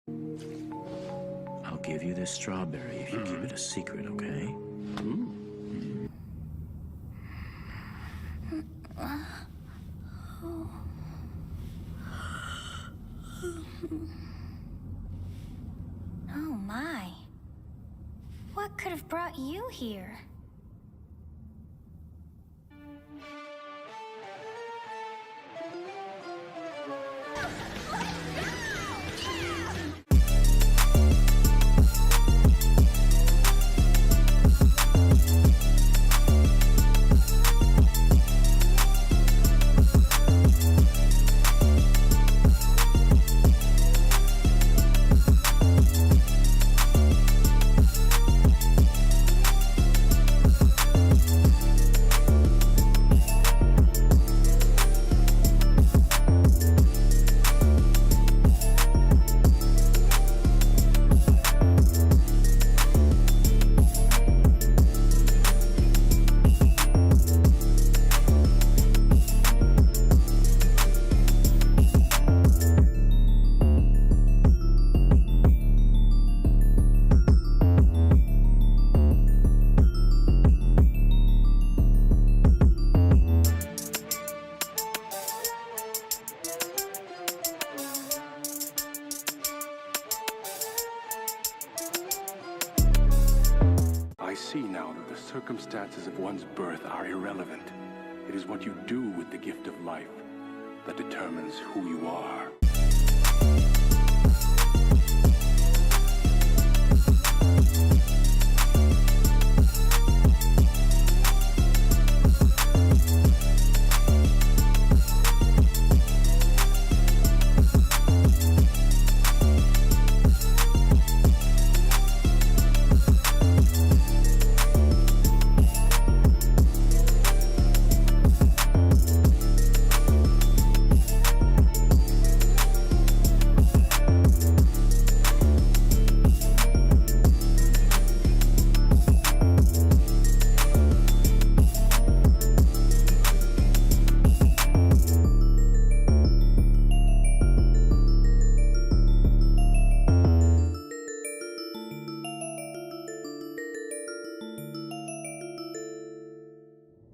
I'll give you this strawberry if you keep it a secret, okay? Oh my. What could have brought you here? I see now that the circumstances of one's birth are irrelevant. It is what you do with the gift of life that determines who you are.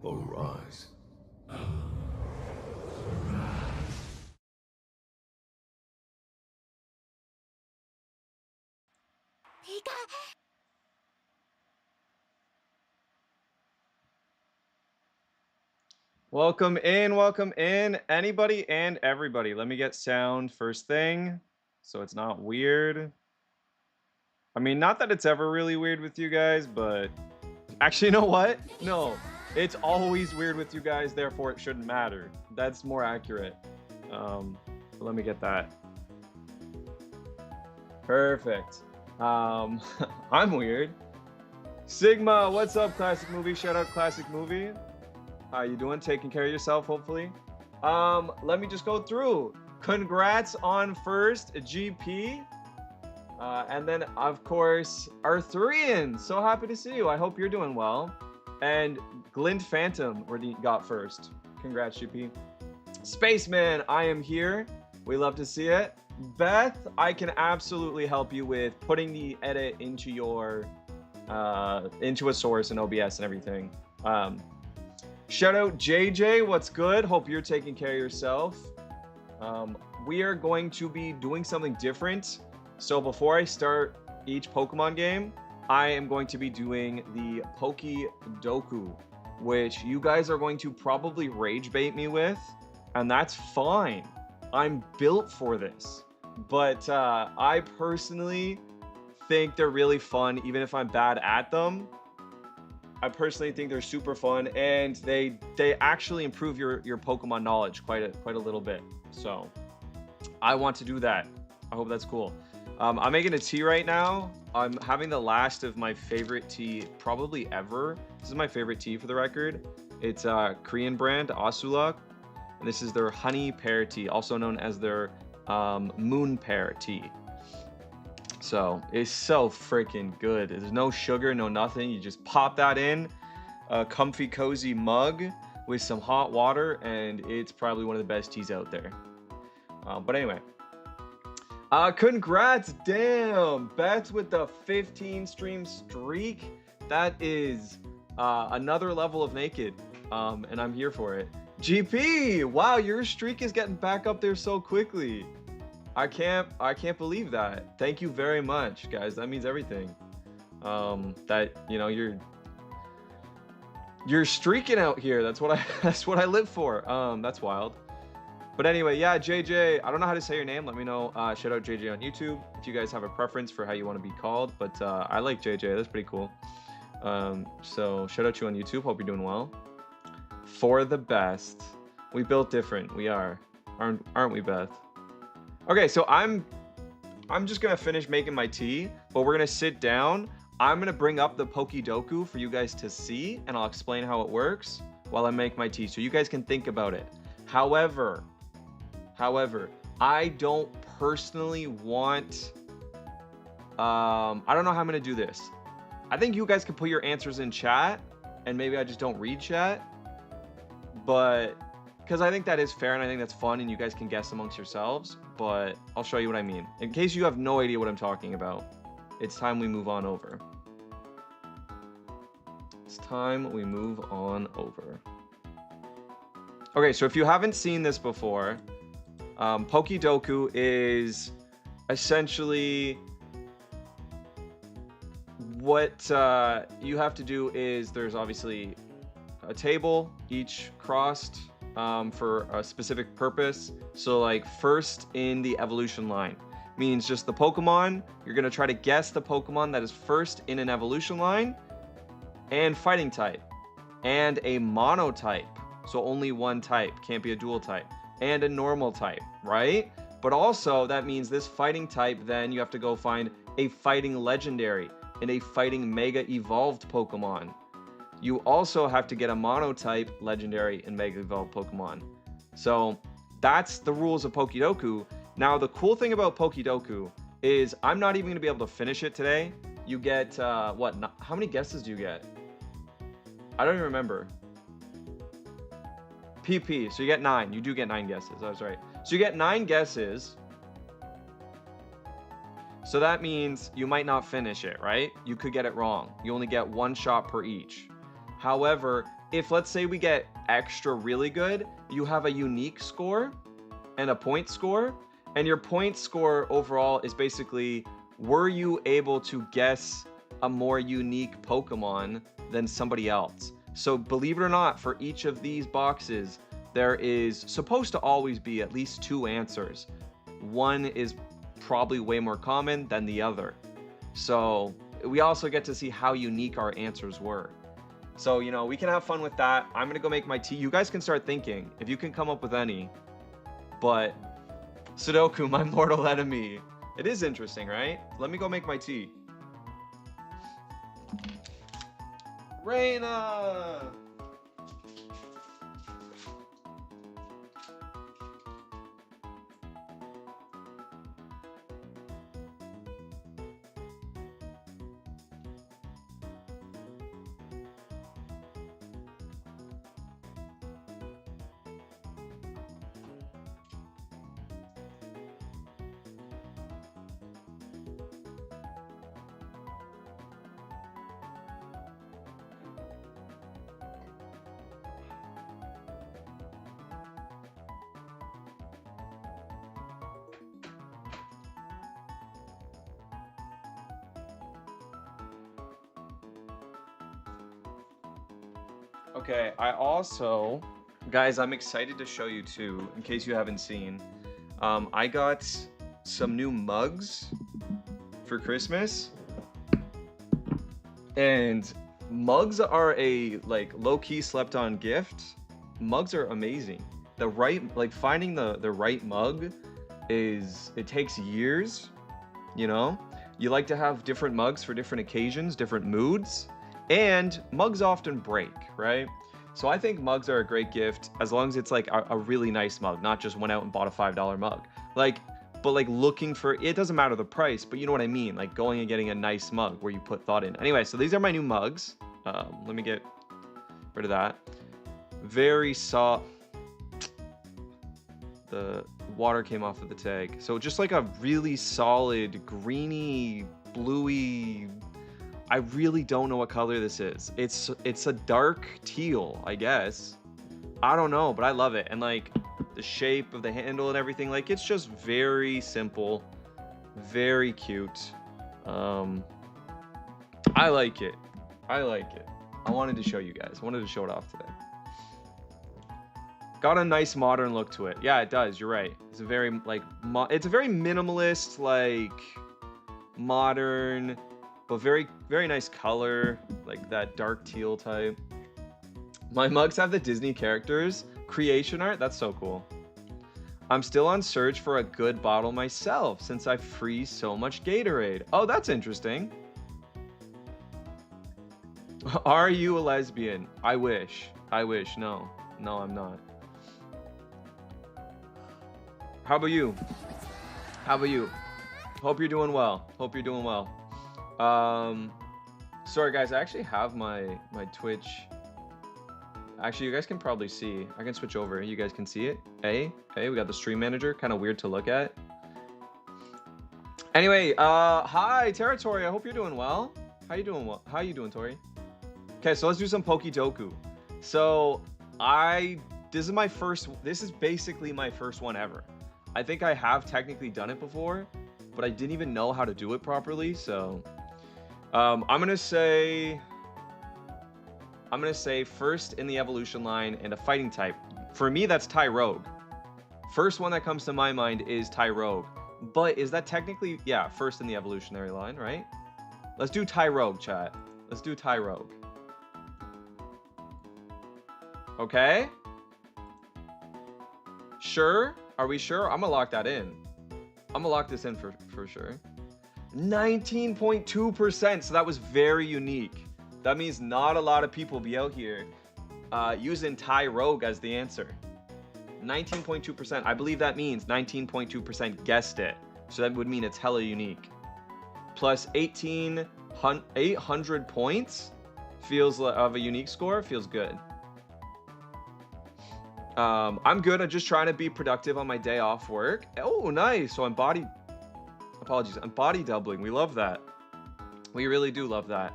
Arise. Welcome in, anybody and everybody. Let me get sound first thing, so it's not weird. I mean, not that it's ever really weird with you guys, but actually, you know what? No, it's always weird with you guys, therefore it shouldn't matter. That's more accurate. Let me get that. Perfect. I'm weird. Sigma, what's up, Classic Movie? Shout out Classic Movie. How you doing? Taking care of yourself, hopefully. Let me just go through. Congrats on first GP. And then, of course, Arthurian. So happy to see you. I hope you're doing well. And Glint Phantom got first. Congrats, GP. Spaceman, I am here. We love to see it. Beth, I can absolutely help you with putting the edit into your into a source in OBS and everything. Shout out JJ, what's good? Hope you're taking care of yourself. We are going to be doing something different. So before I start each Pokemon game, I am going to be doing the Pokedoku, which you guys are going to probably rage bait me with, and that's fine. I'm built for this. But I personally think they're really fun, even if I'm bad at them. I personally think they're super fun, and they actually improve your Pokemon knowledge quite a little bit. So I want to do that. I hope that's cool. I'm making a tea right now. I'm having the last of my favorite tea probably ever. This is my favorite tea for the record. It's a Korean brand, Asulak, and this is their honey pear tea, also known as their moon pear tea. So it's so freaking good. There's no sugar, no nothing. You just pop that in a comfy, cozy mug with some hot water, and it's probably one of the best teas out there. But anyway, Congrats, damn. Bets with the 15 stream streak. That is another level of naked. And I'm here for it. GP, wow, your streak is getting back up there so quickly. I can't believe that. Thank you very much, guys. That means everything. That, you know, you're streaking out here. That's what I live for. That's wild. But anyway, yeah, JJ, I don't know how to say your name. Let me know. Shout out JJ on YouTube if you guys have a preference for how you want to be called. But I like JJ. That's pretty cool. So shout out to you on YouTube. Hope you're doing well. For the best. We built different. We are. Aren't we, Beth? Okay, so I'm just going to finish making my tea. But we're going to sit down. I'm going to bring up the Pokidoku for you guys to see. And I'll explain how it works while I make my tea. So you guys can think about it. However, I don't personally want, I don't know how I'm going to do this. I think you guys can put your answers in chat and maybe I just don't read chat, but because I think that is fair and I think that's fun and you guys can guess amongst yourselves, but I'll show you what I mean. In case you have no idea what I'm talking about, it's time we move on over. It's time we move on over. Okay, so if you haven't seen this before, Pokidoku is essentially what you have to do is there's obviously a table, each crossed for a specific purpose. So like first in the evolution line means just the Pokemon. You're going to try to guess the Pokemon that is first in an evolution line and fighting type and a monotype. So only one type, can't be a dual type, and a normal type, right? But also that means this fighting type, then you have to go find a fighting legendary and a fighting mega evolved Pokemon. You also have to get a monotype legendary and mega evolved Pokemon. So that's the rules of Pokidoku. Now the cool thing about Pokidoku is I'm not even gonna be able to finish it today. You get, how many guesses do you get? I don't even remember. PP, so you get 9. You do get 9 guesses. I was right. So you get 9 guesses. So that means you might not finish it, right? You could get it wrong. You only get 1 shot per each. However, if let's say we get extra really good, you have a unique score and a point score. And your point score overall is basically, were you able to guess a more unique Pokemon than somebody else? So believe it or not, for each of these boxes, there is supposed to always be at least 2 answers. One is probably way more common than the other. So we also get to see how unique our answers were. So, you know, we can have fun with that. I'm going to go make my tea. You guys can start thinking if you can come up with any. But Sudoku, my mortal enemy. It is interesting, right? Let me go make my tea. Reina! Okay, I also, guys, I'm excited to show you too, in case you haven't seen. I got some new mugs for Christmas. And mugs are a like low-key slept-on gift. Mugs are amazing. Finding the right mug it takes years, you know? You like to have different mugs for different occasions, different moods. And mugs often break, right? So I think mugs are a great gift as long as it's like a really nice mug, not just went out and bought a $5 mug. But looking for, it doesn't matter the price, but you know what I mean? Like going and getting a nice mug where you put thought in. Anyway, so these are my new mugs. Let me get rid of that. Very soft. the water came off of the tag. So just like a really solid greeny, bluey. I really don't know what color this is. It's a dark teal, I guess. I don't know, but I love it. And like the shape of the handle and everything, like it's just very simple, very cute. I like it. I like it. I wanted to show you guys. I wanted to show it off today. Got a nice modern look to it. Yeah, it does. You're right. It's a very like it's a very minimalist, like modern, but very nice color, like that dark teal type. My mugs have the Disney characters. Creation art. That's so cool. I'm still on search for a good bottle myself since I freeze so much Gatorade. Oh, that's interesting. Are you a lesbian? I wish. I wish. No. No, I'm not. How about you? How about you? Hope you're doing well. Hope you're doing well. Sorry guys, I actually have my Twitch. Actually, you guys can probably see. I can switch over. You guys can see it. Hey, we got the stream manager. Kind of weird to look at. Anyway, hi Territory. I hope you're doing well. How you doing? How you doing, Tori? Okay, so let's do some Pokidoku. So this is basically my first one ever. I think I have technically done it before, but I didn't even know how to do it properly. So I'm gonna say first in the evolution line and a fighting type. For me, that's Tyrogue. First one that comes to my mind is Tyrogue. But is that technically, yeah, first in the evolutionary line, right? Let's do Tyrogue, chat. Let's do Tyrogue. Okay. Sure? Are we sure? I'm gonna lock that in. I'm gonna lock this in for sure. 19.2%. So that was very unique. That means not a lot of people be out here using Tyrogue as the answer. 19.2%. I believe that means 19.2% guessed it. So that would mean it's hella unique. Plus 800 points feels like of a unique score. Feels good. I'm good. I'm just trying to be productive on my day off work. Oh, nice. So I'm body doubling. We love that. We really do love that.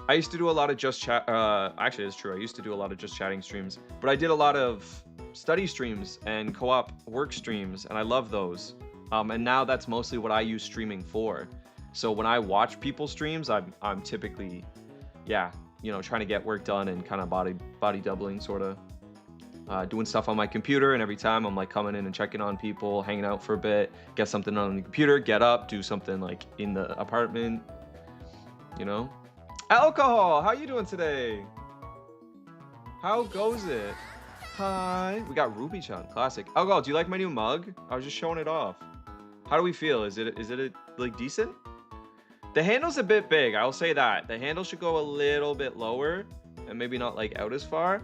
I used to do a lot of just chat. Actually, it's true. I used to do a lot of just chatting streams, but I did a lot of study streams and co-op work streams, and I love those. And now that's mostly what I use streaming for. So when I watch people's streams, I'm typically, yeah, you know, trying to get work done and kind of body doubling, sort of. Doing stuff on my computer, and every time I'm like coming in and checking on people, hanging out for a bit, get something on the computer, get up, do something like in the apartment, you know. Alcohol, how you doing today? How goes it? Hi. We got Ruby-chan, classic. Alcohol, do you like my new mug? I was just showing it off. How do we feel? Is it like decent? The handle's a bit big, I'll say that. The handle should go a little bit lower and maybe not like out as far.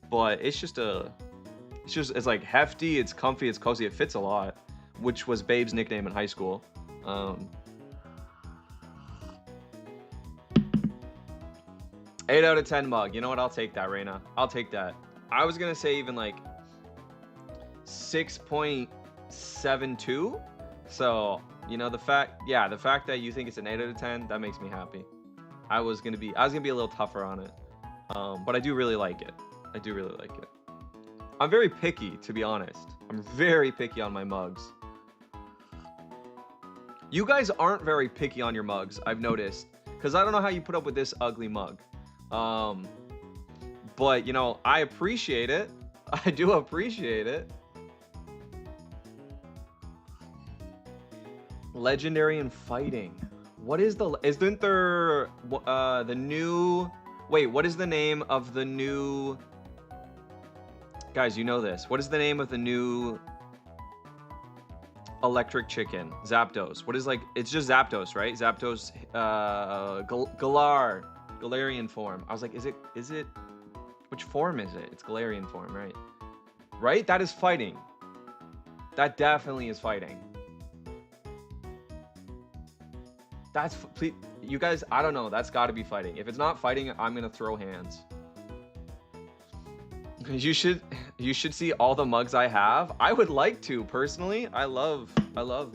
But it's like hefty, it's comfy, it's cozy, it fits a lot, which was Babe's nickname in high school. 8 out of 10 mug. You know what? I'll take that, Reina. I'll take that. I was gonna say even like 6.72. So you know, the fact that you think it's an 8 out of 10, that makes me happy. I was gonna be a little tougher on it, but I do really like it. I do really like it. I'm very picky, to be honest. I'm very picky on my mugs. You guys aren't very picky on your mugs, I've noticed. Because I don't know how you put up with this ugly mug. But, you know, I appreciate it. I do appreciate it. Legendary and fighting. What is isn't there the new... Wait, what is the name of the new... Guys, you know this. What is the name of the new electric chicken? Zapdos. What is like... It's just Zapdos, right? Zapdos, Galarian form. I was like, is it... Which form is it? It's Galarian form, right? Right? That is fighting. That definitely is fighting. That's... Please, you guys, I don't know. That's got to be fighting. If it's not fighting, I'm going to throw hands. You should see all the mugs I have. I would like to personally. I love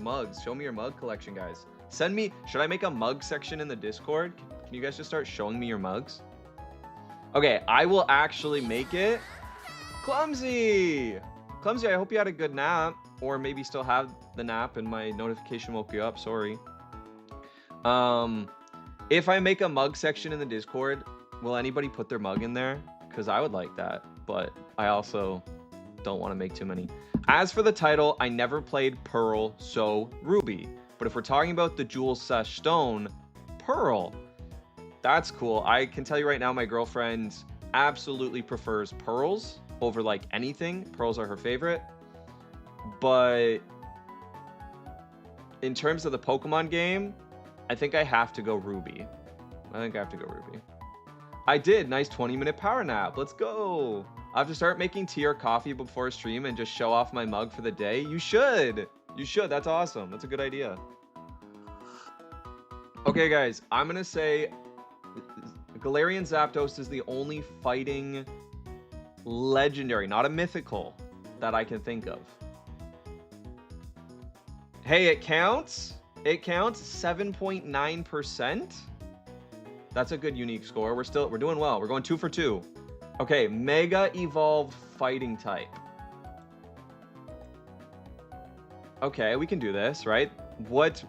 mugs. Show me your mug collection, guys. Send me. Should I make a mug section in the Discord? Can you guys just start showing me your mugs? Okay, I will actually make it. Clumsy, I hope you had a good nap, or maybe still have the nap and my notification woke you up. Sorry. If I make a mug section in the Discord, will anybody put their mug in there? Because I would like that, but I also don't want to make too many. As for the title, I never played Pearl, so Ruby. But if we're talking about the Jewel/Stone, Pearl, that's cool. I can tell you right now, my girlfriend absolutely prefers pearls over like anything. Pearls are her favorite. But in terms of the Pokemon game, I think I have to go Ruby. I did. Nice 20-minute power nap. Let's go. I have to start making tea or coffee before stream and just show off my mug for the day. You should. That's awesome. That's a good idea. Okay, guys. I'm going to say Galarian Zapdos is the only fighting legendary, not a mythical, that I can think of. Hey, it counts. 7.9%. That's a good unique score. We're doing well. We're going 2 for 2. Okay, Mega Evolved fighting type. Okay, we can do this, right?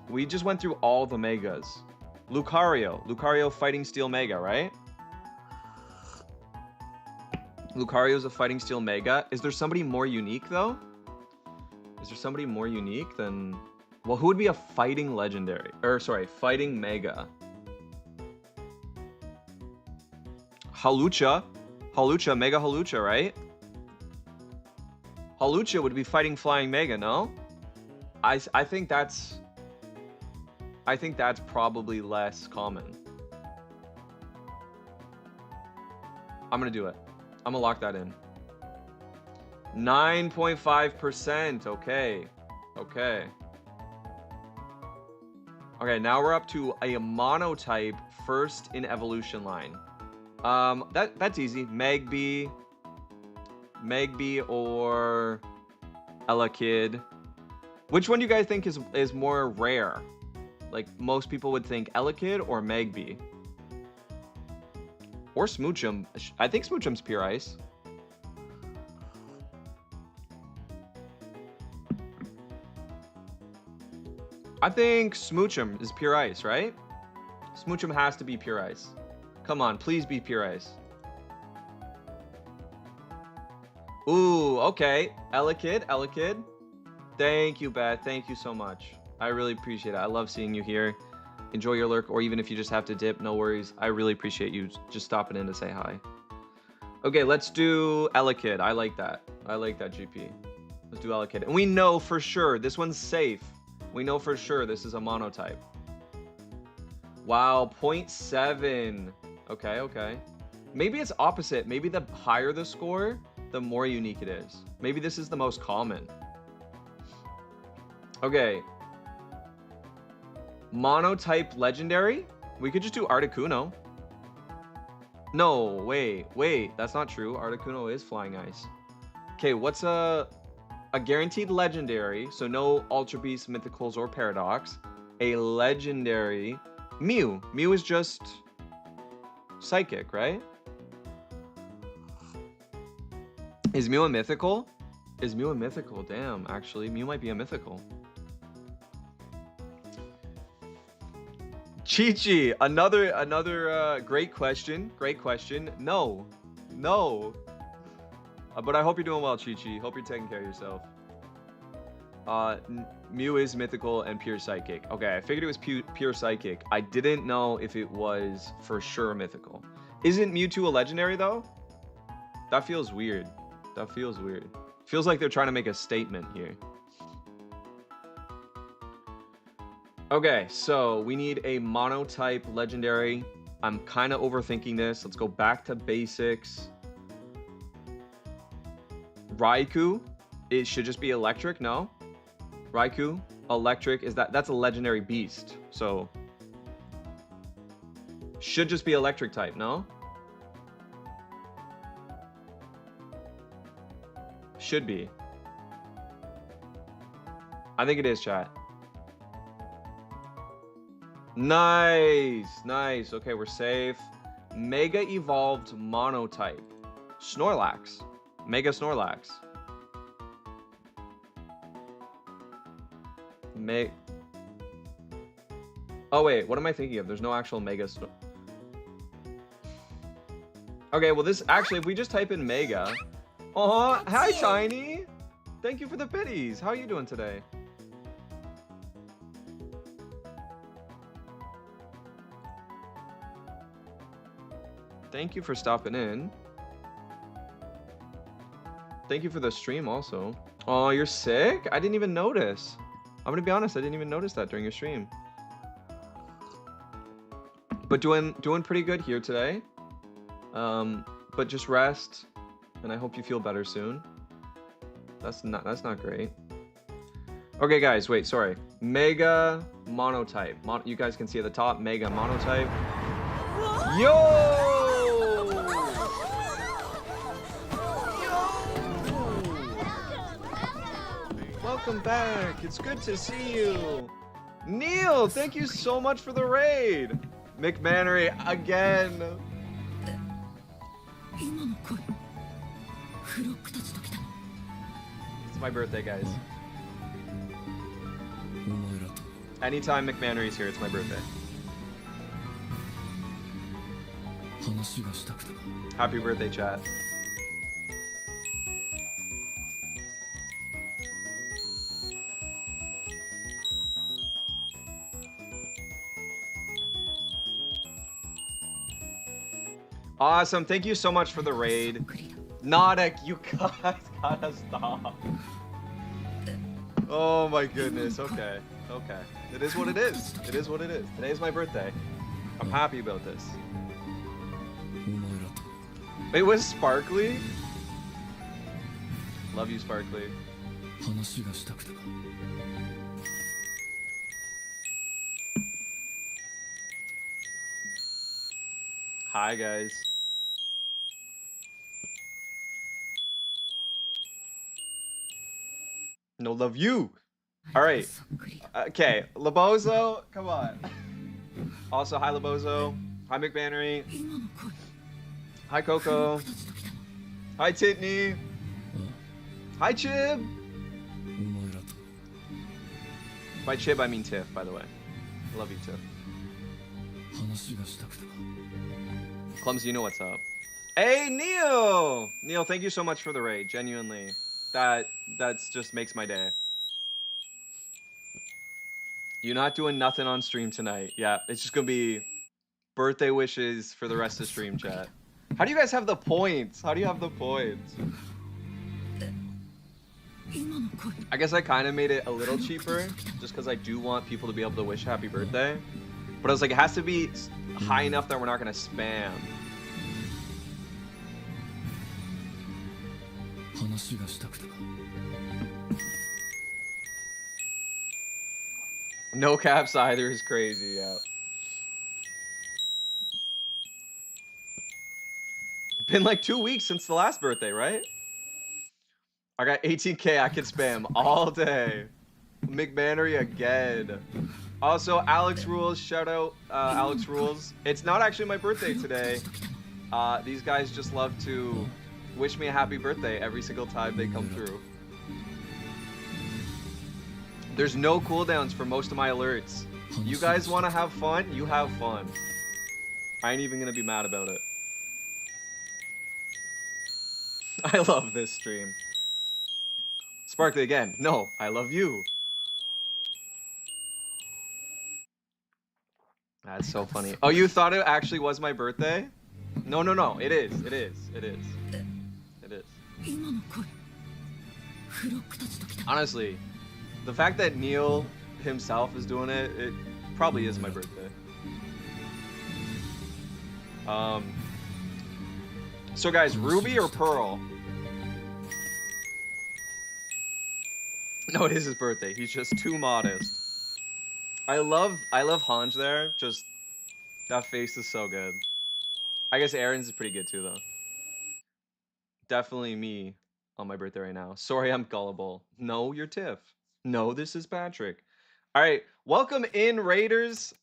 We just went through all the Megas. Lucario fighting steel Mega, right? Lucario's a fighting steel Mega. Is there somebody more unique though? Is there somebody more unique than... Well, who would be a fighting legendary? Fighting Mega. Hawlucha, Mega Hawlucha, right? Hawlucha would be fighting flying Mega, no? I think that's probably less common. I'm gonna do it. I'm gonna lock that in. 9.5%. Okay, now we're up to a monotype first in evolution line. That's easy. Magby or Elekid. Which one do you guys think is more rare? Like most people would think Elekid or Magby. Or Smoochum. I think Smoochum's pure ice. I think Smoochum is pure ice, right? Smoochum has to be pure ice. Come on, please be pure ice. Ooh, okay. Elekid. Thank you, Beth. Thank you so much. I really appreciate it. I love seeing you here. Enjoy your lurk, or even if you just have to dip, no worries. I really appreciate you just stopping in to say hi. Okay, let's do Elekid. I like that. GP. Let's do Elekid. And we know for sure this one's safe. We know for sure this is a monotype. Wow, 0.7. Okay. Maybe it's opposite. Maybe the higher the score, the more unique it is. Maybe this is the most common. Okay. Monotype legendary? We could just do Articuno. No, wait. That's not true. Articuno is flying ice. Okay, what's a guaranteed legendary? So no Ultra Beast, Mythicals, or Paradox. A legendary Mew. Mew is just psychic, right? Is Mew a mythical? Damn, actually, Mew might be a mythical. Chi-Chi, another great question. No. But I hope you're doing well, Chi-Chi. Hope you're taking care of yourself. Mew is mythical and pure psychic. Okay, I figured it was pure psychic. I didn't know if it was for sure mythical. Isn't Mewtwo a legendary though? That feels weird. Feels like they're trying to make a statement here. Okay, so we need a monotype legendary. I'm kind of overthinking this. Let's go back to basics. Raikou, it should just be electric, no? Raikou, electric, that's a legendary beast, so should just be electric type, no? Should be. I think it is, chat. Nice, nice. Okay, we're safe. Mega evolved monotype. Snorlax. Mega Snorlax. Oh wait, what am I thinking of? There's no actual Mega Okay, well this actually, if we just type in Mega. Oh, hi Tiny. Thank you for the biddies. How are you doing today? Thank you for stopping in. Thank you for the stream also. Oh, you're sick? I didn't even notice. I'm gonna be honest, I didn't even notice that during your stream. But doing pretty good here today. But just rest, and I hope you feel better soon. That's not great. Okay, guys, wait, sorry. Mega monotype. You guys can see at the top, Mega monotype. Yo! Welcome back. It's good to see you. Neil, thank you so much for the raid. McMannery again. It's my birthday, guys. Anytime McMannery's here, it's my birthday. Happy birthday, chat. Awesome. Thank you so much for the raid. Nodek, you guys gotta stop. Oh my goodness. Okay. Okay. It is what it is. It is what it is. Today's my birthday. I'm happy about this. It was Sparkly. Love you, Sparkly. Hi, guys. No, love you. All right. Okay, Labozo, come on. Also, hi, Labozo. Hi, McBannery. Hi, Coco. Hi, Titney. Hi, Chib. By Chib, I mean Tiff, by the way. Love you, Tiff. Clumsy, you know what's up. Hey, Neil! Neil, thank you so much for the raid, genuinely. That's just makes my day. You're not doing nothing on stream tonight. Yeah, it's just gonna be birthday wishes for the rest of the stream, chat. How do you guys have the points? How do you have the points? I guess I kind of made it a little cheaper, just because I do want people to be able to wish happy birthday. But I was like, it has to be high enough that we're not gonna spam. No caps either is crazy, yeah. Been like 2 weeks since the last birthday, right? I got 18K, I can spam all day. McMannery again. Also, Alex Rules, shout out Alex Rules. It's not actually my birthday today. These guys just love to wish me a happy birthday every single time they come through. There's no cooldowns for most of my alerts. You guys want to have fun? You have fun. I ain't even gonna be mad about it. I love this stream. Sparkly again. No, I love you. That's so funny. Oh, you thought it actually was my birthday? No, no, no. It is. It is. It is. It is. Honestly, the fact that Neil himself is doing it, it probably is my birthday. So guys, Ruby or Pearl? No, it is his birthday. He's just too modest. I love Hanj there. Just that face is so good. I guess Aaron's is pretty good too though. Definitely me. on my birthday right now. Sorry, I'm gullible. No, you're Tiff. No, this is Patrick. All right, welcome in, Raiders.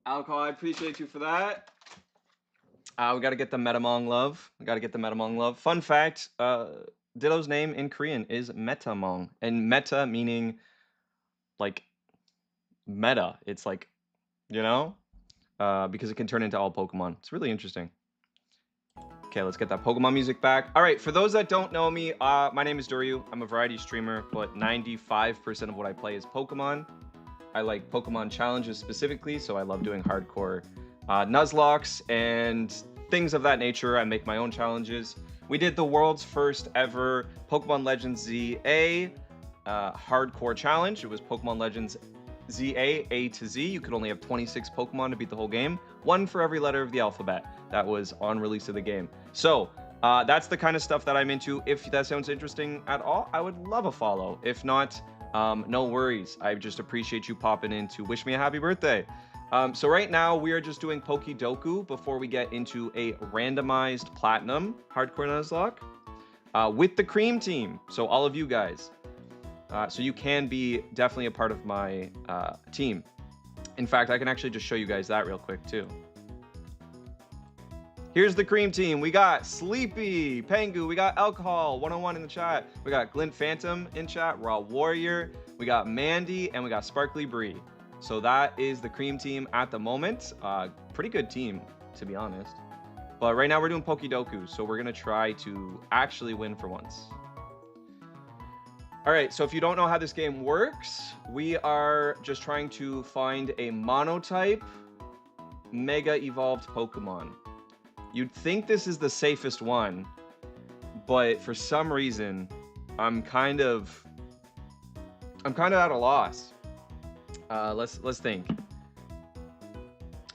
Alcohol, I appreciate you for that. We got to get the Metamong love. We got to get the Metamong love. Fun fact, Ditto's name in Korean is Metamong. And meta meaning, like, meta. It's like, you know? Because it can turn into all Pokemon. It's really interesting. Okay, let's get that Pokemon music back. All right, for those that don't know me, my name is Doryu. I'm a variety streamer, but 95% of what I play is Pokemon. I like Pokemon challenges specifically, so I love doing hardcore Nuzlocks and things of that nature. I make my own challenges. We did the world's first ever Pokemon Legends ZA hardcore challenge. It was Pokemon Legends ZA A to Z. You could only have 26 Pokemon to beat the whole game, one for every letter of the alphabet. That was on release of the game. So that's the kind of stuff that I'm into. If that sounds interesting at all, I would love a follow. If not, no worries. I just appreciate you popping in to wish me a happy birthday. So right now we are just doing Pokédoku before we get into a randomized platinum hardcore Nuzlocke with the cream team. So all of you guys. So you can be definitely a part of my team. In fact, I can actually just show you guys that real quick too. Here's the cream team. We got Sleepy, Pengu, we got Alcohol 101 in the chat. We got Glint Phantom in chat, Raw Warrior, we got Mandy, and we got Sparkly Bree. So that is the cream team at the moment. Pretty good team, to be honest. But right now we're doing Pokédoku, so we're gonna try to actually win for once. All right, so if you don't know how this game works, we are just trying to find a monotype mega evolved Pokemon. You'd think this is the safest one, but for some reason, I'm kind of at a loss. Let's think.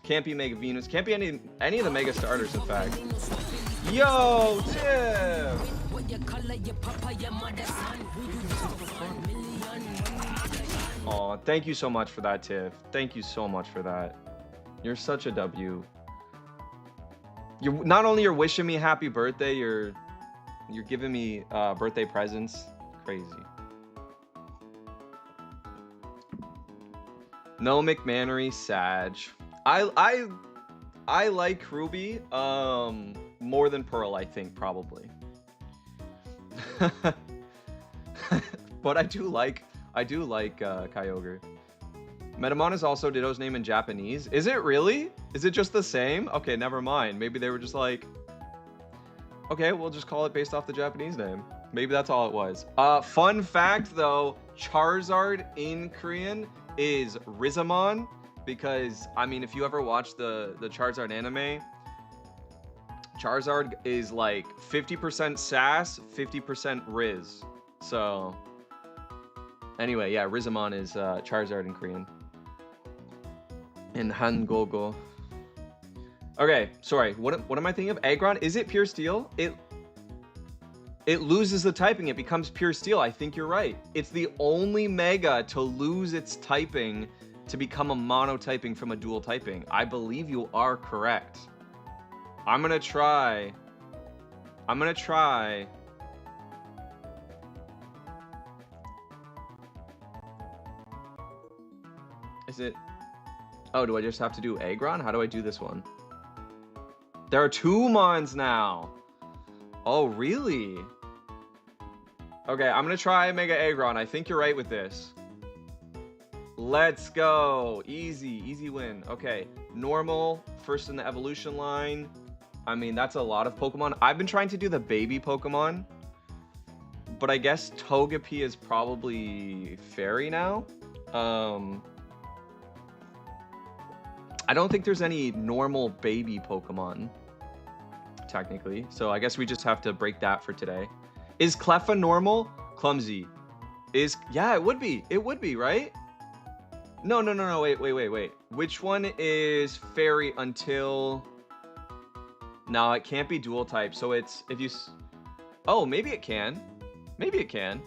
Can't be Mega Venus. Can't be any of the Mega starters, in fact. Yo, Tim! Aw, thank you so much for that, Tiff. Thank you so much for that. You're such a W. You're not only you're wishing me happy birthday, you're giving me birthday presents. Crazy. No McManery, Sag. I like Ruby more than Pearl, I think, probably. But I do like Kyogre. Metamon is also Ditto's name in Japanese. Is it really? Is it just the same? Okay, never mind. Maybe they were just like, okay, we'll just call it based off the Japanese name. Maybe that's all it was. Fun fact though, Charizard in Korean is Rizamon, because I mean, if you ever watched the Charizard anime, Charizard is like 50% sass, 50% Riz. So anyway, yeah, Rizamon is Charizard in Korean. In Hangogo. Okay, sorry. What am I thinking of? Aggron? Is it pure steel? It loses the typing. It becomes pure steel. I think you're right. It's the only mega to lose its typing to become a monotyping from a dual typing. I believe you are correct. I'm gonna try. Is it? Oh, do I just have to do Aggron? How do I do this one? There are 2 Mons now. Oh, really? Okay, I'm gonna try Mega Aggron. I think you're right with this. Let's go. Easy win. Okay, normal, first in the evolution line. I mean, that's a lot of Pokemon. I've been trying to do the baby Pokemon, but I guess Togepi is I don't think there's any normal baby Pokemon, technically. So I guess we just have to break that for today. Is Cleffa normal? Clumsy. Yeah, it would be. It would be, right? No. Wait. Which one is fairy until... No, it can't be dual type. So it's if you... Oh, maybe it can. Maybe it can.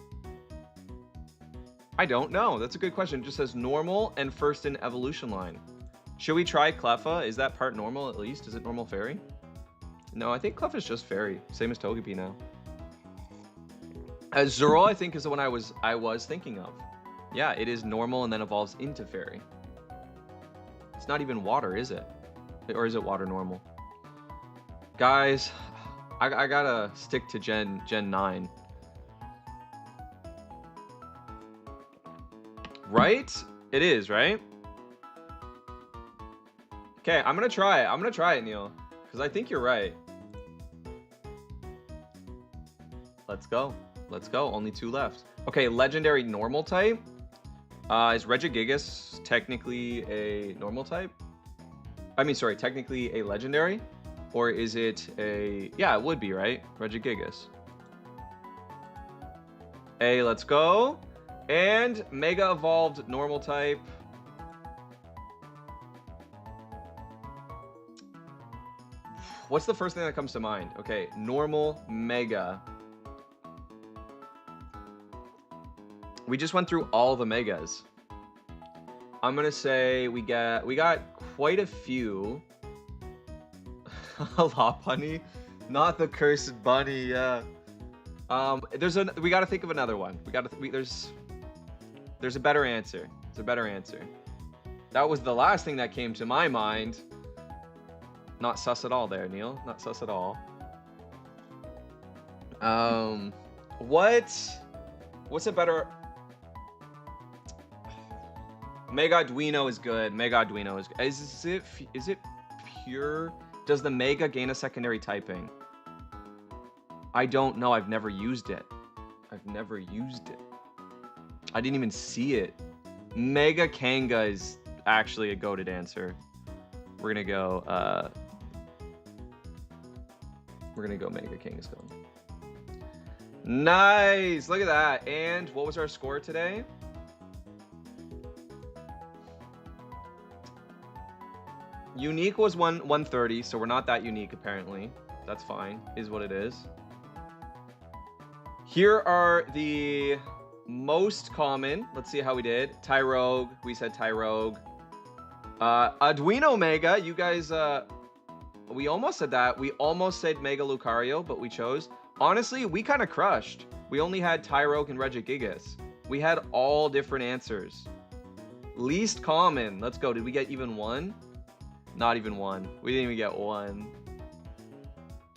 I don't know. That's a good question. It just says normal and first in evolution line. Should we try Cleffa? Is that part normal at least? Is it normal fairy? No, I think Cleffa's just fairy. Same as Togepi now. Zoro, I think, is the one I was thinking of. Yeah, it is normal and then evolves into fairy. It's not even water, is it? Or is it water normal? Guys, I gotta stick to Gen 9. Right? It is, right? Okay, I'm gonna try it. I'm gonna try it, Neil. Because I think you're right. Let's go. Let's go. Only 2 left. Okay, legendary normal type. Is Regigigas technically a normal type? I mean, sorry, technically a legendary? Or is it a... Yeah, it would be, right? Regigigas. Hey, let's go. And Mega Evolved normal type. What's the first thing that comes to mind? Okay, normal Mega. We just went through all the Megas. I'm gonna say we got quite a few. Lopunny, not the cursed bunny. Yeah. We gotta think of another one. There's a better answer. There's a better answer. That was the last thing that came to my mind. Not sus at all there, Neil. Not sus at all. What's a better... Mega Duino is good. Mega Duino is good. Is it pure? Does the Mega gain a secondary typing? I don't know. I've never used it. I didn't even see it. Mega Kanga is actually a goated answer. We're gonna go Mega Kangaskhan. Nice! Look at that. And what was our score today? Unique was 130, so we're not that unique apparently. That's fine. Is what it is. Here are the most common. Let's see how we did. Tyrogue. We said Tyrogue. Arduino Mega. You guys, we almost said that. We almost said Mega Lucario, but we chose. Honestly, we kind of crushed. We only had Tyrogue and Regigigas. We had all different answers. Least common. Let's go. Did we get even one? Not even one. We didn't even get one.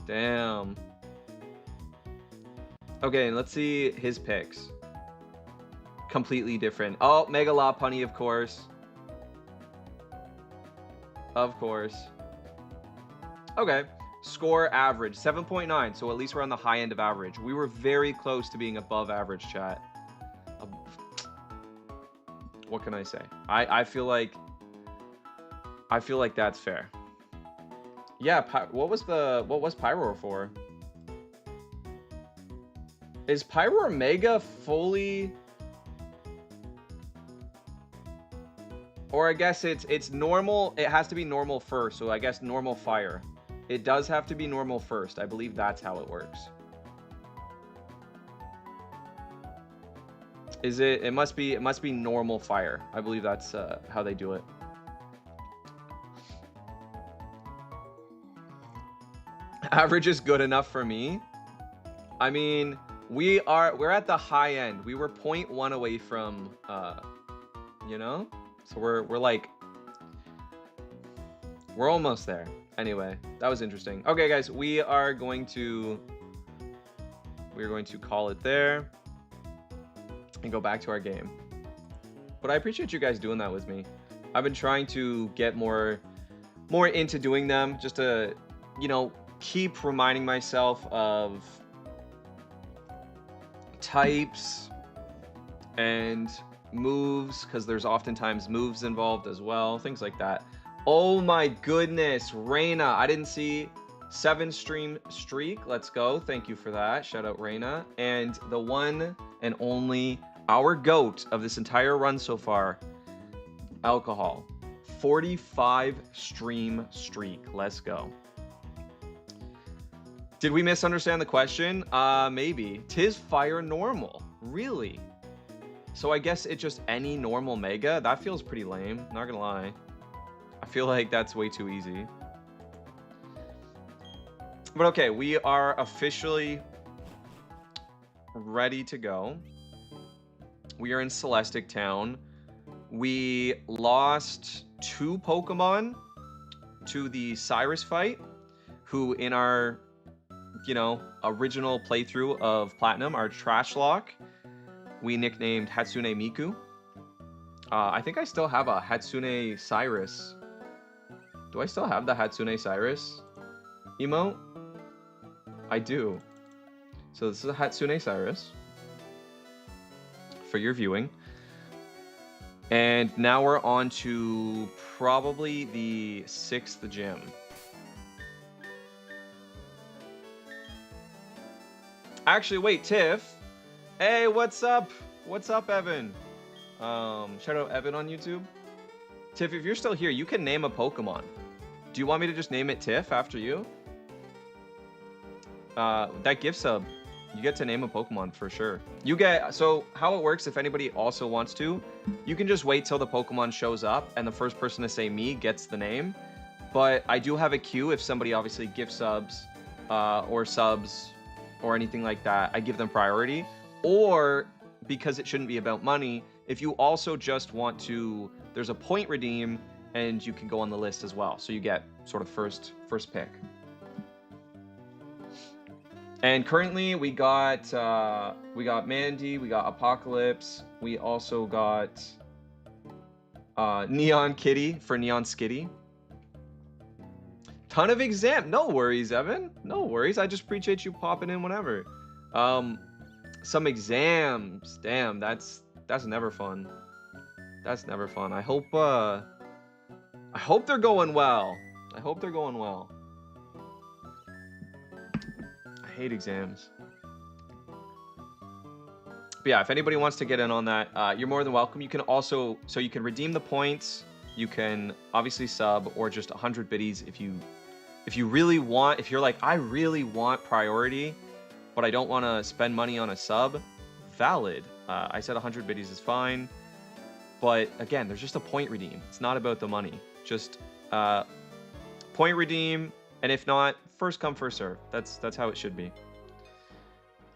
Damn. Okay, let's see his picks. Completely different. Oh, Mega Lopunny, of course. Of course. Okay. Score average, 7.9. So at least we're on the high end of average. We were very close to being above average, chat. What can I say? I feel like that's fair. Yeah, what was Pyroar for? Is Pyroar Mega fully... Or I guess it's normal. It has to be normal first. So I guess normal fire. It does have to be normal first. I believe that's how it works. Is it? It must be normal fire. I believe that's how they do it. Average is good enough for me. I mean, we're at the high end. We were 0.1 away from, you know. So we're almost there. Anyway, that was interesting. Okay, guys, we are going to call it there and go back to our game. But I appreciate you guys doing that with me. I've been trying to get more into doing them, just to, you know, keep reminding myself of types and moves, because there's oftentimes moves involved as well, things like that. Oh my goodness, Reina. I didn't see 7-stream streak. Let's go. Thank you for that. Shout out Reina. And the one and only, our GOAT of this entire run so far, Alcohol. 45 stream streak. Let's go. Did we misunderstand the question? Maybe. Tis fire normal. Really? So I guess it's just any normal mega? That feels pretty lame, not gonna lie. I feel like that's way too easy. But okay, we are officially ready to go. We are in Celestic Town. We lost 2 Pokemon to the Cyrus fight, who in our, you know, original playthrough of Platinum, our trash lock, we nicknamed Hatsune Miku. I think I still have a Hatsune Cyrus. Do I still have the Hatsune Cyrus emote? I do. So this is a Hatsune Cyrus for your viewing. And now we're on to probably the 6th gym. Actually, wait, Tiff. Hey, what's up? What's up, Evan? Shout out Evan on YouTube. Tiff, if you're still here, you can name a Pokemon. Do you want me to just name it Tiff after you? That gift sub, you get to name a Pokemon for sure. You get, so how it works, if anybody also wants to, you can just wait till the Pokemon shows up and the first person to say me gets the name. But I do have a queue if somebody obviously gift subs or subs or anything like that. I give them priority. Or because it shouldn't be about money, if you also just want to, there's a point redeem and you can go on the list as well. So you get sort of first pick. And currently we got Mandy, we got Apocalypse, we also got Neon Kitty for Neon Skitty. Ton of exam. No worries, Evan. No worries. I just appreciate you popping in whenever. Some exams. Damn, that's never fun. That's never fun. I hope they're going well. I hope they're going well. I hate exams. But yeah, if anybody wants to get in on that, you're more than welcome. You can also, so you can redeem the points. You can obviously sub or just 100 biddies if you really want, if you're like, I really want priority, but I don't want to spend money on a sub, valid. I said 100 biddies is fine. But again, there's just a point redeem. It's not about the money. Just point redeem, and if not, first come, first serve. That's how it should be.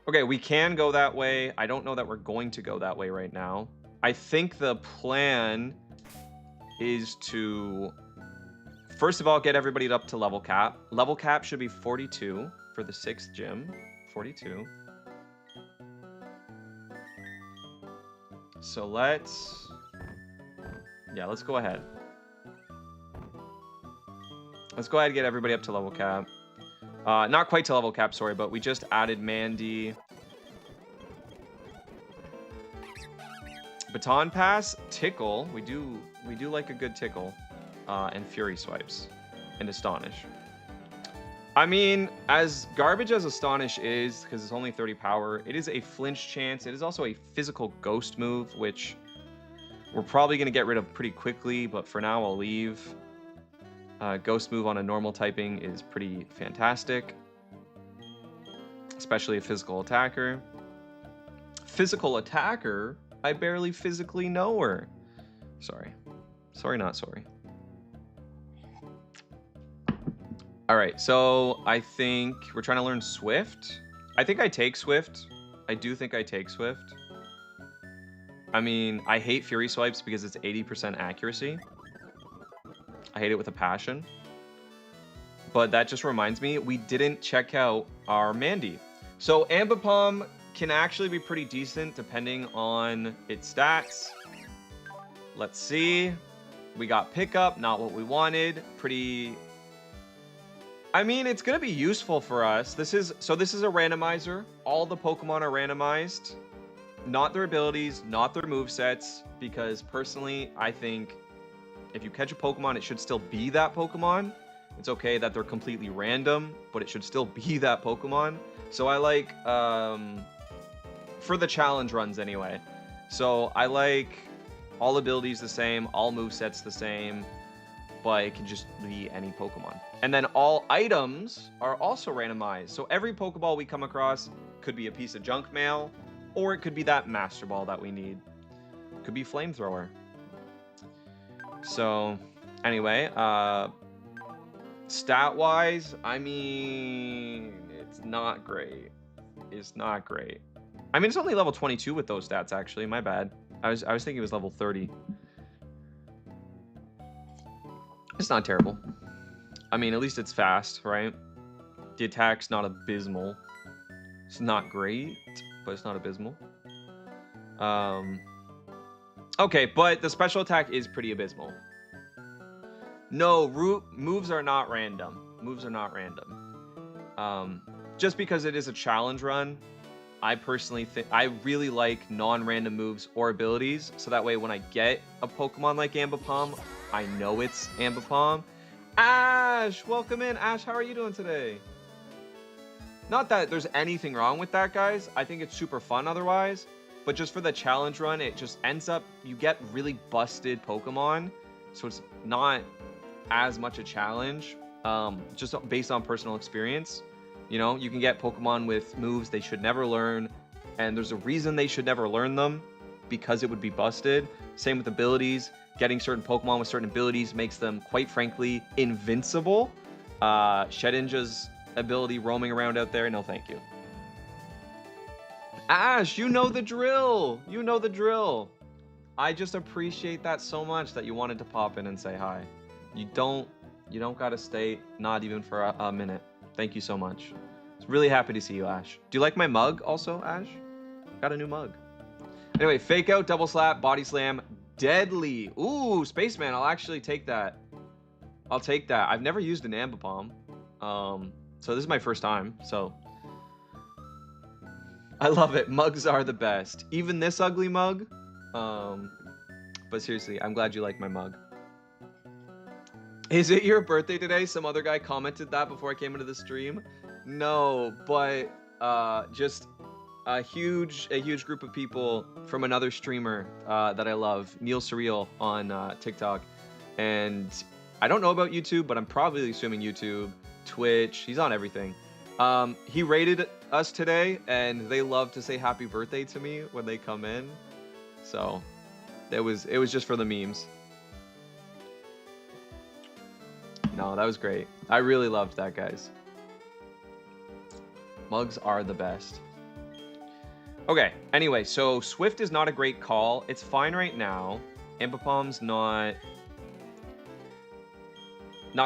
Okay, we can go that way. I don't know that we're going to go that way right now. I think the plan is to, first of all, get everybody up to level cap. Level cap should be 42 for the 6th gym. 42. So let's go ahead. Let's go ahead and get everybody up to level cap. Not quite to level cap, sorry, but we just added Mandy. Baton Pass, Tickle. We do like a good Tickle. And Fury Swipes. And Astonish. I mean, as garbage as Astonish is, because it's only 30 power, it is a flinch chance. It is also a physical ghost move, which we're probably going to get rid of pretty quickly, but for now I'll leave. Ghost move on a normal typing is pretty fantastic, especially a physical attacker. Physical attacker? I barely physically know her. Sorry. Sorry, not sorry. All right, so I think we're trying to learn Swift. I think I take Swift. I do think I take Swift. I mean, I hate Fury Swipes because it's 80% accuracy. I hate it with a passion. But that just reminds me, we didn't check out our Mandy. So Ambipom can actually be pretty decent depending on its stats. Let's see. We got Pickup, not what we wanted. Pretty... I mean, it's going to be useful for us. This is a randomizer. All the Pokemon are randomized. Not their abilities, not their movesets. Because personally, I think If you catch a Pokemon, it should still be that Pokemon. It's okay that they're completely random, but it should still be that Pokemon. So I like, for the challenge runs anyway. So I like all abilities the same, all movesets the same, but it can just be any Pokemon. And then all items are also randomized. So every Pokeball we come across could be a piece of junk mail, or it could be that Master Ball that we need. Could be Flamethrower. So anyway, stat-wise, I mean, it's not great. It's not great. I mean, it's only level 22 with those stats, actually. My bad. I was thinking it was level 30. It's not terrible. I mean, at least it's fast, right? The attack's not abysmal. It's not great, but it's not abysmal. Okay, but the special attack is pretty abysmal. No, moves are not random. Moves are not random. Just because it is a challenge run, I personally think I really like non-random moves or abilities, so that way when I get a Pokemon like Ambipom, I know it's Ambipom. Ash, welcome in. Ash, how are you doing today? Not that there's anything wrong with that, guys. I think it's super fun otherwise. But just for the challenge run, it just ends up, you get really busted Pokemon. So it's not as much a challenge, just based on personal experience. You know, you can get Pokemon with moves they should never learn. And there's a reason they should never learn them, because it would be busted. Same with abilities. Getting certain Pokemon with certain abilities makes them, quite frankly, invincible. Shedinja's ability roaming around out there, no thank you. Ash, you know the drill. You know the drill. I just appreciate that so much that you wanted to pop in and say hi. You don't gotta stay, not even for a minute. Thank you so much. It's really happy to see you, Ash. Do you like my mug also, Ash? Got a new mug. Anyway, fake out, double slap, body slam, deadly. Ooh, Spaceman, I'll actually take that. I'll take that. I've never used an Ambipom. So this is my first time, so. I love it. Mugs are the best. Even this ugly mug. But seriously, I'm glad you like my mug. Is it your birthday today? Some other guy commented that before I came into the stream. No, but just a huge group of people from another streamer that I love, Neil Surreal on TikTok. And I don't know about YouTube, but I'm probably assuming YouTube, Twitch. He's on everything. He rated us today, and they love to say happy birthday to me when they come in. So it was just for the memes. No, that was great. I really loved that, guys. Mugs are the best. Okay, anyway, so Swift is not a great call. It's fine right now. Ambipom's not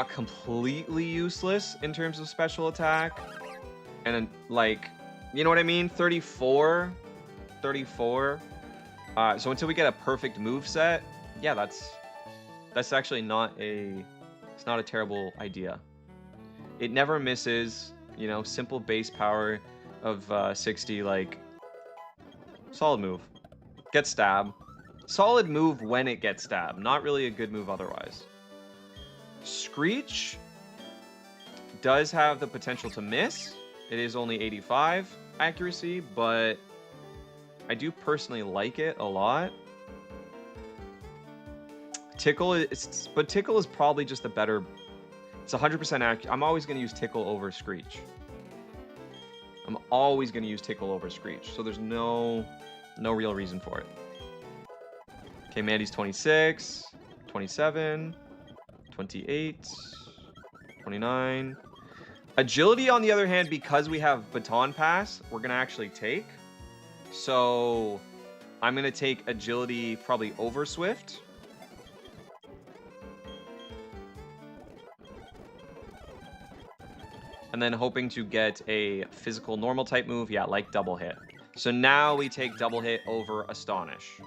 completely useless in terms of special attack. And like, you know what I mean? 34. So until we get a perfect move set, yeah, that's actually it's not a terrible idea. It never misses, you know, simple base power of 60, like solid move. Get stab. Solid move when it gets stabbed. Not really a good move otherwise. Screech does have the potential to miss. It is only 85 accuracy, but I do personally like it a lot. Tickle is probably just a better. It's 100% accurate. I'm always going to use Tickle over Screech. I'm always going to use Tickle over Screech. So there's no real reason for it. Okay, Mandy's 26, 27, 28, 29. Agility, on the other hand, because we have Baton Pass, we're going to actually take. So I'm going to take Agility probably over Swift. And then hoping to get a physical normal type move, yeah, like Double Hit. So now we take Double Hit over Astonish.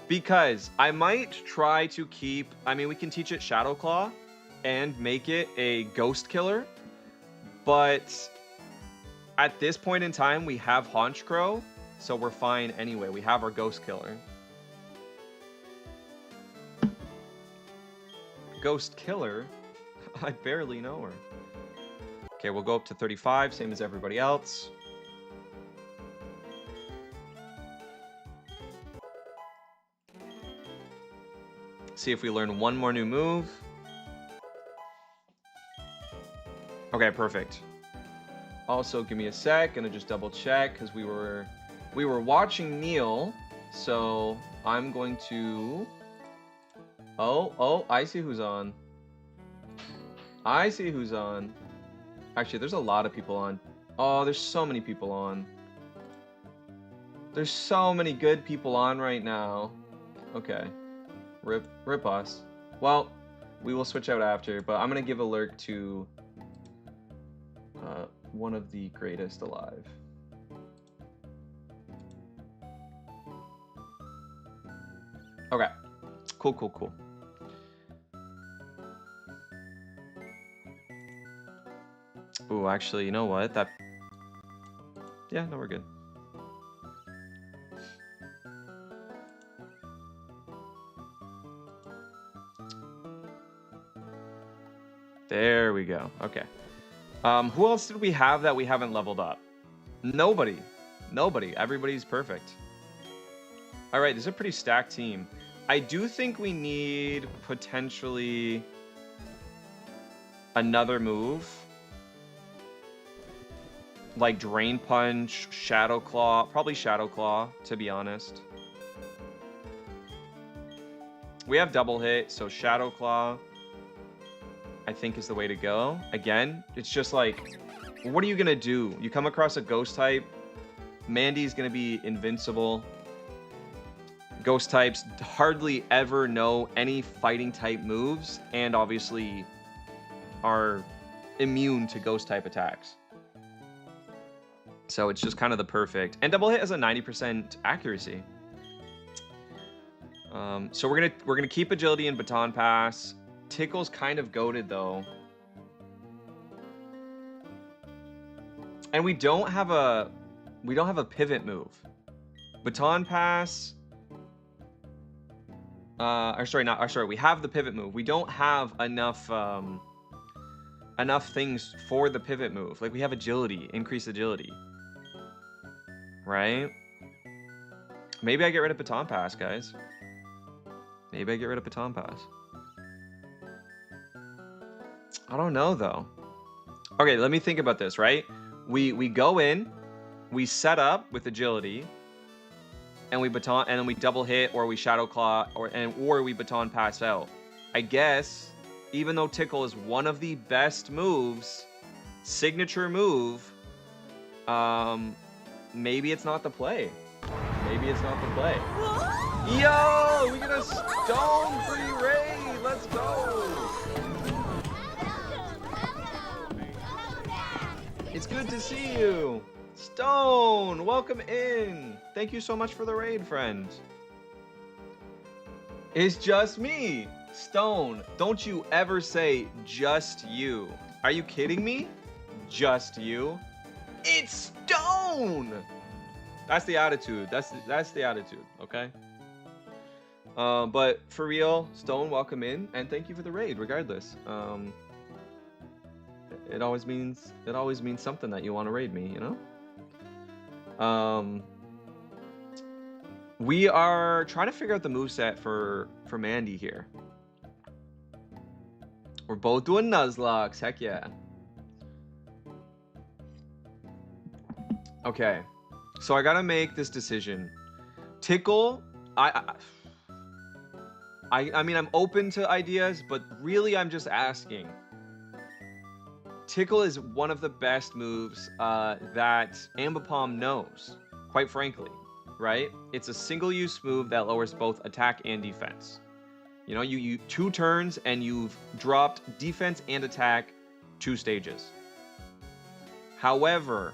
Because I might try to keep, I mean, we can teach it Shadow Claw and make it a Ghost Killer. But at this point in time, we have Honchkrow, so we're fine anyway. We have our Ghost Killer. Ghost Killer? I barely know her. Okay, we'll go up to 35, same as everybody else. See if we learn one more new move. Okay, perfect. Also, give me a sec, gonna just double check because we were watching Neil, so I'm going to. Oh, I see who's on. I see who's on. Actually, there's a lot of people on. Oh, there's so many people on. There's so many good people on right now. Okay. Rip us. Well, we will switch out after, but I'm gonna give a lurk to one of the greatest alive. Okay. Cool. Ooh, actually, you know what? Yeah, no, we're good. There we go. Okay. Who else did we have that we haven't leveled up? Nobody. Everybody's perfect. All right, this is a pretty stacked team. I do think we need potentially another move. Like Drain Punch, Shadow Claw. Probably Shadow Claw, to be honest. We have double hit, so Shadow Claw, I think, is the way to go. Again, it's just like, what are you going to do? You come across a ghost type. Mandy's going to be invincible. Ghost types hardly ever know any fighting type moves, and obviously are immune to ghost type attacks. So it's just kind of the perfect. And double hit has a 90% accuracy. So we're gonna keep agility and baton pass. Tickle's kind of goated though. And we don't have a pivot move. Baton pass. We have the pivot move. We don't have enough things for the pivot move. Like we have agility, increased agility. Right? Maybe I get rid of baton pass, guys. Maybe I get rid of baton pass. I don't know though. Okay, let me think about this, right? We go in, we set up with agility, and we baton, and then we double hit, or we shadow claw, or we baton pass out. I guess, even though Tickle is one of the best moves, signature move, maybe it's not the play. Maybe it's not the play. Yo, we get a stone free raid. Let's go. It's good to see you. Stone, welcome in. Thank you so much for the raid, friend. It's just me. Stone, don't you ever say just you. Are you kidding me? Just you? It's Stone. That's the attitude. That's the attitude, okay? But for real, Stone, welcome in, and thank you for the raid regardless. It always means something that you want to raid me, you know? We are trying to figure out the moveset for Mandy here. We're both doing Nuzlocke, heck yeah. Okay, so I gotta make this decision. Tickle, I mean, I'm open to ideas, but really I'm just asking. Tickle is one of the best moves that Ambipom knows, quite frankly, right? It's a single-use move that lowers both attack and defense. You know, you 2 turns and you've dropped defense and attack 2 stages. However,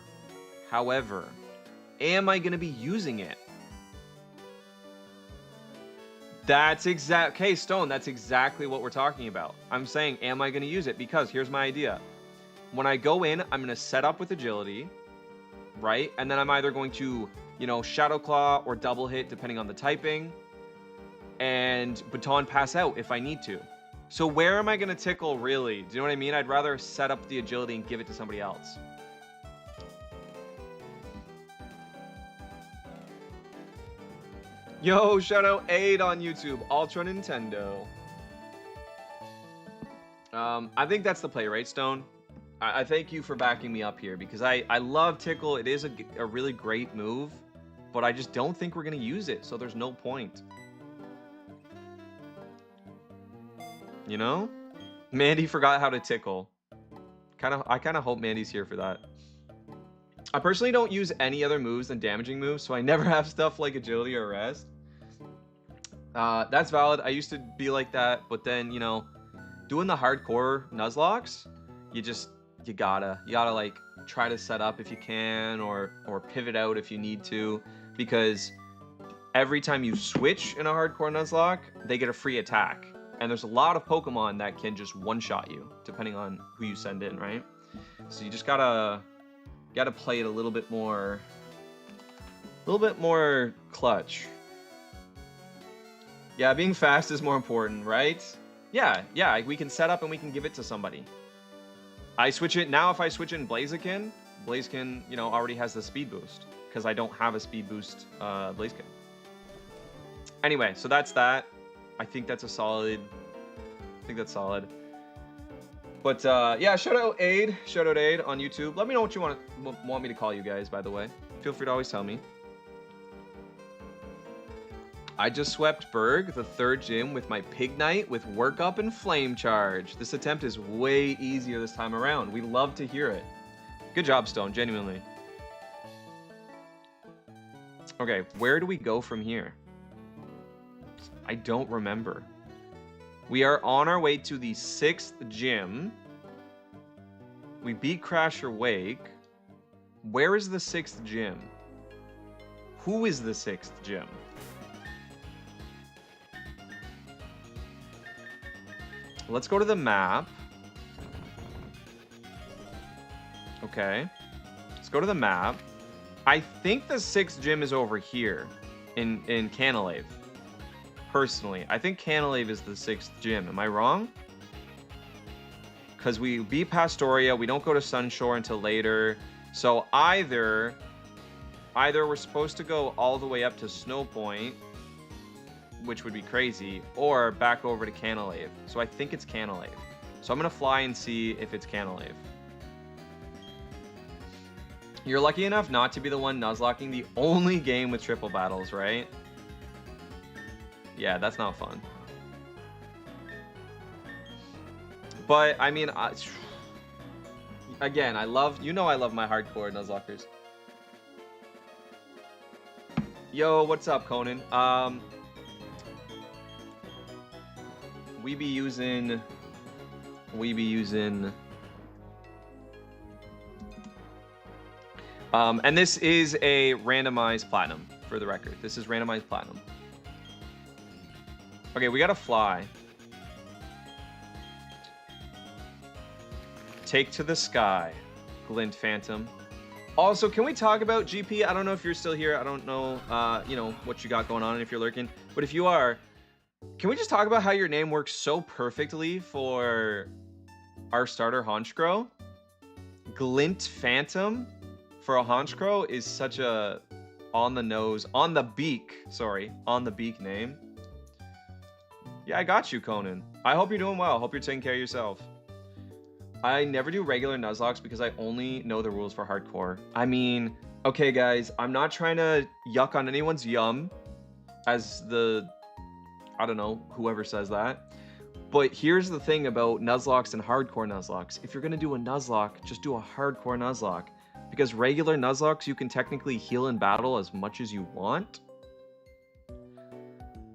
am I going to be using it? Okay, Stone, that's exactly what we're talking about. I'm saying, am I going to use it? Because here's my idea. When I go in, I'm going to set up with agility, right? And then I'm either going to, you know, Shadow Claw or double hit, depending on the typing, and baton pass out if I need to. So where am I going to tickle, really? Do you know what I mean? I'd rather set up the agility and give it to somebody else. Yo, shout out Aid on YouTube. Ultra Nintendo. I think that's the play, right, Stone? I thank you for backing me up here, because I love Tickle. It is a really great move, but I just don't think we're going to use it, so there's no point. You know? Mandy forgot how to tickle. I kind of hope Mandy's here for that. I personally don't use any other moves than damaging moves, so I never have stuff like agility or rest. That's valid. I used to be like that, but then, you know, doing the hardcore Nuzlocke, you gotta like try to set up if you can, or pivot out if you need to, because every time you switch in a hardcore Nuzlocke, they get a free attack. And there's a lot of Pokemon that can just one-shot you, depending on who you send in, right? So you just gotta play it a little bit more clutch. Yeah, being fast is more important, right? Yeah, we can set up and we can give it to somebody. I switch it now. If I switch it in Blaziken, you know, already has the speed boost, because I don't have a speed boost Blaziken. Anyway, so that's that. I think that's solid. But yeah, shout out Aid on YouTube. Let me know what you want me to call you guys, by the way. Feel free to always tell me. I just swept Berg, the 3rd gym, with my Pignite with Work Up and Flame Charge. This attempt is way easier this time around. We love to hear it. Good job, Stone, genuinely. Okay, where do we go from here? I don't remember. We are on our way to the 6th gym. We beat Crasher Wake. Where is the 6th gym? Who is the 6th gym? Let's go to the map. Okay. Let's go to the map. I think the 6th gym is over here in Canalave. Personally, I think Canalave is the 6th gym. Am I wrong? Because we beat Pastoria, we don't go to Sunshore until later. So either we're supposed to go all the way up to Snow Point, which would be crazy, or back over to Canalave. So I think it's Canalave. So I'm gonna fly and see if it's Canalave. You're lucky enough not to be the one Nuzlocking the only game with triple battles, right? Yeah, that's not fun. But I mean, again, I love my hardcore Nuzlockers. Yo, what's up, Conan? We be using and this is a randomized platinum, for the record. This is randomized platinum. Okay, we gotta fly. Take to the sky, Glint Phantom. Also, can we talk about GP? I don't know if you're still here. I don't know, you know, what you got going on and if you're lurking. But if you are, can we just talk about how your name works so perfectly for our starter Honchkrow? Glint Phantom for a Honchkrow is such a on the beak name. Yeah, I got you, Conan. I hope you're doing well. I hope you're taking care of yourself. I never do regular Nuzlocke because I only know the rules for hardcore. I mean, okay, guys, I'm not trying to yuck on anyone's yum as I don't know, whoever says that. But here's the thing about Nuzlocks and hardcore Nuzlocks. If you're going to do a Nuzlocke, just do a hardcore Nuzlocke. Because regular Nuzlocks, you can technically heal in battle as much as you want.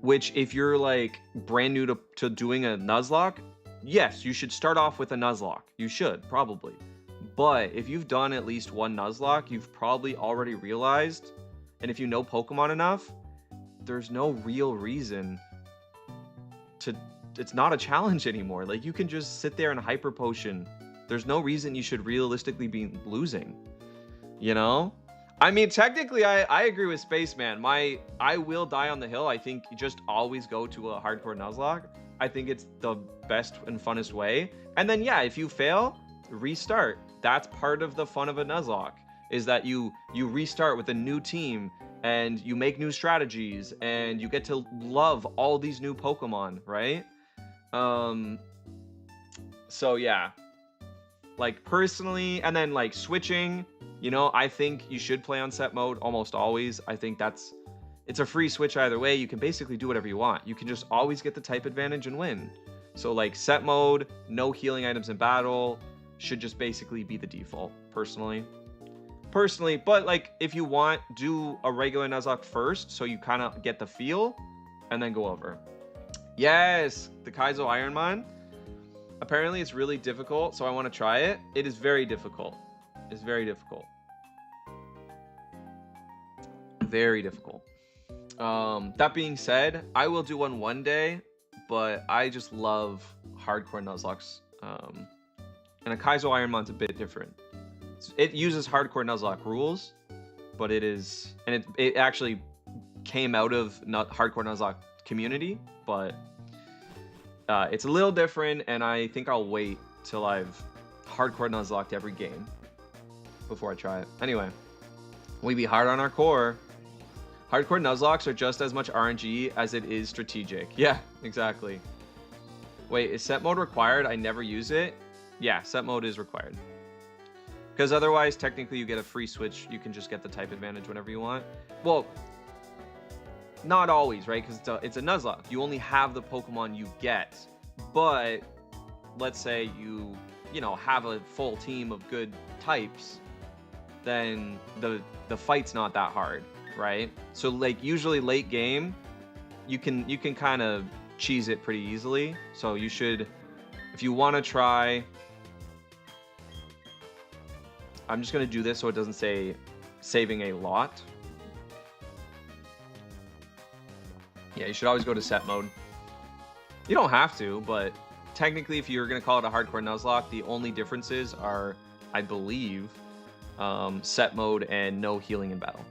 Which, if you're like brand new to doing a Nuzlocke, yes, you should start off with a Nuzlocke. You should, probably. But if you've done at least one Nuzlocke, you've probably already realized, and if you know Pokemon enough, there's no real reason to... It's not a challenge anymore. Like, you can just sit there and Hyper Potion. There's no reason you should realistically be losing. You know? I mean, technically, I agree with Spaceman. I will die on the hill. I think you just always go to a hardcore Nuzlocke. I think it's the best and funnest way. And then yeah, if you fail, restart. That's part of the fun of a Nuzlocke, is that you restart with a new team and you make new strategies and you get to love all these new Pokemon, right? So yeah, like personally, and then like switching, you know, I think you should play on set mode almost always. I think it's a free switch either way. You can basically do whatever you want. You can just always get the type advantage and win. So like set mode, no healing items in battle should just basically be the default, personally. But like if you want, do a regular Nuzlocke first so you kind of get the feel and then go over. Yes, the Kaizo Ironmon. Apparently it's really difficult, so I want to try it. It is very difficult. It's very difficult. Very difficult. That being said, I will do one day, but I just love hardcore Nuzlockes. And a Kaizo Ironmon's a bit different. It uses hardcore Nuzlocke rules, but it actually came out of hardcore Nuzlocke community, but it's a little different, and I think I'll wait till I've hardcore Nuzlocked every game before I try it. Anyway, we be hard on our core. Hardcore Nuzlocks are just as much RNG as it is strategic. Yeah, exactly. Wait, is set mode required? I never use it. Yeah, set mode is required. Because otherwise, technically, you get a free switch. You can just get the type advantage whenever you want. Well, not always, right? Because it's a Nuzlocke. You only have the Pokemon you get. But let's say you have a full team of good types, then the fight's not that hard, right? So like usually late game, you can kind of cheese it pretty easily. So you should, if you want to try. I'm just going to do this so it doesn't say saving a lot. Yeah, you should always go to set mode. You don't have to, but technically if you're going to call it a hardcore Nuzlocke, the only differences are, I believe, set mode and no healing in battle.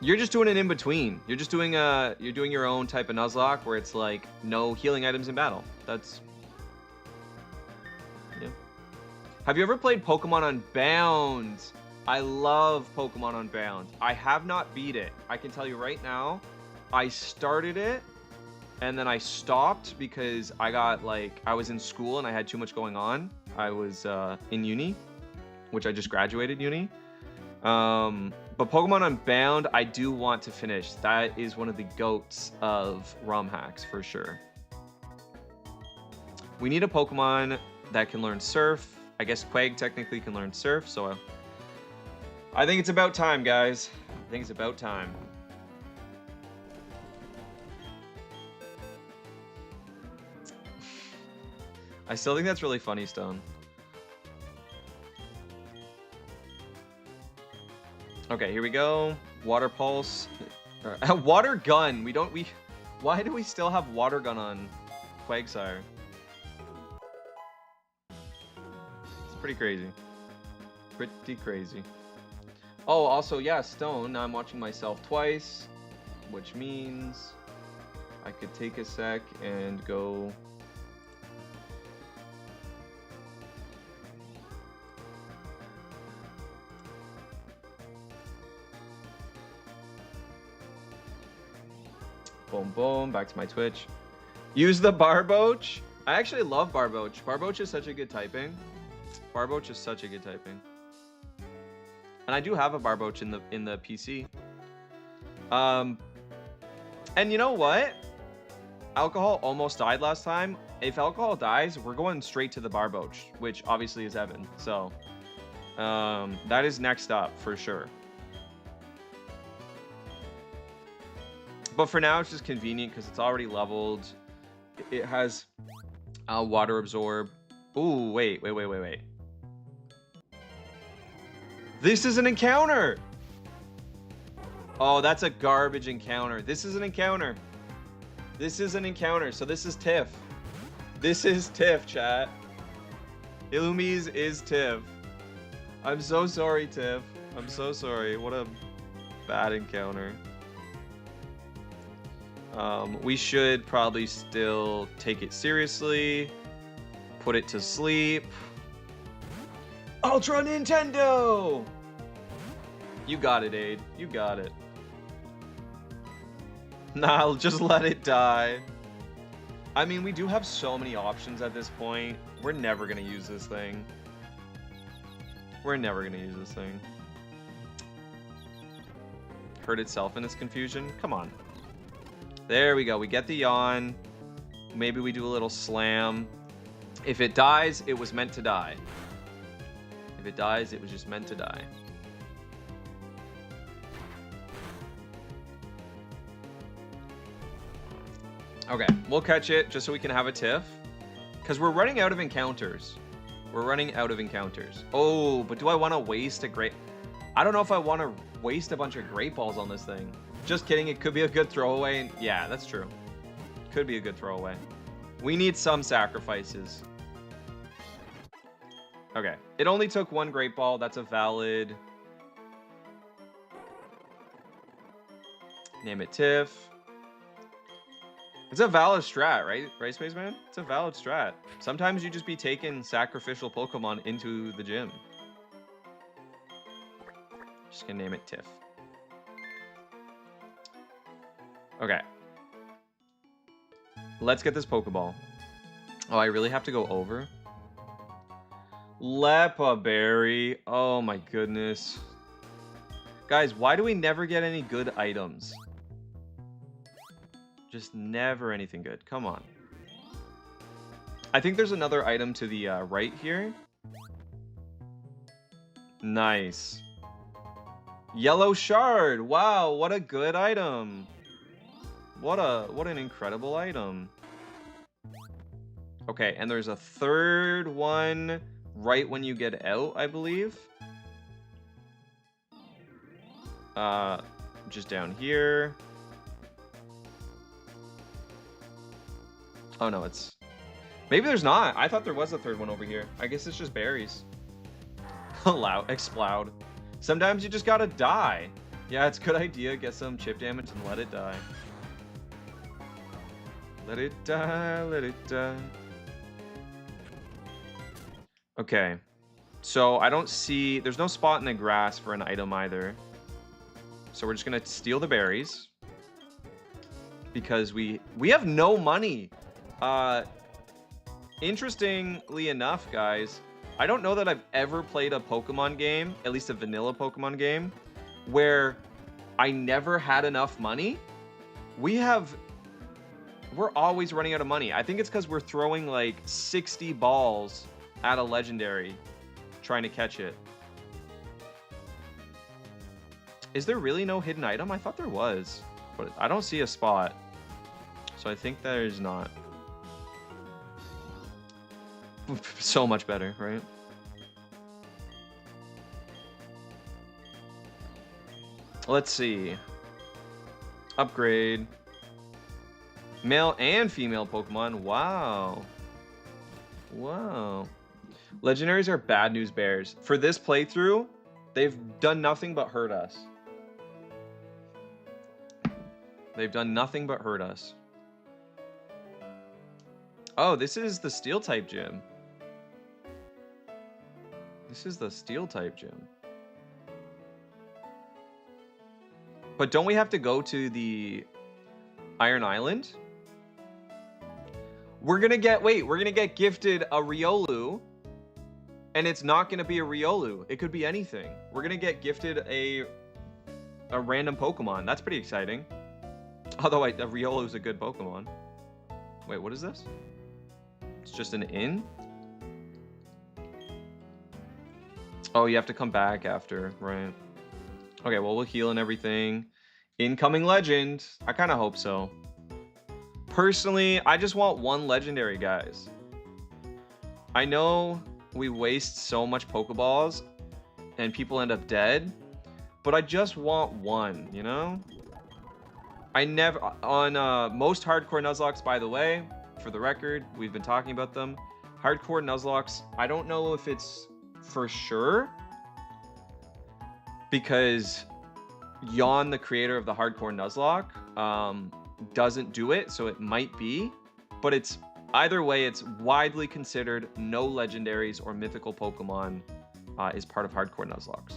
You're just doing an in-between. You're just doing you're doing your own type of Nuzlocke where it's like no healing items in battle. That's... Yeah. Have you ever played Pokemon Unbound? I love Pokemon Unbound. I have not beat it. I can tell you right now, I started it and then I stopped because I was in school and I had too much going on. I was in uni, which I just graduated uni. But Pokemon Unbound, I do want to finish. That is one of the GOATs of ROM hacks for sure. We need a Pokemon that can learn Surf. I guess Quag technically can learn Surf, so I think it's about time, guys. I think it's about time. I still think that's really funny, Stone. Okay, here we go. Water Pulse. Water Gun. Why do we still have Water Gun on Quagsire? It's pretty crazy. Pretty crazy. Oh, also, yeah, Stone. Now I'm watching myself twice, which means I could take a sec and go... Boom, boom, back to my Twitch. Use the Barboach. I actually love Barboach. Barboach is such a good typing. Barboach is such a good typing. And I do have a Barboach in the PC. And you know what? Alcohol almost died last time. If Alcohol dies, we're going straight to the Barboach, which obviously is Evan. So that is next up for sure. But for now, it's just convenient because it's already leveled. It has Water Absorb. Ooh, wait. This is an encounter! Oh, that's a garbage encounter. This is an encounter. This is an encounter. So this is Tiff. This is Tiff, chat. Illumise is Tiff. I'm so sorry, Tiff. I'm so sorry. What a bad encounter. We should probably still take it seriously. Put it to sleep. Ultra Nintendo! You got it, Aid. You got it. Nah, I'll just let it die. I mean, we do have so many options at this point. We're never gonna use this thing. We're never gonna use this thing. Hurt itself in its confusion? Come on. There we go. We get the yawn. Maybe we do a little slam. If it dies, it was meant to die. If it dies, it was just meant to die. Okay, we'll catch it just so we can have a tiff. Because we're running out of encounters. We're running out of encounters. Oh, but do I want to waste a great... I don't know if I want to waste a bunch of great balls on this thing. Just kidding, it could be a good throwaway. Yeah, that's true. Could be a good throwaway. We need some sacrifices. Okay, it only took one great ball. That's a valid... Name it Tiff. It's a valid strat, right? Right, Spaceman? It's a valid strat. Sometimes you just be taking sacrificial Pokemon into the gym. Just gonna name it Tiff. Okay. Let's get this Pokeball. Oh, I really have to go over? Lepa Berry. Oh my goodness. Guys, why do we never get any good items? Just never anything good. Come on. I think there's another item to the right here. Nice. Yellow Shard. Wow, what a good item. What an incredible item. Okay, and there's a third one right when you get out, I believe. Just down here. Oh no, it's... Maybe there's not. I thought there was a third one over here. I guess it's just berries. Explode. Sometimes you just gotta die. Yeah, it's a good idea. Get some chip damage and let it die. Let it die, let it die. Okay. So I don't see... There's no spot in the grass for an item either. So we're just gonna steal the berries. Because we have no money. Interestingly enough, guys, I don't know that I've ever played a Pokemon game, at least a vanilla Pokemon game, where I never had enough money. We're always running out of money. I think it's because we're throwing like 60 balls at a legendary trying to catch it. Is there really no hidden item? I thought there was, but I don't see a spot. So I think there's not. So much better, right? Let's see. Upgrade. Male and female Pokemon. Wow. Wow. Legendaries are bad news bears. For this playthrough, they've done nothing but hurt us. They've done nothing but hurt us. Oh, this is the steel type gym. This is the steel type gym. But don't we have to go to the Iron Island? We're gonna get gifted a Riolu. And it's not gonna be a Riolu. It could be anything. We're gonna get gifted a random Pokemon. That's pretty exciting. Although a Riolu is a good Pokemon. Wait, what is this? It's just an inn? Oh, you have to come back after, right? Okay, well, we'll heal and everything. Incoming legend. I kind of hope so. Personally, I just want one legendary, guys. I know we waste so much Pokeballs and people end up dead, but I just want one, you know? I never... On most hardcore Nuzlocke, by the way, for the record, we've been talking about them. Hardcore Nuzlocke, I don't know if it's for sure, because Jan, the creator of the Hardcore Nuzlocke, doesn't do it, so it might be. But it's either way, it's widely considered no legendaries or mythical Pokemon is part of Hardcore Nuzlocke.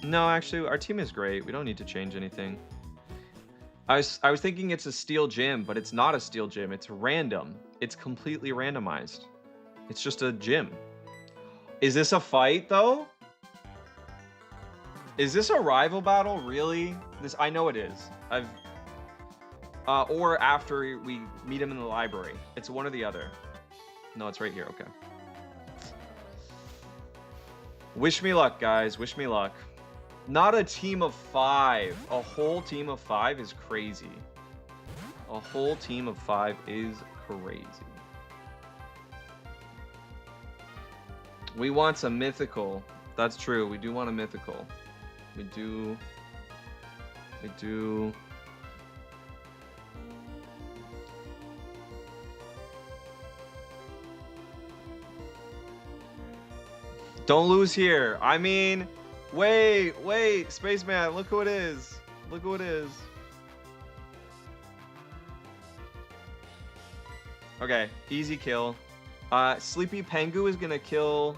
No, actually, our team is great. We don't need to change anything. I was thinking it's a steel gym, but it's not a steel gym. It's random. It's completely randomized. It's just a gym. Is this a fight, though? Is this a rival battle, really? This, I know it is. Or after we meet him in the library. It's one or the other. No, it's right here. Okay. Wish me luck, guys. Wish me luck. Not a team of 5. A whole team of 5 is crazy. A whole team of 5 is crazy. We want some mythical. That's true. We do want a mythical. We do. We do. Don't lose here. I mean, wait, Spaceman, look who it is. Look who it is. Okay, easy kill. Sleepy Pengu is gonna kill.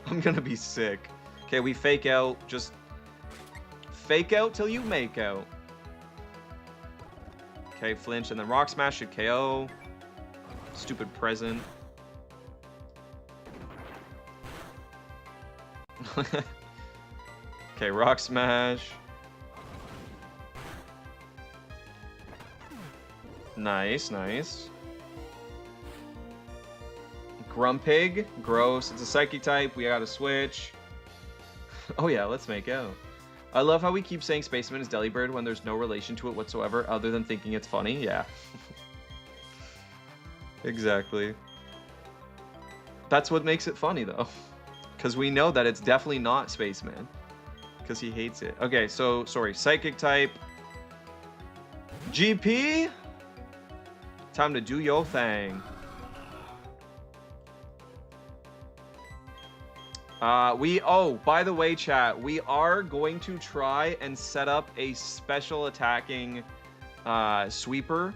I'm gonna be sick. Okay, we fake out. Just fake out till you make out. Okay, flinch, and then Rock Smash should KO. Stupid present. Okay, Rock Smash. Nice, nice. Grumpig, gross. It's a Psychic type. We gotta switch. Oh yeah, let's make out. I love how we keep saying Spaceman is Delibird when there's no relation to it whatsoever other than thinking it's funny. Yeah. Exactly. That's what makes it funny though. Because we know that it's definitely not Spaceman. Because he hates it. Okay, so, sorry. Psychic type. GP? Time to do your thing. Oh, by the way, chat, we are going to try and set up a special attacking sweeper.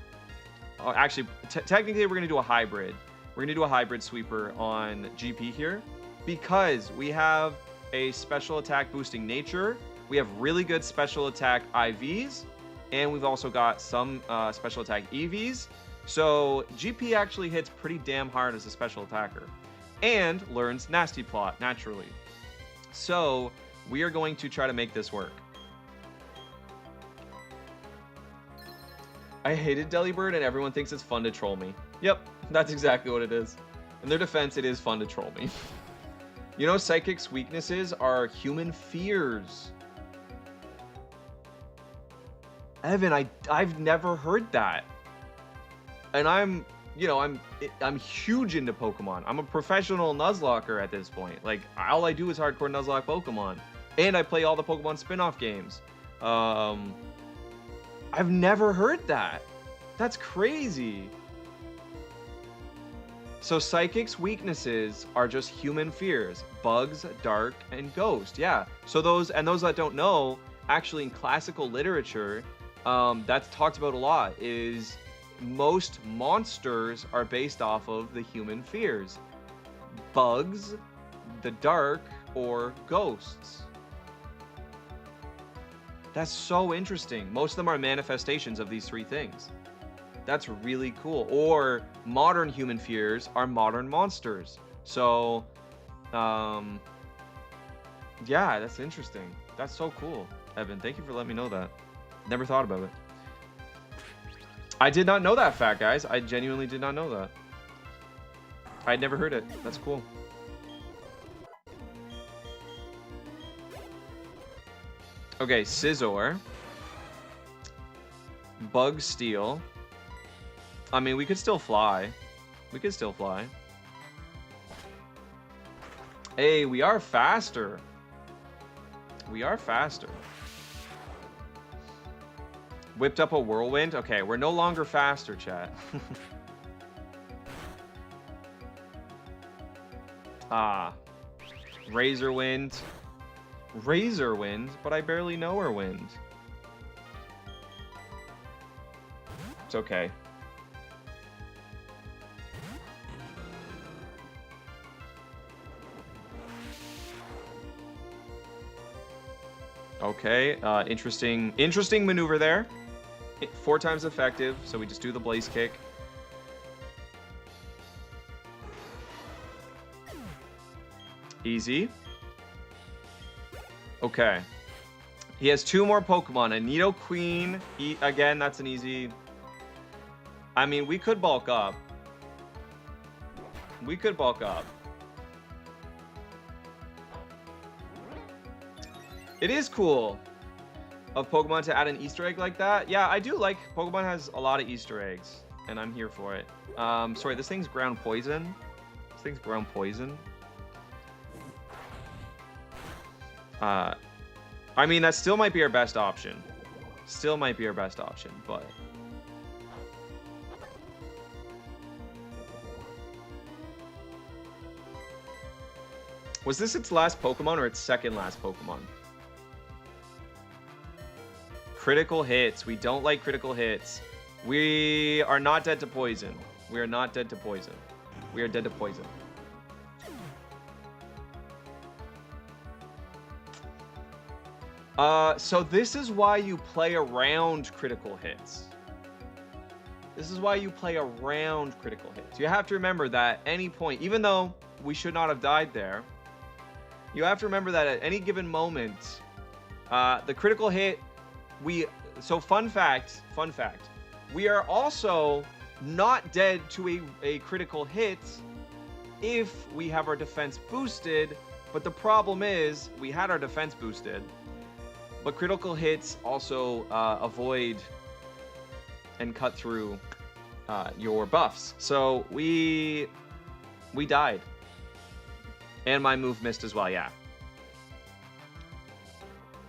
Actually, technically, we're going to do a hybrid. We're going to do a hybrid sweeper on GP here. Because we have a special attack boosting nature, we have really good special attack IVs, and we've also got some special attack EVs. So GP actually hits pretty damn hard as a special attacker, and learns Nasty Plot naturally. So we are going to try to make this work. I hated Delibird, and everyone thinks it's fun to troll me. Yep, that's exactly what it is. In their defense, it is fun to troll me. You know, Psychic's weaknesses are human fears. Evan, I've never heard that. And I'm huge into Pokemon. I'm a professional Nuzlocker at this point. Like, all I do is hardcore Nuzlocke Pokemon. And I play all the Pokemon spin-off games. I've never heard that. That's crazy. So Psychic's weaknesses are just human fears. Bugs, dark, and ghost. Yeah. So those that don't know, actually in classical literature, that's talked about a lot, is most monsters are based off of the human fears. Bugs, the dark, or ghosts. That's so interesting. Most of them are manifestations of these three things. That's really cool. Or modern human fears are modern monsters. So, yeah, that's interesting. That's so cool. Evan, thank you for letting me know that. Never thought about it. I did not know that fact, guys. I genuinely did not know that. I'd never heard it. That's cool. Okay, Scizor. Bug Steel. I mean, we could still fly. We could still fly. Hey, we are faster. We are faster. Whipped up a Whirlwind. Okay, we're no longer faster, chat. Razor Wind. Razor Wind? But I barely know her wind. It's okay. Okay, interesting maneuver there. 4 times effective, so we just do the Blaze Kick. Easy. Okay. He has 2 more Pokemon. A Nidoqueen. Again, that's an easy... I mean, we could bulk up. We could bulk up. It is cool of Pokemon to add an Easter egg like that. Yeah, I do like Pokemon has a lot of Easter eggs, and I'm here for it. Sorry, this thing's ground poison. This thing's ground poison. I mean, that still might be our best option. Still might be our best option, but... Was this its last Pokemon or its second last Pokemon? Critical hits. We don't like critical hits. We are not dead to poison. We are not dead to poison. We are dead to poison. So this is why you play around critical hits. This is why you play around critical hits. You have to remember that at any point, even though we should not have died there, you have to remember that at any given moment, the critical hit, so fun fact, we are also not dead to a critical hit if we have our defense boosted, but the problem is we had our defense boosted, but critical hits also avoid and cut through your buffs. So we died. And my move missed as well, yeah.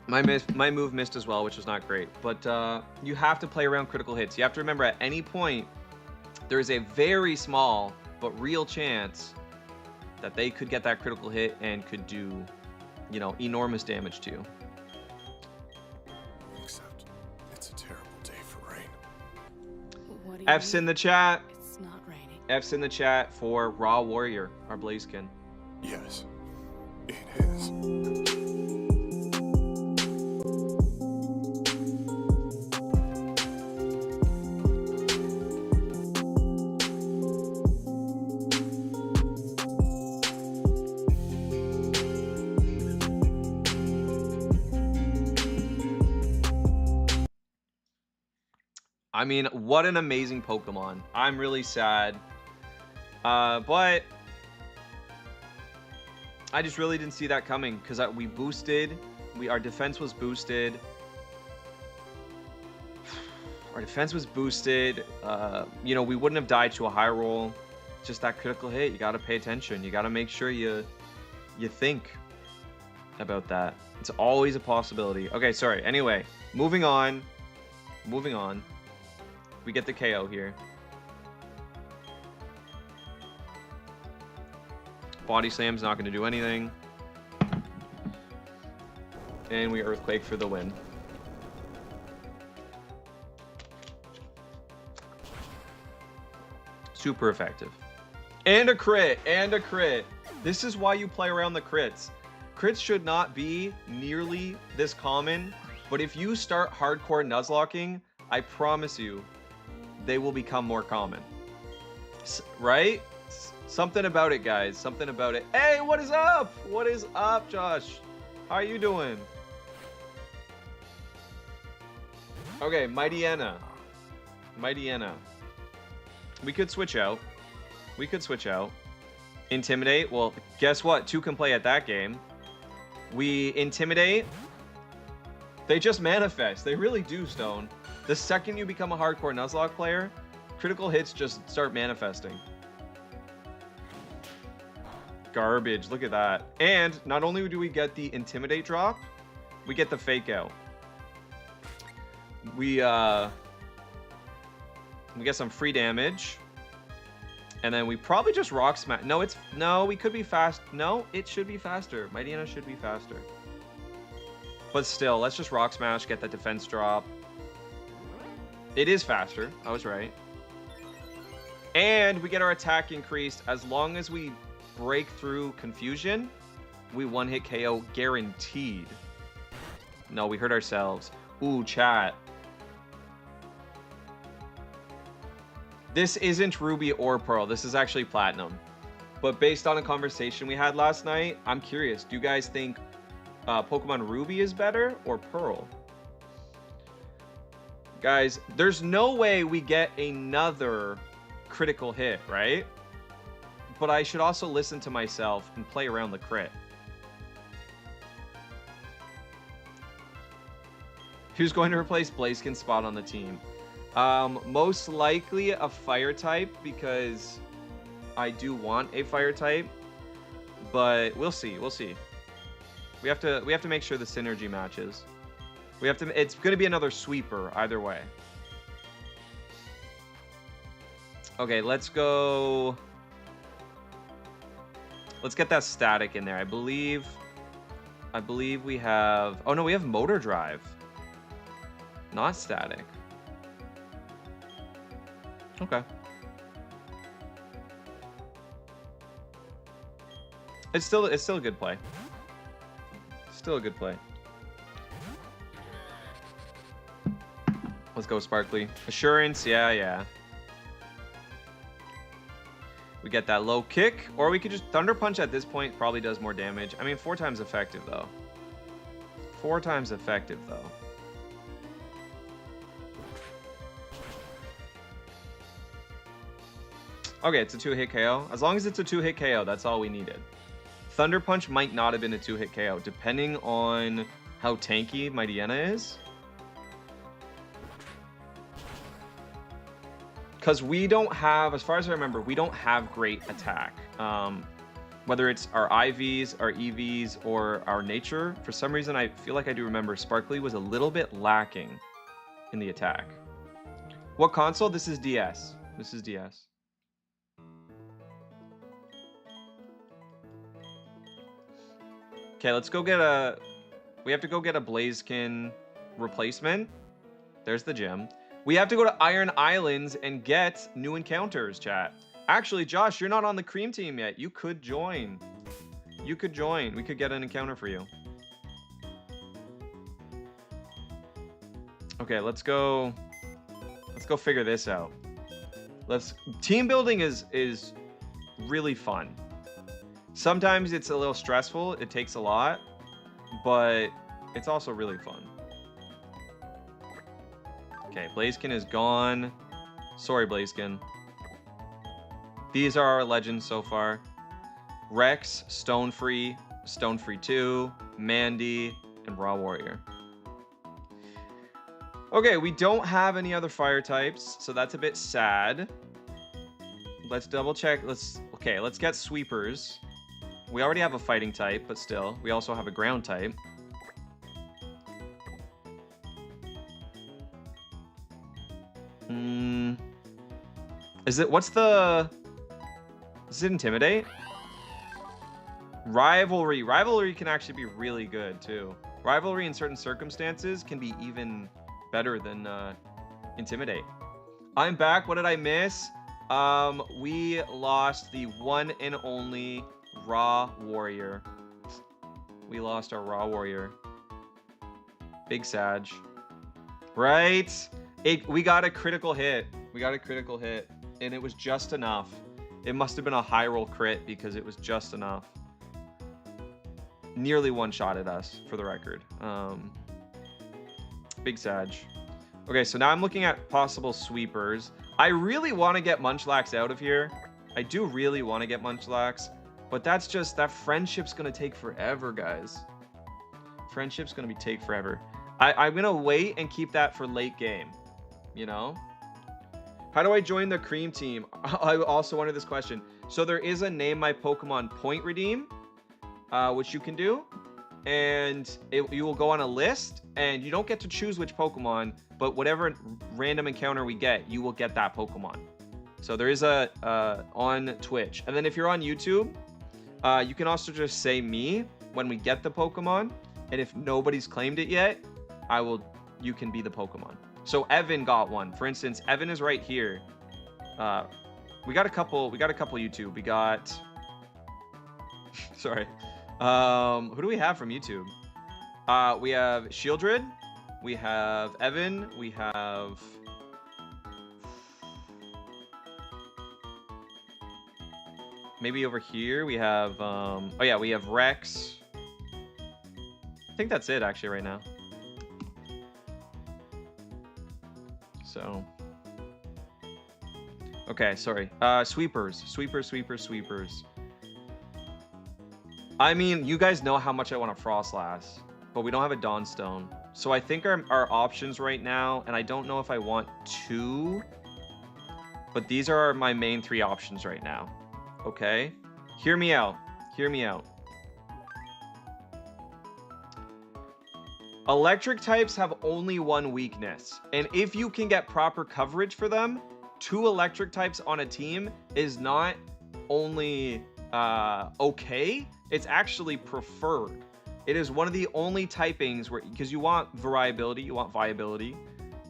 My move missed as well, which was not great. But you have to play around critical hits. You have to remember at any point, there is a very small but real chance that they could get that critical hit and could do, you know, enormous damage to you. Except it's a terrible day for rain. What do you F's mean? in the chat. It's not raining. F's in the chat for Raw Warrior, our Blaziken. Yes, it is. I mean, what an amazing Pokemon. I'm really sad. But I just really didn't see that coming because we boosted. Our defense was boosted. Our defense was boosted. You know, we wouldn't have died to a high roll. Just that critical hit. You got to pay attention. You got to make sure you think about that. It's always a possibility. Okay, sorry. Anyway, moving on. Moving on. We get the KO here. Body Slam's not going to do anything. And we Earthquake for the win. Super effective. And a crit. And a crit. This is why you play around the crits. Crits should not be nearly this common. But if you start hardcore Nuzlocking, I promise you, they will become more common. Right? Something about it, guys. Something about it. Hey, what is up? What is up, Josh? How are you doing? Okay, Mightyena. Mightyena. We could switch out. We could switch out. Intimidate. Well, guess what? 2 can play at that game. We Intimidate. They just manifest. They really do, Stone. The second you become a hardcore Nuzlocke player, critical hits just start manifesting. Garbage. Look at that. And not only do we get the Intimidate drop, we get the Fake Out. We get some free damage. And then we probably just Rock Smash. No, we could be fast. No, it should be faster. Mightyena should be faster. But still, let's just Rock Smash, get that defense drop. It is faster. I was right. And we get our attack increased. As long as we break through Confusion, we one-hit KO guaranteed. No, we hurt ourselves. Ooh, chat. This isn't Ruby or Pearl. This is actually Platinum. But based on a conversation we had last night, I'm curious. Do you guys think Pokemon Ruby is better or Pearl? Guys, there's no way we get another critical hit, right? But I should also listen to myself and play around the crit. Who's going to replace Blaziken's spot on the team? Most likely a fire type, because I do want a fire type, but we'll see. We'll see. We have to make sure the synergy matches. It's going to be another sweeper either way. Okay, let's go. Let's get that static in there. I believe we have. Oh no, we have motor drive. Not static. Okay. It's still a good play. Still a good play. Let's go, Sparkly. Assurance, yeah. We get that low kick, or we could just Thunder Punch at this point. Probably does more damage. I mean, 4 times effective though. 4 times effective though. Okay, it's a 2-hit KO. As long as it's a 2-hit KO, that's all we needed. Thunder Punch might not have been a 2-hit KO, depending on how tanky Mightyena is. Because we don't have, as far as I remember, we don't have great attack. Whether it's our IVs, our EVs, or our nature, for some reason I feel like I do remember Sparkly was a little bit lacking in the attack. What console? This is DS. This is DS. Okay, let's go get a... We have to go get a Blaziken replacement. There's the gym. We have to go to Iron Islands and get new encounters, chat. Actually, Josh, you're not on the cream team yet. You could join. You could join. We could get an encounter for you. Okay, let's go figure this out. Team building is really fun. Sometimes it's a little stressful. It takes a lot, but it's also really fun. Okay, Blaziken is gone. Sorry, Blaziken. These are our legends so far. Rex, Stonefree, Stonefree 2, Mandy, and Raw Warrior. Okay, we don't have any other fire types, so that's a bit sad. Let's double check. Let's get sweepers. We already have a fighting type, but still, we also have a ground type. Is it Intimidate? Rivalry. Rivalry can actually be really good too. Rivalry in certain circumstances can be even better than Intimidate. I'm back. What did I miss? We lost the one and only Raw Warrior. We lost our Raw Warrior. Big Sag. Right? We got a critical hit. We got a critical hit. And it was just enough. It must have been a high roll crit because it was just enough. Nearly one-shotted us, for the record. Big Sag. Okay, so now I'm looking at possible sweepers. I really want to get Munchlax out of here. I do really want to get Munchlax. But that's just, that friendship's going to take forever, guys. Friendship's going to take forever. I'm going to wait and keep that for late game. You know? How do I join the cream team? I also wanted this question. So there is a Name My Pokemon point redeem, which you can do. And you will go on a list, and you don't get to choose which Pokemon, but whatever random encounter we get, you will get that Pokemon. So there is a on Twitch. And then if you're on YouTube, you can also just say me when we get the Pokemon. And if nobody's claimed it yet, you can be the Pokemon. So Evan got one. For instance, Evan is right here. We got a couple YouTube. We got sorry. Who do we have from YouTube? We have Shieldred, we have Evan, we have maybe over here we have oh yeah, we have Rex. I think that's it actually right now. So okay, sorry. Sweepers. I mean, you guys know how much I want a Frostlass, but we don't have a Dawnstone. So I think our options right now, and I don't know if I want two, but these are my main three options right now. Okay? Hear me out. Hear me out. Electric types have only one weakness, and if you can get proper coverage for them, 2 electric types on a team is not only okay, it's actually preferred. It is one of the only typings where, because you want variability, you want viability,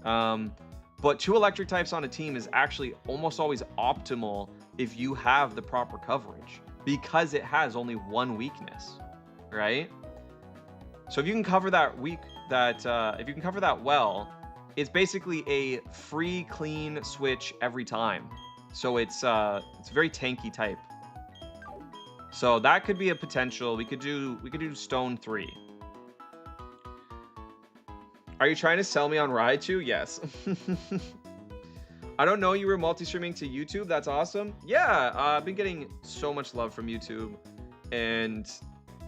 but 2 electric types on a team is actually almost always optimal if you have the proper coverage, because it has only one weakness, right? So if you can cover that if you can cover that well, it's basically a free clean switch every time. So it's very tanky type. So that could be a potential. We could do Stone 3. Are you trying to sell me on Raichu? Yes. I don't know you were multi-streaming to YouTube. That's awesome. Yeah, I've been getting so much love from YouTube. And